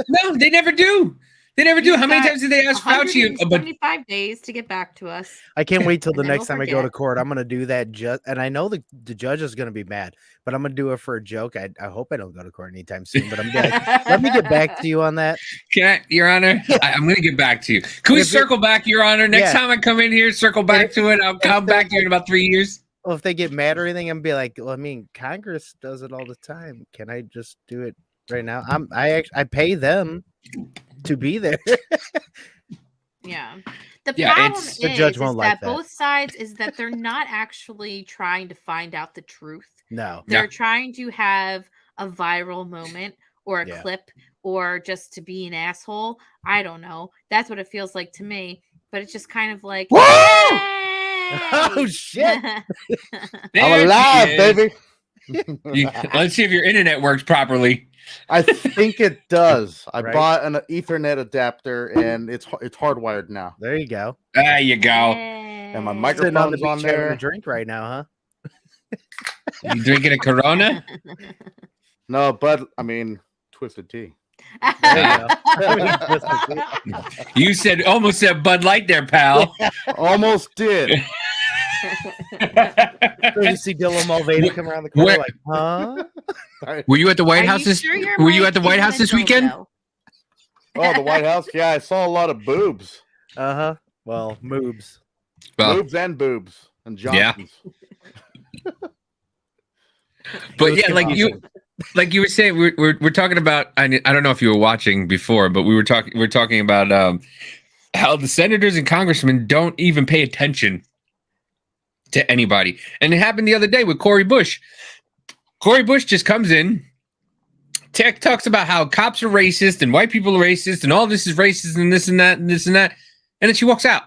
Speaker 2: No, they never do. They never do. How many times did they ask Fauci?
Speaker 3: 25 days to get back to us.
Speaker 1: I can't wait till the next
Speaker 3: we'll
Speaker 1: time I go to court. I'm going to do that. And I know the judge is going to be mad, but I'm going to do it for a joke. I hope I don't go to court anytime soon, but I'm going to let me get back to you on that.
Speaker 2: Can I, Your Honor? I'm going to get back to you. Can we circle back, Your Honor? Next time I come in here, circle back to it. I'll come back to you in about 3 years.
Speaker 1: Well, if they get mad or anything, I'm be like, well, I mean, Congress does it all the time. Can I just do it right now? I pay them to be there.
Speaker 3: Yeah. The problem is
Speaker 1: the judge won't like
Speaker 3: that both sides is that they're not actually trying to find out the truth.
Speaker 1: No.
Speaker 3: They're trying to have a viral moment or a clip or just to be an asshole. I don't know. That's what it feels like to me. But it's just kind of like,
Speaker 1: oh shit.
Speaker 12: I'm alive, baby.
Speaker 2: Let's see if your internet works properly.
Speaker 12: I think it does. I bought an Ethernet adapter and it's hardwired now.
Speaker 1: There you go.
Speaker 2: There you go.
Speaker 12: And my microphone's on there.
Speaker 1: A drink right now, huh?
Speaker 2: You drinking a Corona?
Speaker 12: No, but I mean twisted tea.
Speaker 2: You almost said Bud Light there, pal.
Speaker 12: Almost did.
Speaker 1: So you see Dylan Mulvaney come around the corner like, huh?
Speaker 2: Were you at the White House this? Were you at the White House this weekend?
Speaker 12: Oh, the White House. Yeah, I saw a lot of boobs.
Speaker 1: Well, moobs.
Speaker 12: Boobs and boobs and Johnsons.
Speaker 2: Yeah. But yeah, like you were saying, we're talking about. I don't know if you were watching before, but we're talking about how the senators and congressmen don't even pay attention to anybody. And it happened the other day with Cori Bush. Cori Bush just comes in, talks about how cops are racist and white people are racist and all this is racist and this and that and this and that. And then she walks out.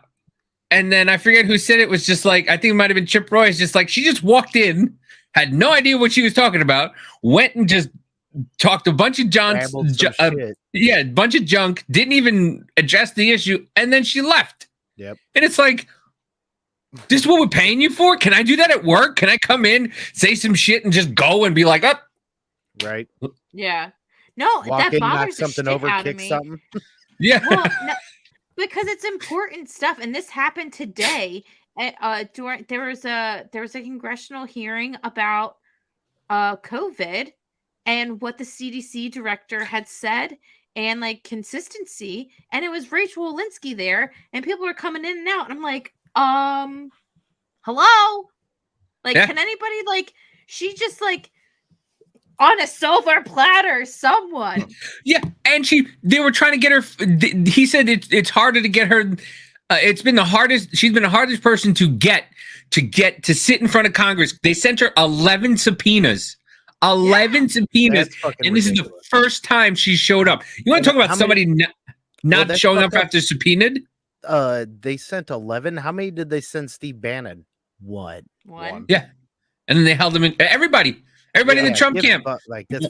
Speaker 2: And then I forget who said it was just like, I think it might have been Chip Roy. It's just like, she just walked in, had no idea what she was talking about, went and just talked a bunch of a bunch of junk, didn't even address the issue. And then she left.
Speaker 1: Yep.
Speaker 2: And it's like, this is what we're paying you for? Can I do that at work? Can I come in, say some shit, and just go and be like, oh.
Speaker 1: Right.
Speaker 3: Yeah. No,
Speaker 1: Walk
Speaker 3: that
Speaker 1: in, knock
Speaker 3: bothers the
Speaker 1: something
Speaker 3: shit
Speaker 1: over,
Speaker 3: out of
Speaker 1: kick
Speaker 3: me.
Speaker 1: something.
Speaker 2: Yeah.
Speaker 3: Well, no, because it's important stuff, and this happened today. During there was a congressional hearing about COVID and what the CDC director had said and like consistency, and it was Rachel Walensky there, and people were coming in and out, and I'm like, hello, like, can anybody like? She just like on a silver platter, someone.
Speaker 2: Yeah, and they were trying to get her. He said it's harder to get her. It's been the hardest. She's been the hardest person to get to sit in front of Congress. They sent her 11 subpoenas. 11 subpoenas, and this is the first time she showed up. You want to talk about somebody not showing up after subpoenaed?
Speaker 1: They sent 11. How many did they send Steve Bannon? One.
Speaker 2: Yeah, and then they held him in. Everybody in the Trump camp.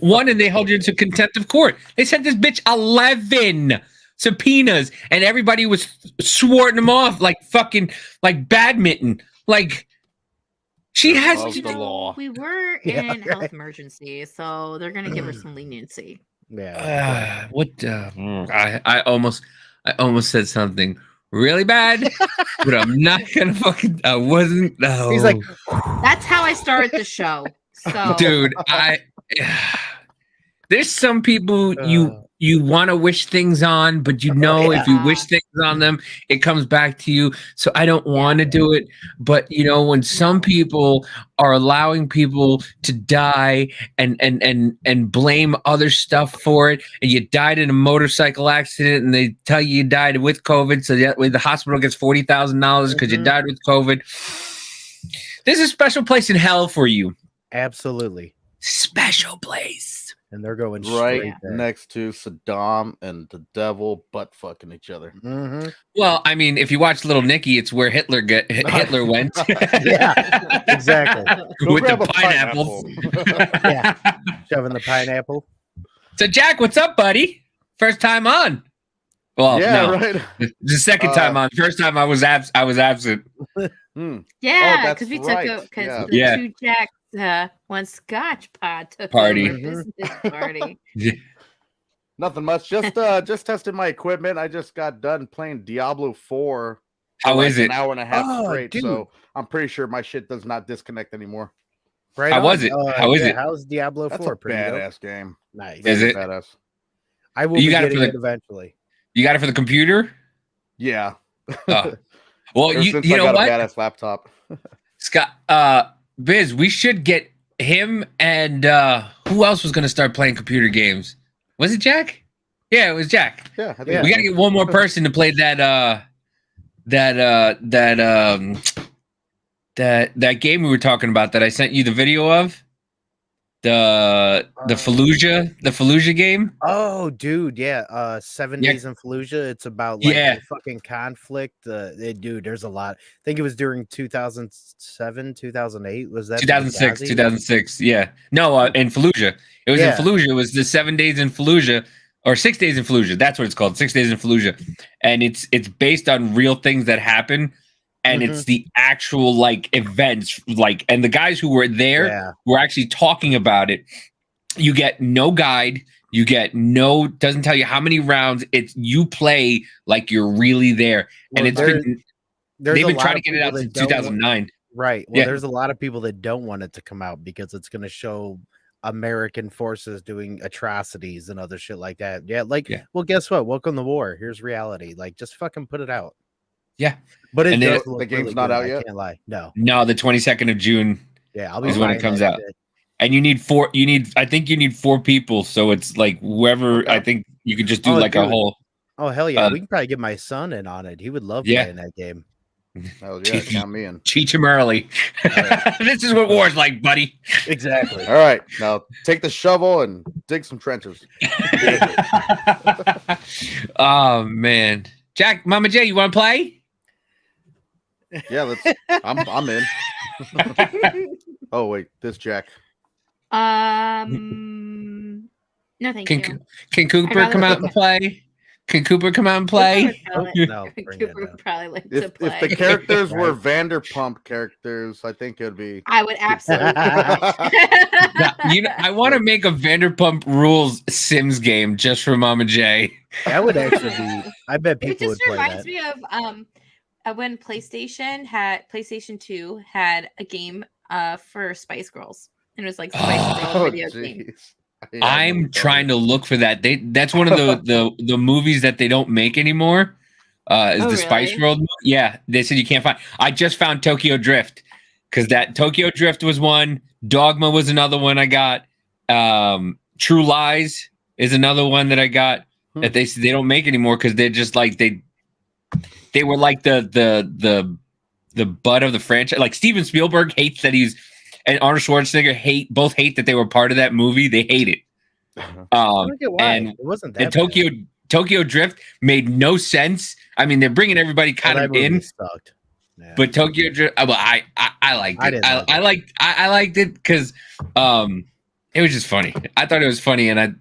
Speaker 2: One, and they held her into contempt of court. They sent this bitch 11 subpoenas, and everybody was sworting them off like fucking like badminton. Like she has
Speaker 12: the law.
Speaker 3: We were in health emergency, so they're gonna give her some leniency.
Speaker 1: Yeah.
Speaker 2: I almost said something really bad, but I'm not gonna fucking. I wasn't. No.
Speaker 1: He's like,
Speaker 3: that's how I started the show. So,
Speaker 2: dude, there's some people you want to wish things on, but if you wish things on them, it comes back to you. So I don't want to do it. But when some people are allowing people to die and blame other stuff for it, and you died in a motorcycle accident, and they tell you died with COVID, so that way the hospital gets $40,000 because you died with COVID. There's a special place in hell for you.
Speaker 1: Absolutely.
Speaker 2: Special place.
Speaker 1: And they're going
Speaker 12: right next to Saddam and the devil butt fucking each other.
Speaker 1: Mm-hmm.
Speaker 2: Well, I mean, if you watch Little Nicky, it's where Hitler went.
Speaker 1: Yeah, exactly.
Speaker 2: With the pineapple.
Speaker 1: Yeah, shoving the pineapple.
Speaker 2: So, Jack, what's up, buddy? First time on. Well, no,
Speaker 12: right.
Speaker 2: The second time on. First time I was absent.
Speaker 3: Yeah, because we took it because the two Jacks. One Scotch pod took
Speaker 2: party.
Speaker 3: over business party.
Speaker 12: Nothing much. Just tested my equipment. I just got done playing Diablo 4.
Speaker 2: How is it?
Speaker 12: An hour and a half straight.
Speaker 1: Dude.
Speaker 12: So I'm pretty sure my shit does not disconnect anymore.
Speaker 1: Right.
Speaker 2: How was it? How is it?
Speaker 1: How's Diablo 4?
Speaker 12: That's a
Speaker 1: Pretty
Speaker 12: badass game.
Speaker 1: Nice.
Speaker 2: Is it?
Speaker 12: Badass.
Speaker 1: I will be getting it eventually.
Speaker 2: You got it for the computer?
Speaker 12: Yeah.
Speaker 2: Oh. Well, you know
Speaker 12: got
Speaker 2: what?
Speaker 12: A badass laptop.
Speaker 2: Scott, Biz, we should get him and who else was going to start playing computer games? Was it Jack? Yeah, it was Jack.
Speaker 12: Yeah,
Speaker 2: we got to get one more person to play that game we were talking about that I sent you the video of. The Fallujah game.
Speaker 1: Oh, dude, yeah. 7 Days in Fallujah. It's about the fucking conflict. Dude, there's a lot. I think it was during 2007, 2008. Was that
Speaker 2: 2006? 2006. Yeah. No, in Fallujah. It was in Fallujah. It was the 7 Days in Fallujah or 6 Days in Fallujah. That's what it's called. 6 Days in Fallujah, and it's based on real things that happen. And it's the actual events, and the guys who were there were actually talking about it. You get no guide, doesn't tell you how many rounds. It's you play like you're really there, and they've been trying to get it out since 2009.
Speaker 1: Right. Well, there's a lot of people that don't want it to come out because it's going to show American forces doing atrocities and other shit like that. Well, guess what? Welcome to war. Here's reality. Just fucking put it out.
Speaker 2: Yeah,
Speaker 1: but the game's
Speaker 12: really not out yet.
Speaker 1: I can't lie. No,
Speaker 2: the 22nd of June.
Speaker 1: Yeah, I'll be
Speaker 2: is when it comes out. And you need 4. I think you need 4 people. So it's whoever. Okay. I think you could just do a whole.
Speaker 1: Oh hell yeah! We can probably get my son in on it. He would love playing that game.
Speaker 12: Oh yeah, count me in.
Speaker 2: Teach him early. Right. This is what war's like, buddy.
Speaker 1: Exactly.
Speaker 12: All right, now take the shovel and dig some trenches.
Speaker 2: Oh man, Jack, Mama J, you want to play?
Speaker 12: Yeah, let's. I'm in. Oh wait, this Jack.
Speaker 3: No, thank you.
Speaker 2: Can Cooper come out and play? Can Cooper come out and play?
Speaker 1: No,
Speaker 3: Cooper would probably like to
Speaker 12: If
Speaker 3: play.
Speaker 12: the characters were
Speaker 1: Right.
Speaker 12: Vanderpump characters, I think it would be.
Speaker 3: I would absolutely.
Speaker 2: Now, I want to make a Vanderpump Rules Sims game just for Mama J.
Speaker 1: That would actually be. I bet
Speaker 3: It
Speaker 1: people would
Speaker 3: just
Speaker 1: play
Speaker 3: reminds
Speaker 1: that.
Speaker 3: me of when PlayStation 2 had a game for Spice Girls, and it was like Spice Girls video game.
Speaker 2: I'm trying to look for that. That's one of the movies that they don't make anymore. Is the Spice
Speaker 3: really?
Speaker 2: World? Yeah, they said you can't find. I just found Tokyo Drift because that Tokyo Drift was one. Dogma was another one I got. True Lies is another one that I got that they don't make anymore because they're just like they were like the butt of the franchise. Like Steven Spielberg hates that he's. And Arnold Schwarzenegger both hate that they were part of that movie. They hate it. And
Speaker 1: it wasn't that
Speaker 2: Tokyo Drift made no sense. I mean, they're bringing everybody kind of in.
Speaker 1: Sucked. Yeah.
Speaker 2: But Tokyo Drift, well, I liked it. I liked it because it was just funny. I thought it was funny, and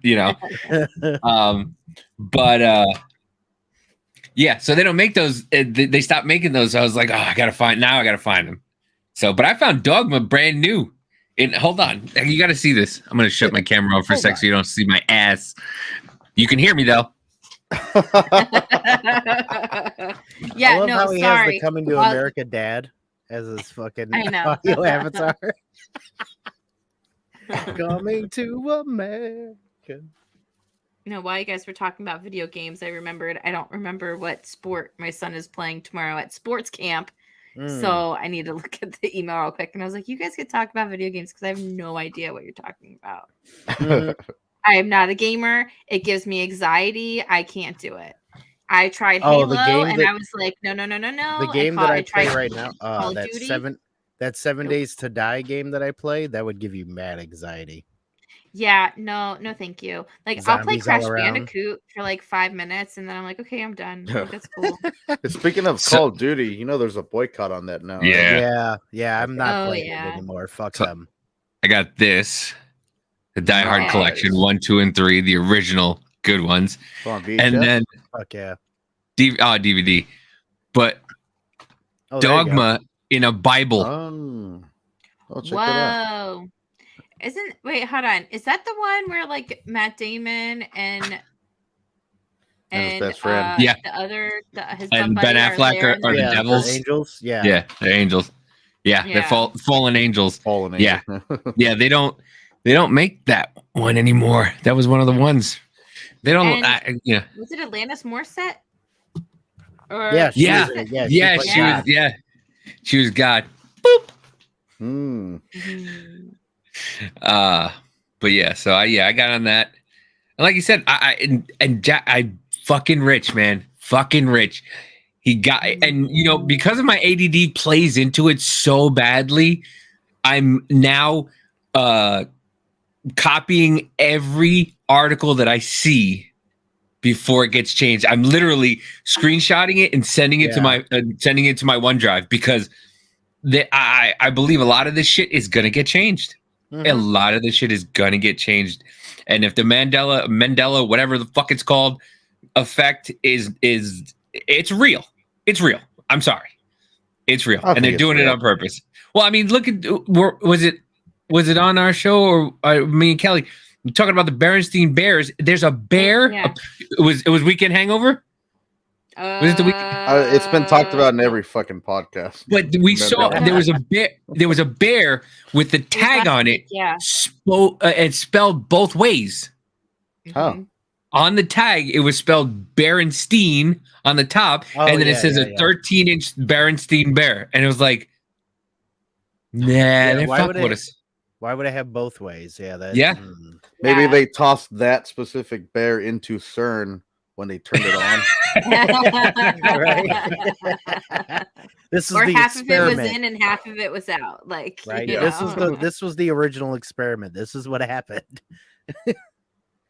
Speaker 2: yeah. So they don't make those. They stopped making those. I was like, oh, I gotta find them. So, but I found Dogma brand new. And hold on, you got to see this. I'm gonna shut my camera off for a sec so you don't see my ass. You can hear me though.
Speaker 3: Yeah,
Speaker 1: I love how he has
Speaker 3: sorry.
Speaker 1: the Coming to America dad as his fucking
Speaker 3: I know.
Speaker 1: audio avatar. Coming to America.
Speaker 3: While you guys were talking about video games, I don't remember what sport my son is playing tomorrow at sports camp. So I need to look at the email real quick. And I was like, you guys could talk about video games because I have no idea what you're talking about. I am not a gamer. It gives me anxiety. I can't do it. I tried Halo and I was like, no.
Speaker 1: The game that I play right now,
Speaker 3: Call of
Speaker 1: that
Speaker 3: Duty.
Speaker 1: 7 Days to Die game that I play, that would give you mad anxiety.
Speaker 3: Yeah, no, thank you. Like I'll play Crash Bandicoot for like 5 minutes, and then I'm like, okay, I'm done. Like, that's cool.
Speaker 12: Speaking of Call of Duty, there's a boycott on that now.
Speaker 2: Yeah.
Speaker 1: I'm not playing it anymore. Fuck them.
Speaker 2: I got this, the Die Hard collection, 1, 2, and 3, the original good ones, and then
Speaker 1: fuck yeah,
Speaker 2: DVD, but Dogma in a Bible.
Speaker 12: I'll check that out.
Speaker 3: Whoa. Wait, hold on. Is that the one where like Matt Damon and
Speaker 12: his best friend,
Speaker 3: the other, his
Speaker 2: and Ben Affleck are the devils,
Speaker 1: the angels,
Speaker 2: they're angels, they're fallen angels, yeah. They don't make that one anymore. That was one of the ones they don't.
Speaker 3: Was it Alanis Morissette? Or
Speaker 2: she was God. Boop. But yeah, so I got on that, and like you said, I fucking rich, man, fucking rich. He got, and because of my ADD plays into it so badly, I'm now copying every article that I see before it gets changed. I'm literally screenshotting it and sending it to my OneDrive because I believe a lot of this shit is gonna get changed. A lot of this shit is gonna get changed, and if the Mandela, whatever the fuck it's called, effect is it's real. It's real. I'm sorry, it's real, and they're doing it on purpose. Well, I mean, look at was it on our show or me and Kelly talking about the Berenstein Bears? There's a bear.
Speaker 3: Yeah.
Speaker 2: It was Weekend Hangover. Was it the weekend?
Speaker 12: It's been talked about in every fucking podcast.
Speaker 2: But we saw there was a bear. There was a bear with the tag on it.
Speaker 3: Yeah.
Speaker 2: It spelled both ways.
Speaker 12: Oh.
Speaker 2: On the tag, it was spelled Berenstein on the top, and then it says a 13-inch Berenstein bear, and it was like, nah,
Speaker 1: why would I have both ways? Yeah.
Speaker 12: Maybe they tossed that specific bear into CERN when they turned it on.
Speaker 1: Right. This is
Speaker 3: or
Speaker 1: the
Speaker 3: half
Speaker 1: experiment.
Speaker 3: of it was in and half of it was out. Like,
Speaker 1: right. This was the original experiment. This is what happened.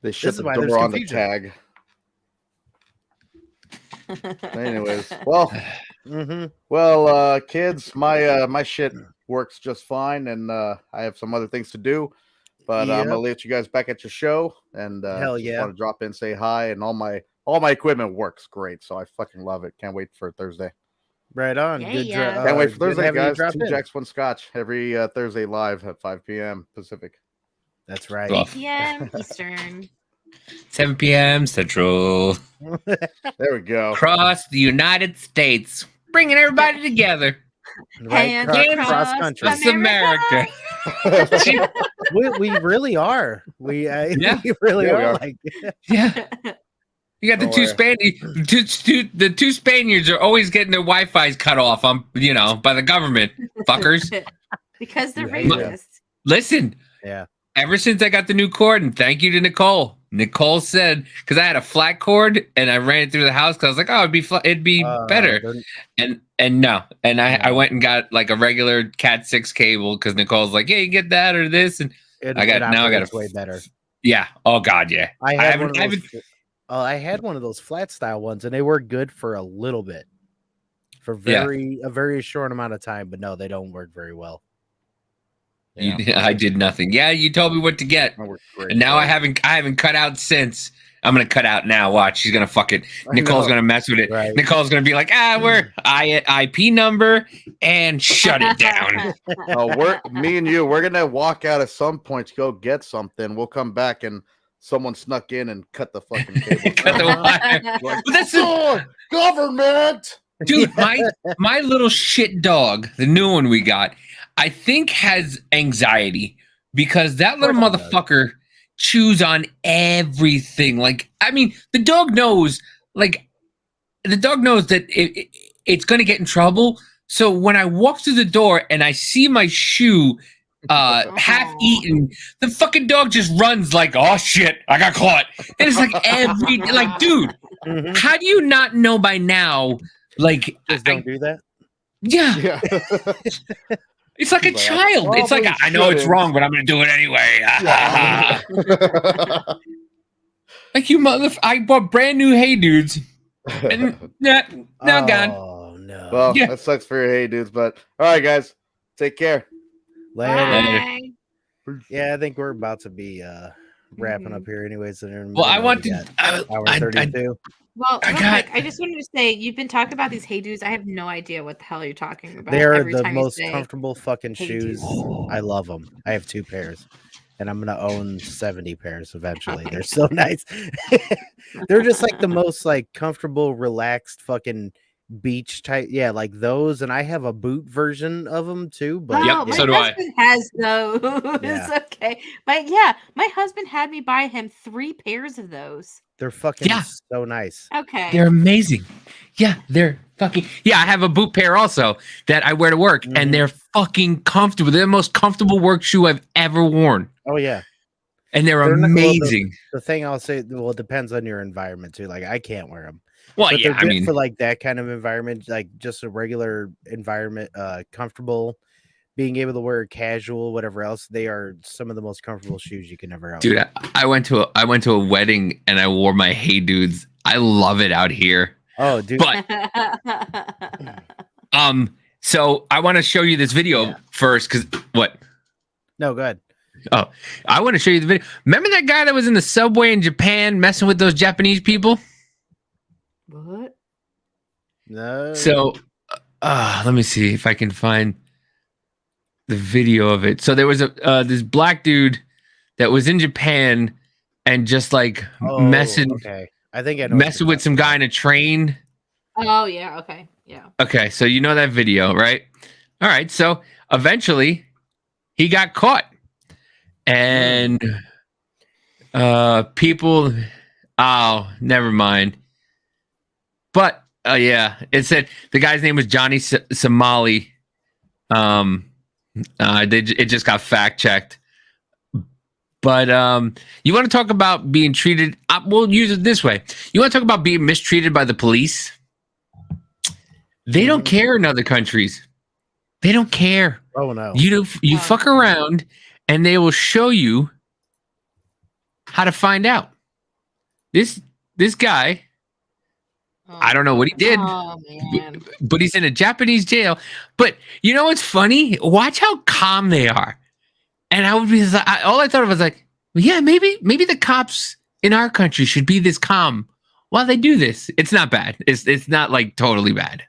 Speaker 12: They shut the door on the tag. Anyways, well, kids, my shit works just fine, and I have some other things to do. But I'm gonna let you guys back at your show, and
Speaker 1: hell yeah,
Speaker 12: just want to drop in, say hi, and all my all my equipment works great, so I fucking love it. Can't wait for Thursday.
Speaker 1: Right on.
Speaker 3: Yeah.
Speaker 12: Can't wait for
Speaker 1: good
Speaker 12: Thursday,
Speaker 1: having you
Speaker 12: guys.
Speaker 1: drop
Speaker 12: 2
Speaker 1: in.
Speaker 12: Jacks, 1 Scotch every Thursday live at 5 p.m. Pacific.
Speaker 1: That's right.
Speaker 3: 8 p.m. Eastern.
Speaker 2: 7 p.m. Central.
Speaker 12: There we go.
Speaker 2: Across the United States, bringing everybody together.
Speaker 1: Right,
Speaker 3: Hands
Speaker 1: cross country.
Speaker 2: That's America.
Speaker 1: we really are. We really
Speaker 12: Yeah, we
Speaker 1: are
Speaker 12: are.
Speaker 1: like
Speaker 2: Yeah. You got the the two Spaniards are always getting their Wi-Fi's cut off by the government, fuckers.
Speaker 3: Because they're
Speaker 1: Yeah.
Speaker 3: racist.
Speaker 2: Listen,
Speaker 1: yeah.
Speaker 2: ever since I got the new cord, and thank you to Nicole. Nicole said, because I had a flat cord and I ran it through the house because I was like, oh, it'd be better. And no. And I went and got like a regular Cat 6 cable because Nicole's like, yeah, you get that or this. And I got a
Speaker 1: way better.
Speaker 2: Yeah. Oh God, yeah.
Speaker 1: I had one of those flat style ones, and they were good for a little bit, for a very short amount of time. But no, they don't work very well.
Speaker 2: I did nothing. Yeah, you told me what to get, and now I haven't cut out since. I'm gonna cut out now. Watch, she's gonna fuck it. Nicole's gonna mess with it.
Speaker 1: Right.
Speaker 2: Nicole's gonna be like, we're IP number and shut it down.
Speaker 12: Me and you, we're gonna walk out at some point to go get something. We'll come back and someone snuck in and cut the fucking cable.
Speaker 2: Cut the wire.
Speaker 12: Like,
Speaker 2: That's
Speaker 12: government.
Speaker 2: Dude, my little shit dog, the new one we got, I think has anxiety because that little motherfucker chews on everything. Like, I mean, the dog knows that it's going to get in trouble. So when I walk through the door and I see my shoe half eaten, the fucking dog just runs like, oh shit, I got caught. And it's like dude, how do you not know by now? Like,
Speaker 1: just don't do that.
Speaker 2: Yeah. It's like a child. It's like, I know it's wrong, but I'm going to do it anyway. Like, you I bought brand new Hey Dudes. And now gone.
Speaker 1: Oh, no.
Speaker 12: Well, that sucks for your Hey Dudes, but all right, guys. Take care.
Speaker 1: Later.
Speaker 3: Bye.
Speaker 1: Yeah, I think we're about to be wrapping up here anyways.
Speaker 2: Well, I want to...
Speaker 1: Hour 32.
Speaker 3: Well, I just wanted to say, you've been talking about these Hey Dudes. I have no idea what the hell you're talking about.
Speaker 1: They're the most comfortable fucking shoes. I love them. I have 2 pairs, and I'm gonna own 70 pairs eventually. They're so nice. They're just like the most like comfortable, relaxed fucking beach type. Yeah, like those. And I have a boot version of them too. But
Speaker 3: my husband has those. Okay, but yeah, my husband had me buy him 3 pairs of those.
Speaker 1: They're fucking so nice.
Speaker 3: Okay.
Speaker 2: They're amazing. Yeah, they're fucking... Yeah, I have a boot pair also that I wear to work, and they're fucking comfortable. They're the most comfortable work shoe I've ever worn.
Speaker 1: Oh, yeah.
Speaker 2: And they're amazing.
Speaker 1: The thing I'll say, well, it depends on your environment, too. Like, I can't wear them.
Speaker 2: Well,
Speaker 1: but
Speaker 2: yeah,
Speaker 1: I mean... for, like, that kind of environment, like, just a regular environment, comfortable... being able to wear casual, whatever else, they are some of the most comfortable shoes you can ever own.
Speaker 2: Dude, I went to a wedding and I wore my Hey Dudes. I love it out here.
Speaker 1: Oh, dude.
Speaker 2: But so I want to show you this video first, because what?
Speaker 1: No, go ahead.
Speaker 2: Oh, I want to show you the video. Remember that guy that was in the subway in Japan messing with those Japanese people?
Speaker 3: What?
Speaker 1: No.
Speaker 2: So let me see if I can find the video of it. So there was this black dude that was in Japan and just like messing.
Speaker 1: Okay, I think I know
Speaker 2: messing with some guy in a train.
Speaker 3: Oh yeah. Okay. Yeah.
Speaker 2: Okay, so you know that video, right? All right. So eventually, he got caught, and people. Oh, never mind. But yeah, it said the guy's name was Johnny Somali. It just got fact checked. But you want to talk about being treated? We'll use it this way. You want to talk about being mistreated by the police? They don't care in other countries. They don't care.
Speaker 1: Oh no!
Speaker 2: You fuck around, and they will show you how to find out. This guy. I don't know what he did, but he's in a Japanese jail. But you know what's funny? Watch how calm they are. And I would be all I thought of was like, well, yeah, maybe the cops in our country should be this calm while they do this. It's not bad. It's not like totally bad.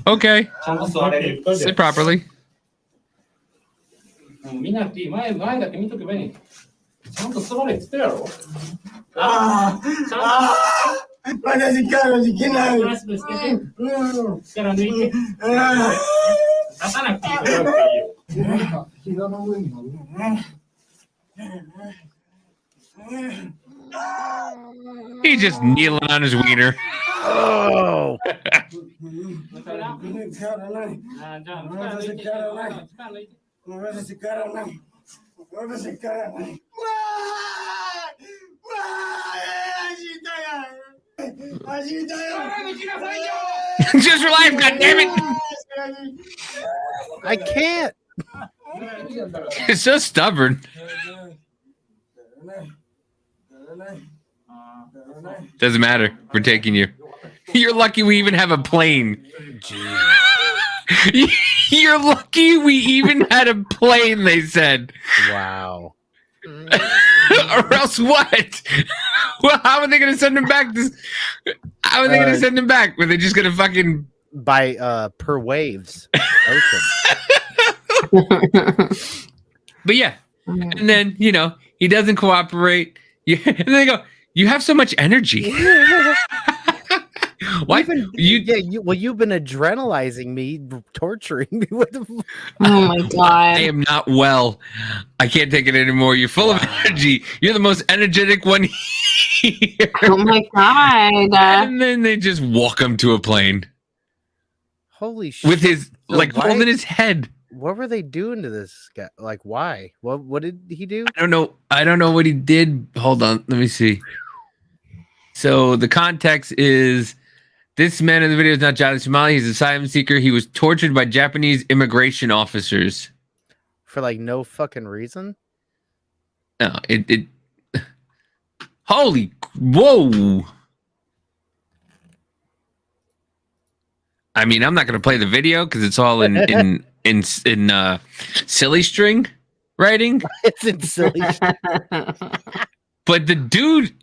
Speaker 2: Okay. Sit properly. He's just kneeling on his wiener.
Speaker 1: Oh.
Speaker 2: Just for life, goddammit!
Speaker 1: I can't.
Speaker 2: It's so stubborn. Doesn't matter. We're taking you. You're lucky we even have a plane. You're lucky we even had a plane, they said.
Speaker 1: Wow.
Speaker 2: Or else what? Well, how are they going to send him back? How are they going to send him back? Were they just going to fucking...
Speaker 1: By per waves.
Speaker 2: But yeah. And then, he doesn't cooperate. And then they go, you have so much energy. Why?
Speaker 1: You've been adrenalizing me, torturing me. What the
Speaker 3: Oh my god!
Speaker 2: I am not well. I can't take it anymore. You're full of energy. You're the most energetic one here.
Speaker 3: Oh my god!
Speaker 2: And then they just walk him to a plane.
Speaker 1: Holy shit!
Speaker 2: With his holding his head.
Speaker 1: What were they doing to this guy? Like, why? What did he do?
Speaker 2: I don't know what he did. Hold on, let me see. So the context is. This man in the video is not Jolly Somali. He's an asylum seeker. He was tortured by Japanese immigration officers.
Speaker 1: For like no fucking reason?
Speaker 2: No, it holy whoa. I mean, I'm not gonna play the video because it's all in silly string writing.
Speaker 1: It's in silly string.
Speaker 2: But the dude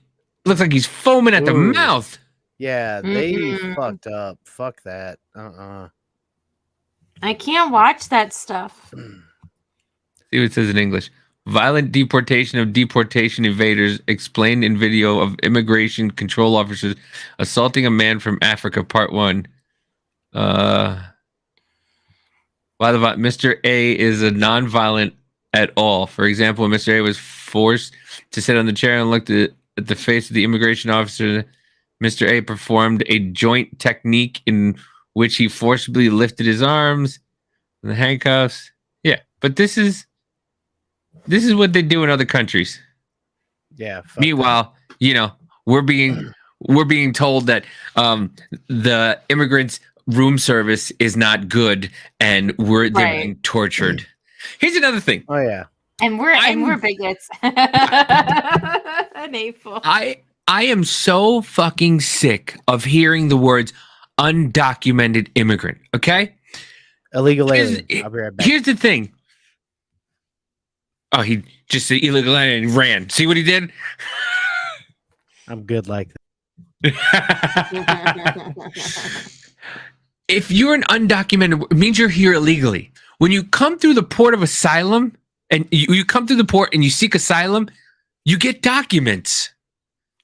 Speaker 2: looks like he's foaming at the mouth.
Speaker 1: Yeah, they fucked up. Fuck that.
Speaker 3: I can't watch that stuff.
Speaker 2: See what it says in English. Violent deportation of deportation evaders explained in video of immigration control officers assaulting a man from Africa, part 1. Mr. A is a non-violent at all. For example, when Mr. A was forced to sit on the chair and looked at the face of the immigration officer, Mr. A performed a joint technique in which he forcibly lifted his arms and the handcuffs. Yeah, but this is what they do in other countries.
Speaker 1: Yeah.
Speaker 2: Meanwhile, we're being told that the immigrants' room service is not good and they're being tortured. Here's another thing.
Speaker 1: Oh yeah.
Speaker 3: And we're bigots. And hateful.
Speaker 2: I am so fucking sick of hearing the words undocumented immigrant. Okay?
Speaker 1: Illegal alien. I'll be right back.
Speaker 2: Here's the thing. Oh, he just said illegal alien and ran. See what he did?
Speaker 1: I'm good like that.
Speaker 2: If you're an undocumented, it means you're here illegally. When you come through the port of asylum and you come through the port and you seek asylum, you get documents.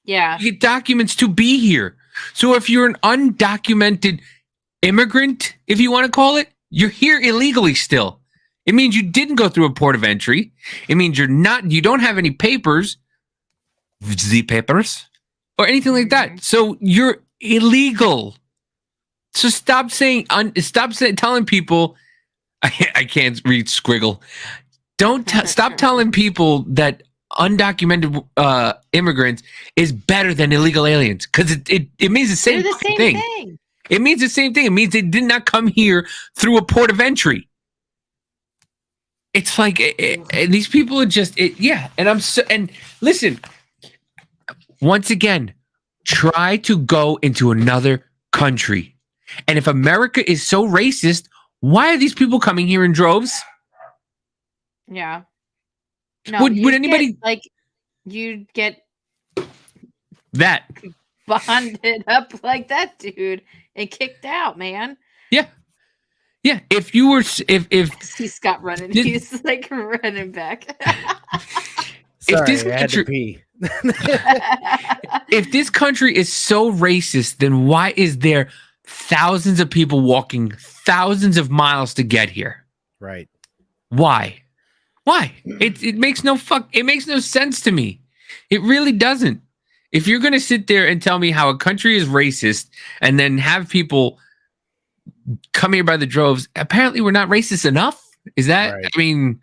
Speaker 3: Yeah.
Speaker 2: You get documents to be here. So if you're an undocumented immigrant, if you want to call it, you're here illegally still. It means you didn't go through a port of entry. It means you don't have any papers, the papers, or anything like that. So you're illegal. So stop telling people, I can't read squiggle. Stop telling people that undocumented immigrants is better than illegal aliens, because it means the same thing. It means the same thing. It means they did not come here through a port of entry. It's like these people are just and listen, once again, try to go into another country. And if America is so racist, why are these people coming here in droves?
Speaker 3: Yeah. No,
Speaker 2: Would anybody
Speaker 3: you'd get
Speaker 2: that
Speaker 3: bonded up like that dude and kicked out, man.
Speaker 2: Yeah. Yeah. If you were if
Speaker 3: he's got running, he's like running back.
Speaker 1: Sorry,
Speaker 2: this
Speaker 1: I had to
Speaker 2: country-
Speaker 1: pee.
Speaker 2: if this country is so racist, then why is there thousands of people walking thousands of miles to get here?
Speaker 1: Right.
Speaker 2: Why? It makes no sense to me. It really doesn't. If you're going to sit there and tell me how a country is racist and then have people come here by the droves, apparently we're not racist enough. Is that,
Speaker 1: Right.
Speaker 2: I mean,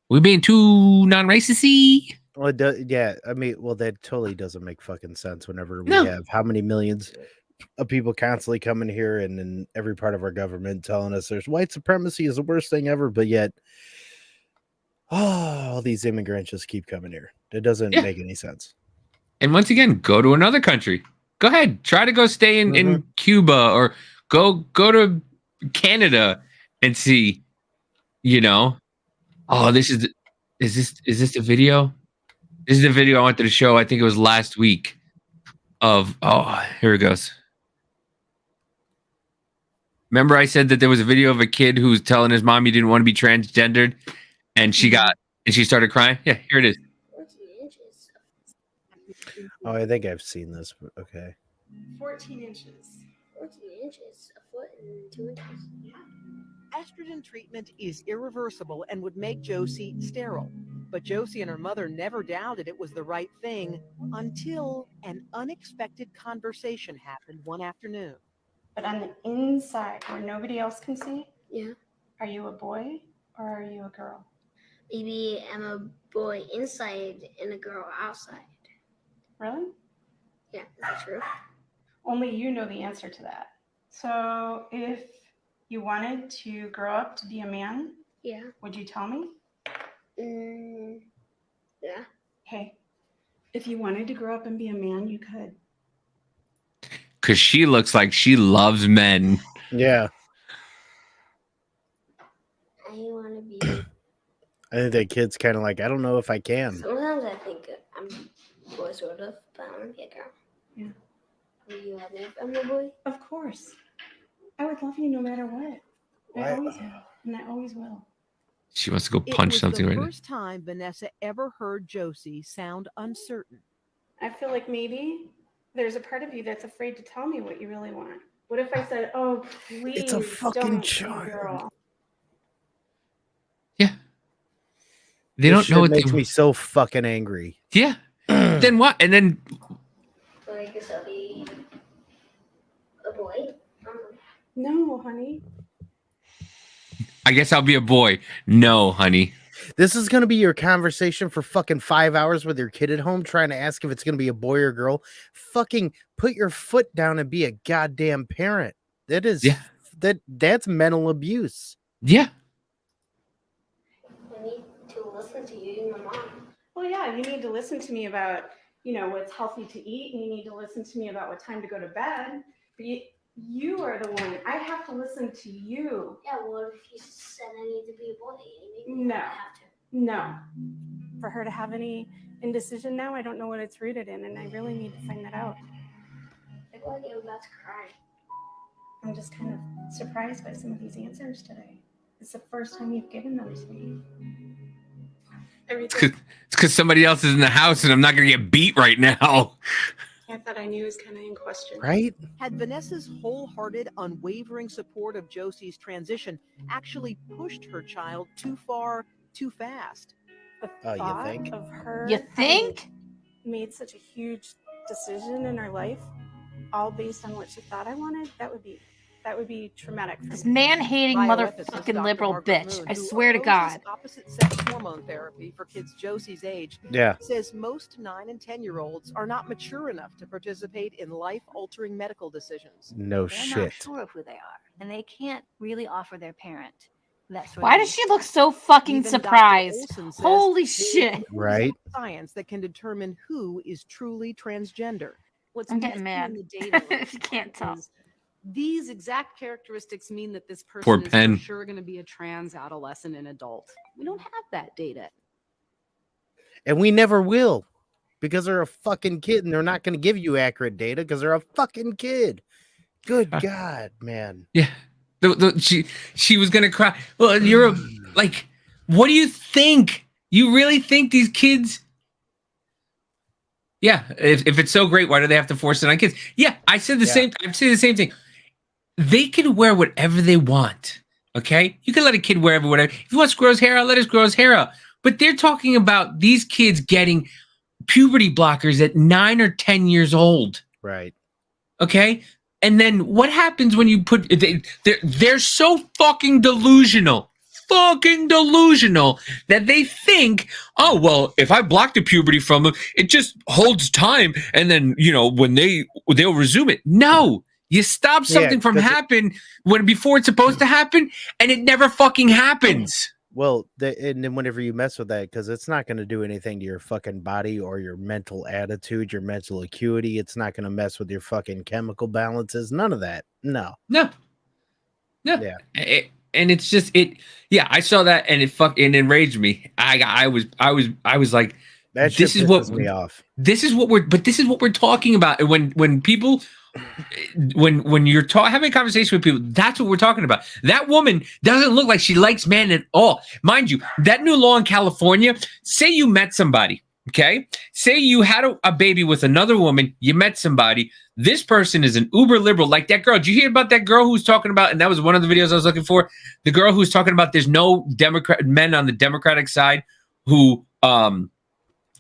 Speaker 2: we're being too non-racisty?
Speaker 1: Well, it does, yeah. I mean, well, that totally doesn't make fucking sense whenever we
Speaker 2: No.
Speaker 1: have how many millions of people constantly coming here and in every part of our government telling us there's white supremacy is the worst thing ever, but yet all these immigrants just keep coming here. It doesn't make any sense.
Speaker 2: And once again, go to another country. Go ahead. Try to go stay in Cuba or go to Canada and see, oh, is this the video? This is the video I wanted to show. I think it was last week here it goes. Remember I said that there was a video of a kid who was telling his mom he didn't want to be transgendered and she started crying? Yeah, here it is.
Speaker 1: Oh, I think I've seen this. But okay.
Speaker 13: 14 inches. 14 inches, a foot and 2 inches. Yeah.
Speaker 14: Estrogen treatment is irreversible and would make Josie sterile. But Josie and her mother never doubted it was the right thing until an unexpected conversation happened one afternoon.
Speaker 13: But on the inside, where nobody else can see,
Speaker 15: Yeah.
Speaker 13: are you a boy or are you a girl?
Speaker 15: Maybe I'm a boy inside and a girl outside.
Speaker 13: Really?
Speaker 15: Yeah, is that true?
Speaker 13: Only you know the answer to that. So if you wanted to grow up to be a man,
Speaker 15: Yeah.
Speaker 13: would you tell me?
Speaker 15: Yeah.
Speaker 13: Hey, if you wanted to grow up and be a man, you could.
Speaker 2: Because she looks like she loves men.
Speaker 1: Yeah.
Speaker 15: I want to be.
Speaker 1: I think that kid's kind of like, I don't know if I can.
Speaker 15: Sometimes I think I'm a boy, sort of, but I want to be a girl.
Speaker 13: Yeah.
Speaker 15: Will you have me if I'm a boy?
Speaker 13: Of course. I would love you no matter what. I
Speaker 1: Why-
Speaker 13: always have, and I always will.
Speaker 2: She wants to go punch something right
Speaker 14: It
Speaker 2: now.
Speaker 14: was the first time Vanessa ever heard Josie sound uncertain.
Speaker 13: I feel like maybe there's a part of you that's afraid to tell me what you really want. What if I said, "Oh, please,
Speaker 1: It's a fucking
Speaker 13: don't be a
Speaker 1: child.
Speaker 13: girl."
Speaker 2: They
Speaker 1: This
Speaker 2: don't know
Speaker 1: shit
Speaker 2: what
Speaker 1: makes
Speaker 2: they
Speaker 1: me so fucking angry.
Speaker 2: Yeah. Then what? And then
Speaker 15: So I guess I'll be a boy.
Speaker 13: No, honey.
Speaker 2: I guess I'll be a boy. No, honey.
Speaker 1: This is going to be your conversation for fucking 5 hours with your kid at home trying to ask if it's going to be a boy or girl. Fucking put your foot down and be a goddamn parent. That is that's mental abuse.
Speaker 2: Yeah.
Speaker 15: I need to listen to you and my mom.
Speaker 13: Well, yeah, you need to listen to me about, what's healthy to eat, and you need to listen to me about what time to go to bed. But you are the one. I have to listen to you.
Speaker 15: Yeah, well, if you said I need to be a boy, maybe
Speaker 13: No.
Speaker 15: I have to.
Speaker 13: No. For her to have any indecision now, I don't know what it's rooted in, and I really need to find that out.
Speaker 15: I feel like I'm about to cry.
Speaker 13: I'm just kind of surprised by some of these answers today. It's the first time you've given them to me.
Speaker 2: It's because somebody else is in the house and I'm not going to get beat right now.
Speaker 13: I thought I knew was kind of in question.
Speaker 1: Right?
Speaker 14: Had Vanessa's wholehearted, unwavering support of Josie's transition actually pushed her child too far, too fast?
Speaker 13: The
Speaker 1: Oh, you
Speaker 13: thought
Speaker 1: think?
Speaker 13: of her
Speaker 3: You think?
Speaker 13: having made such a huge decision in her life, all based on what she thought I wanted, that would be traumatic for
Speaker 3: This
Speaker 13: me.
Speaker 3: man-hating
Speaker 14: Bioethicist
Speaker 3: motherfucking
Speaker 14: Dr.
Speaker 3: liberal
Speaker 14: Margaret
Speaker 3: bitch.
Speaker 14: Moon,
Speaker 3: I
Speaker 14: who
Speaker 3: swear to
Speaker 14: opposes
Speaker 3: God.
Speaker 14: Opposite-sex hormone therapy for kids Josie's age.
Speaker 1: Yeah.
Speaker 14: Says most 9 and 10-year-olds are not mature enough to participate in life-altering medical decisions.
Speaker 1: No
Speaker 16: They're
Speaker 1: shit.
Speaker 16: not sure of who they are, and they can't really offer their parent that sort
Speaker 3: Why
Speaker 16: of
Speaker 3: does she look so fucking
Speaker 14: Even Dr.
Speaker 3: surprised?
Speaker 14: Olson says
Speaker 3: Holy
Speaker 14: there is
Speaker 3: shit.
Speaker 14: no
Speaker 1: Right?
Speaker 14: science that can determine who is truly transgender. What's
Speaker 3: I'm getting
Speaker 14: missing in
Speaker 3: mad.
Speaker 14: the data
Speaker 3: I can't tell.
Speaker 14: is
Speaker 17: these exact characteristics mean that this
Speaker 2: Poor
Speaker 17: person is
Speaker 2: Penn.
Speaker 17: for sure going to be a trans adolescent and adult. We don't have that data.
Speaker 1: And we never will, because they're a fucking kid and they're not going to give you accurate data because they're a fucking kid. Good God, man.
Speaker 2: Yeah. She was going to cry. Well, you're like, what do you think? You really think these kids? Yeah. If it's so great, why do they have to force it on kids? Yeah. I said the same. I've said the same thing. They can wear whatever they want. Okay. You can let a kid wear whatever. If he wants to grow his hair out, let us grow his hair out. But they're talking about these kids getting puberty blockers at 9 or 10 years old.
Speaker 1: Right.
Speaker 2: Okay. And then what happens when you put they're so fucking delusional that they think, oh, well, if I block the puberty from them, it just holds time. And then, when they'll resume it. No, you stop something from happening before it's supposed to happen, and it never fucking happens.
Speaker 1: Well, and then whenever you mess with that, because it's not going to do anything to your fucking body or your mental attitude, your mental acuity. It's not going to mess with your fucking chemical balances. None of that. No.
Speaker 2: Yeah. And it's just Yeah, I saw that and it enraged me. I was like,
Speaker 1: that
Speaker 2: this is what
Speaker 1: me off.
Speaker 2: This is what we're talking about. And when people. When you're having a conversation with people, that's what we're talking about. That woman doesn't look like she likes men at all. Mind you, that new law in California, say you met somebody, okay? Say you had a baby with another woman, you met somebody. This person is an uber liberal, like that girl. Did you hear about that girl who's talking about, and that was one of the videos I was looking for, the girl who's talking about there's no men on the Democratic side who,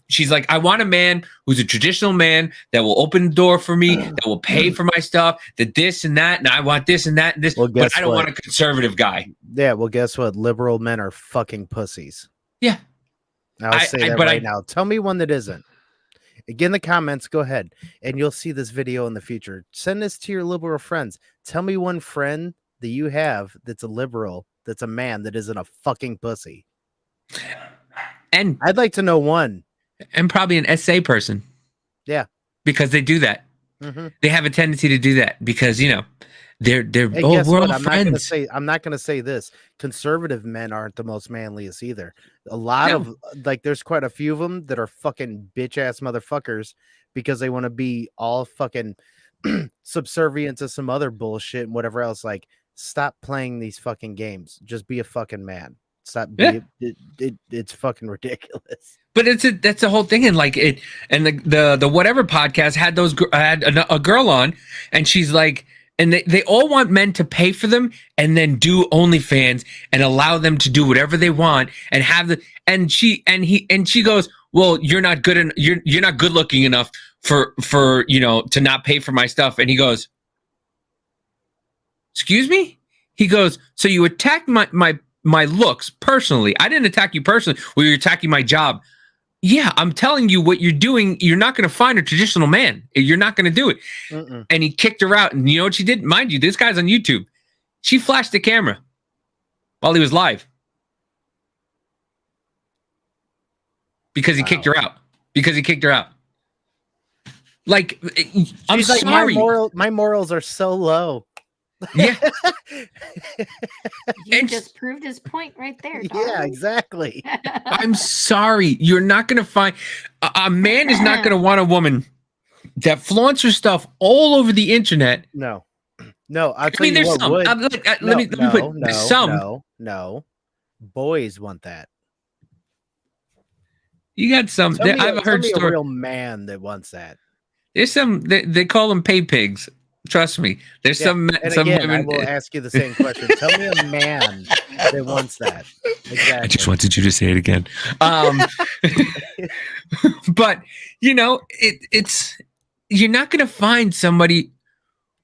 Speaker 2: she's like, I want a man who's a traditional man that will open the door for me, that will pay for my stuff, that this and that, and I want this and that and this, but I don't want a conservative guy.
Speaker 1: Yeah, well, guess what? Liberal men are fucking pussies.
Speaker 2: Yeah.
Speaker 1: I'll say that right now. Tell me one that isn't. Again, in the comments, go ahead, and you'll see this video in the future. Send this to your liberal friends. Tell me one friend that you have that's a liberal, that's a man that isn't a fucking pussy.
Speaker 2: And
Speaker 1: I'd like to know one.
Speaker 2: And probably an SA person.
Speaker 1: Yeah.
Speaker 2: Because they do that.
Speaker 1: Mm-hmm.
Speaker 2: They have a tendency to do that because, they're
Speaker 1: hey,
Speaker 2: we're all friends.
Speaker 1: I'm not going to say this. Conservative men aren't the most manliest either. A lot of there's quite a few of them that are fucking bitch ass motherfuckers because they want to be all fucking subservient to some other bullshit and whatever else. Like, stop playing these fucking games. Just be a fucking man. Stop. It's fucking ridiculous.
Speaker 2: But that's the whole thing, and the whatever podcast had a girl on, and she's like, and they all want men to pay for them and then do OnlyFans and allow them to do whatever they want and have and she goes, well, you're not good and you're not good looking enough for to not pay for my stuff, and he goes, excuse me? He goes, so you attacked my looks personally. I didn't attack you personally. Well, you're attacking my job. Yeah, I'm telling you what you're doing. You're not going to find a traditional man. You're not going to do it.
Speaker 1: Mm-mm.
Speaker 2: And he kicked her out. And you know what she did? Mind you, this guy's on YouTube. She flashed the camera while he was live. Because he kicked her out. Like, I'm sorry.
Speaker 1: My morals are so low.
Speaker 2: Yeah.
Speaker 3: You just proved his point right there. Darling.
Speaker 1: Yeah, exactly.
Speaker 2: I'm sorry. You're not going to find a man is not going to want a woman that flaunts her stuff all over the internet.
Speaker 1: No. I'll tell you what
Speaker 2: some.
Speaker 1: would.
Speaker 2: Let me put some.
Speaker 1: No. Boys want that.
Speaker 2: You got some. I've heard
Speaker 1: a real man that wants that.
Speaker 2: There's some. They call them pay pigs. Trust me. There's some women.
Speaker 1: I will ask you the same question. Tell me a man that wants that. Exactly.
Speaker 2: I just wanted you to say it again. But it's you're not going to find somebody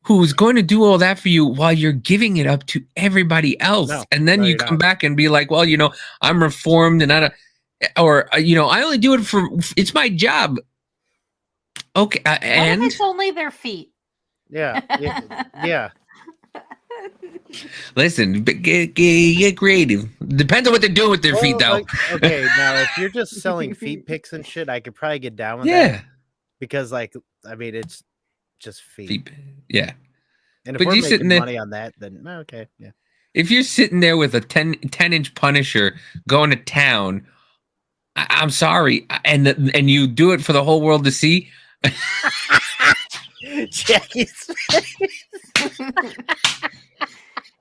Speaker 2: who's going to do all that for you while you're giving it up to everybody else, and then you come back and be like, well, I'm reformed and I only do it for it's my job. Okay, and
Speaker 3: it's only their feet.
Speaker 1: Yeah.
Speaker 2: Listen, get creative. Depends on what they're doing with their feet, though.
Speaker 1: Okay, now if you're just selling feet pics and shit, I could probably get down with that. Because, it's just feet.
Speaker 2: Yeah.
Speaker 1: And if
Speaker 2: But
Speaker 1: we're
Speaker 2: you
Speaker 1: making
Speaker 2: sitting there-
Speaker 1: money on that, then okay, yeah.
Speaker 2: If you're sitting there with a 10-inch Punisher going to town, I'm sorry, and you do it for the whole world to see.
Speaker 1: Jackie's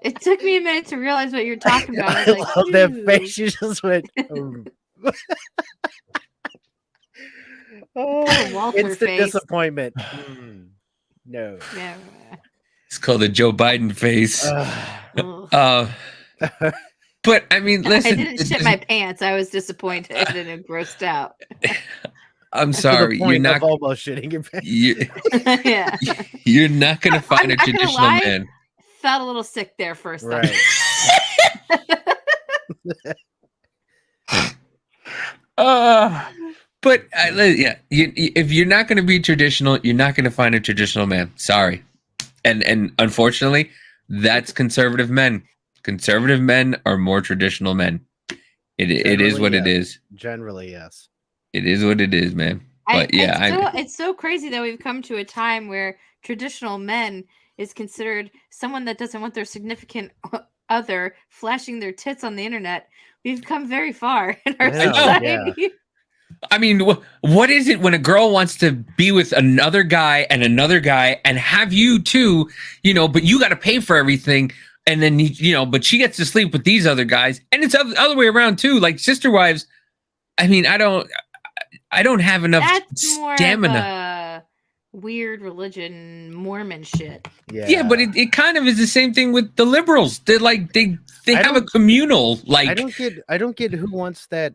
Speaker 3: It took me a minute to realize what you're talking about.
Speaker 1: I
Speaker 3: was like,
Speaker 1: love that
Speaker 3: "Dude."
Speaker 1: face. You just went. Oh,
Speaker 3: Walter
Speaker 1: instant
Speaker 3: face.
Speaker 1: disappointment. No.
Speaker 3: Yeah.
Speaker 2: It's called the Joe Biden face. But I mean, listen.
Speaker 3: I didn't shit my pants. I was disappointed and grossed out.
Speaker 2: I'm
Speaker 1: To the
Speaker 2: sorry, you're
Speaker 1: point
Speaker 2: not
Speaker 1: of almost shitting your pants.
Speaker 3: Yeah.
Speaker 2: You're not gonna find a
Speaker 3: I'm not gonna
Speaker 2: traditional
Speaker 3: lie,
Speaker 2: man.
Speaker 3: Felt a little sick there for a second.
Speaker 2: But if you're not going to be traditional, you're not going to find a traditional man. Sorry, and unfortunately, that's conservative men. Conservative men are more traditional men. It is what it is.
Speaker 1: Generally, yes.
Speaker 2: It is what it is, man. But
Speaker 3: it's so crazy that we've come to a time where traditional men is considered someone that doesn't want their significant other flashing their tits on the internet. We've come very far in our society.
Speaker 2: Yeah. I mean, what is it when a girl wants to be with another guy and have you too, but you got to pay for everything. And then, but she gets to sleep with these other guys, and it's the other way around too. Like sister wives. I mean, I don't have enough stamina.
Speaker 3: More of a weird religion, Mormon shit.
Speaker 2: Yeah, but it kind of is the same thing with the liberals. They're like they have a communal like.
Speaker 1: I don't get who wants that.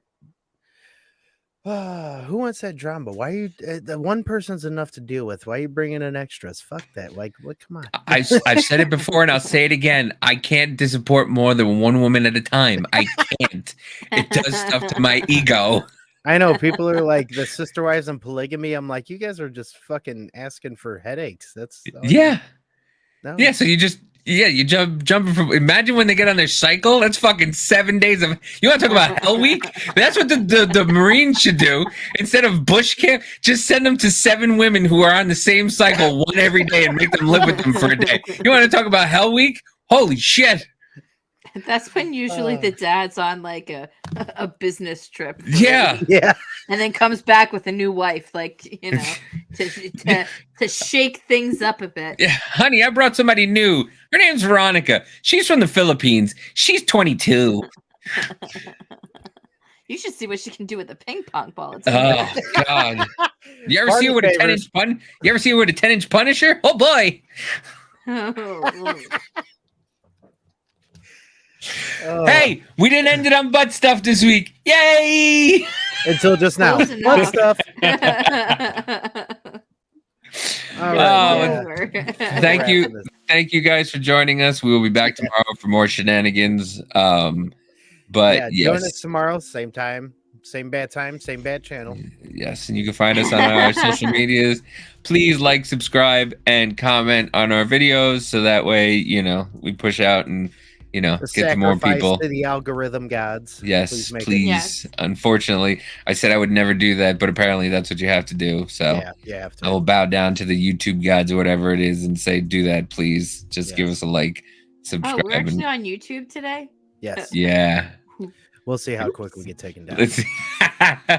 Speaker 1: Who wants that drama? Why are you? The one person's enough to deal with. Why are you bringing in extras? Fuck that. Like, what? Come on.
Speaker 2: I've said it before, and I'll say it again. I can't support more than one woman at a time. I can't. It does stuff to my ego.
Speaker 1: I know people are like the sister wives and polygamy. I'm like, you guys are just fucking asking for headaches. That's
Speaker 2: yeah.
Speaker 1: No.
Speaker 2: Yeah. So you jumping from. Imagine when they get on their cycle. That's fucking 7 days of. You want to talk about Hell Week? That's what the Marines should do instead of bush camp. Just send them to 7 women who are on the same cycle, one every day, and make them live with them for a day. You want to talk about Hell Week? Holy shit!
Speaker 3: That's when usually the dad's on like a business trip.
Speaker 2: Yeah.
Speaker 3: And then comes back with a new wife, like, to shake things up a bit.
Speaker 2: Yeah, honey, I brought somebody new. Her name's Veronica. She's from the Philippines. She's 22.
Speaker 3: You should see what she can do with a ping pong ball. It's
Speaker 2: oh God! You ever see her with a 10-inch pun? You ever see her with a 10-inch Punisher? Oh boy! Hey, we didn't end it on butt stuff this week. Yay!
Speaker 1: Until just now. Butt stuff.
Speaker 2: Thank you guys for joining us. We will be back tomorrow for more shenanigans. But
Speaker 1: join us tomorrow, same time, same bad channel.
Speaker 2: Yes, and you can find us on our social medias. Please like, subscribe, and comment on our videos so that way we push out and get to more people.
Speaker 1: To the algorithm gods.
Speaker 2: Yes, please. Unfortunately, I said I would never do that, but apparently that's what you have to do. So
Speaker 1: you have to.
Speaker 2: I will bow down to the YouTube gods or whatever it is and say, do that, please. Just give us a like, subscribe.
Speaker 3: Oh, we're actually on YouTube today?
Speaker 1: Yes.
Speaker 2: Yeah.
Speaker 1: We'll see how quick we get taken down.
Speaker 2: Let's see.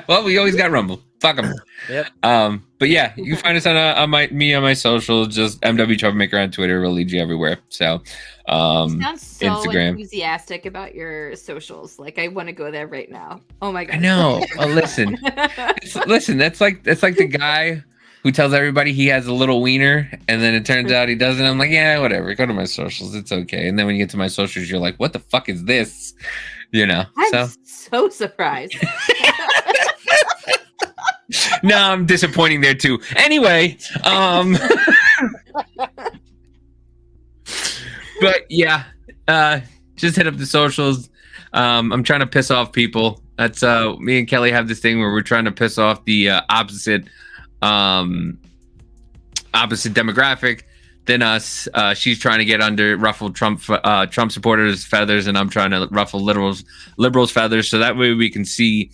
Speaker 2: Well, we always got Rumble. Fuck them.
Speaker 1: Yep.
Speaker 2: But yeah, you can find us on my socials. Just MW Troublemaker on Twitter. We'll lead you everywhere. So,
Speaker 3: sounds so
Speaker 2: Instagram.
Speaker 3: Enthusiastic about your socials. Like I want to go there right now. Oh my god.
Speaker 2: I know. Well, listen. That's like the guy who tells everybody he has a little wiener, and then it turns out he doesn't. I'm like, yeah, whatever. Go to my socials. It's okay. And then when you get to my socials, you're like, what the fuck is this?
Speaker 3: I'm so surprised.
Speaker 2: No, I'm disappointing there too. Anyway, but yeah, just hit up the socials. I'm trying to piss off people. That's me and Kelly have this thing where we're trying to piss off the opposite demographic than us. She's trying to ruffle Trump supporters' feathers, and I'm trying to ruffle liberals' feathers, so that way we can see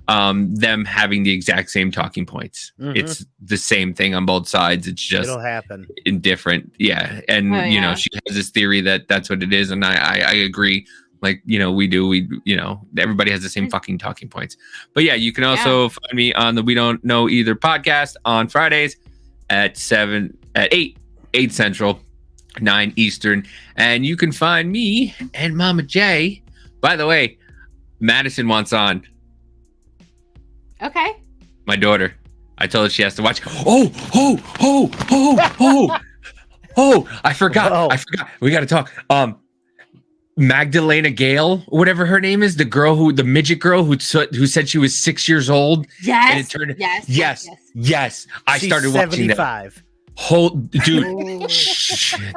Speaker 2: them having the exact same talking points. It's the same thing on both sides. It's just
Speaker 1: it'll happen
Speaker 2: indifferent. Yeah. And you know, she has this theory that that's what it is. And I agree. Like, you know, we everybody has the same fucking talking points. But yeah, you can also find me on the We Don't Know Either podcast on Fridays at 8 Central, 9 Eastern. And you can find me and Mama J. By the way, Madison wants on.
Speaker 3: Okay.
Speaker 2: My daughter. I told her she has to watch. Oh, I forgot. We got to talk. Magdalena Gale, whatever her name is, the midget girl who said she was 6 years old.
Speaker 3: Yes.
Speaker 2: And it turned, yes. I started watching that.
Speaker 1: 75.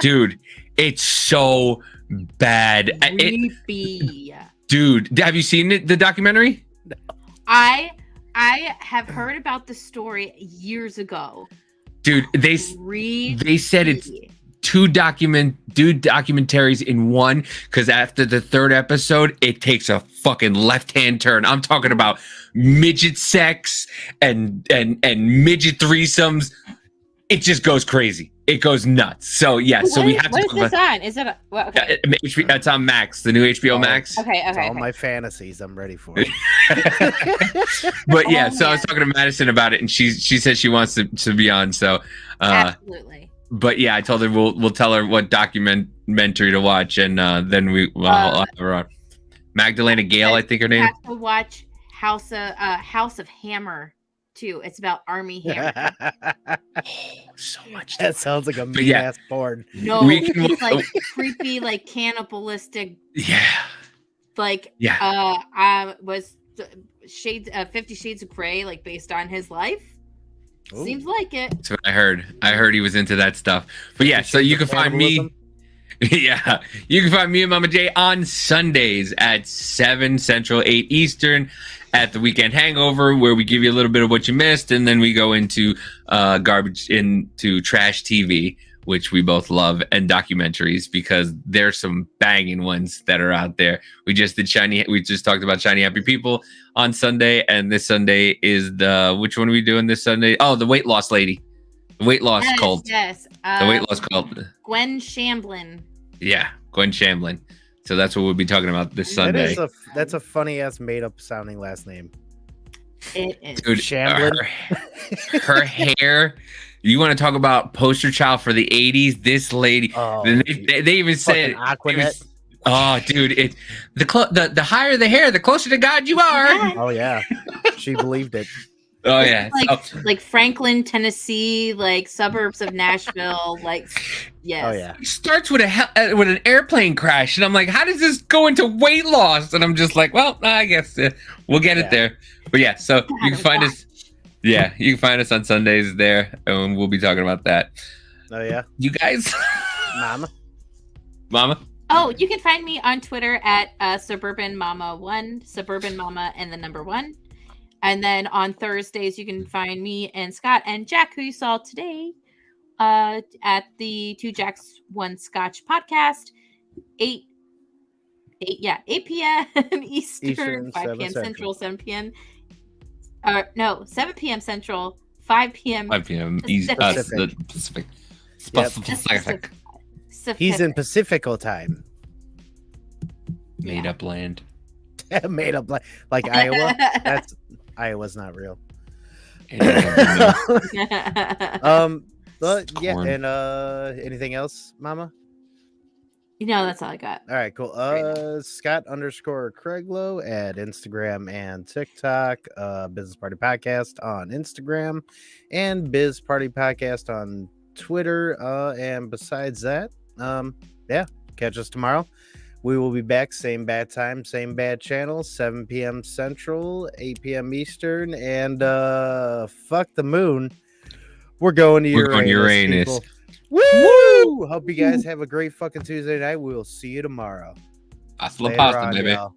Speaker 2: Dude, it's so bad.
Speaker 3: Creepy.
Speaker 2: Dude, have you seen the documentary?
Speaker 3: I have heard about the story years ago.
Speaker 2: Dude, they said it's two documentaries in one, because after the third episode, it takes a fucking left-hand turn. I'm talking about midget sex and midget threesomes. It just goes crazy. It goes nuts. So yeah, we have to.
Speaker 3: What is this on? Is it? Okay.
Speaker 2: It's on Max, the new HBO Max.
Speaker 3: Okay.
Speaker 1: All my fantasies, I'm ready for it.
Speaker 2: But yeah, so I was talking to Madison about it, and she said she wants to be on. So
Speaker 3: absolutely.
Speaker 2: But yeah, I told her we'll tell her what documentary to watch, and then I'll have her on. Magdalena Gale, I think her name.
Speaker 3: You have to watch House of Hammer too. It's about Army Hammer.
Speaker 2: So much.
Speaker 1: That sounds like a mean ass porn.
Speaker 3: No, it's like creepy, like cannibalistic.
Speaker 2: Yeah.
Speaker 3: Like was 50 Shades of Grey, like based on his life. Ooh. Seems like it.
Speaker 2: That's what I heard. I heard he was into that stuff. But yeah, so you can find me. Yeah, you can find me and Mama J on Sundays at 7 Central, 8 Eastern at the Weekend Hangover, where we give you a little bit of what you missed, and then we go into into trash TV, which we both love, and documentaries, because there's some banging ones that are out there. We just talked about Shiny Happy People on Sunday, and this Sunday is which one are we doing this Sunday? Oh, the weight loss lady. The weight loss cult.
Speaker 3: Yes.
Speaker 2: The weight loss cult.
Speaker 3: Gwen Shamblin.
Speaker 2: Yeah, Gwen Shamblin. So that's what we'll be talking about this Sunday.
Speaker 1: That's a funny ass made up sounding last name.
Speaker 3: It is.
Speaker 2: Dude,
Speaker 1: Shamblin.
Speaker 2: Her hair. You want to talk about poster child for the 80s? This lady. Oh, they even said
Speaker 1: Aquanet.
Speaker 2: Oh, dude, the higher the hair, the closer to God you are.
Speaker 1: Oh yeah, she believed it.
Speaker 2: Oh yeah,
Speaker 3: like Franklin, Tennessee, like suburbs of Nashville, like yes.
Speaker 1: Oh yeah.
Speaker 2: It starts with an airplane crash, and I'm like, how does this go into weight loss? And I'm just like, well, I guess we'll get it there. But yeah, so you can find us. Yeah, you can find us on Sundays there, and we'll be talking about that.
Speaker 1: Oh yeah,
Speaker 2: you guys, Mama.
Speaker 3: Oh, you can find me on Twitter at Suburban Mama 1, Suburban Mama and the number 1. And then on Thursdays, you can find me and Scott and Jack, who you saw today, at the 2 Jacks 1 Scotch podcast, 8 p.m. Eastern, 5 p.m. Central, 7 p.m. 7 p.m. Central, 5 p.m.
Speaker 2: 5 p.m. Pacific.
Speaker 1: Pacific. He's in Pacifico time.
Speaker 2: Made up land.
Speaker 1: Made up land. Like Iowa. Iowa's not real. But yeah, and anything else, Mama?
Speaker 3: That's all I got.
Speaker 1: All right, cool. Scott_Craiglow at Instagram and TikTok, Business Party Podcast on Instagram, and Biz Party Podcast on Twitter. And besides that, catch us tomorrow. We will be back, same bad time, same bad channel, 7 p.m. Central, 8 p.m. Eastern, and fuck the moon. We're going to Uranus. Woo! Hope you guys have a great fucking Tuesday night. We'll see you tomorrow.
Speaker 2: Hasta la pasta, baby. Y'all.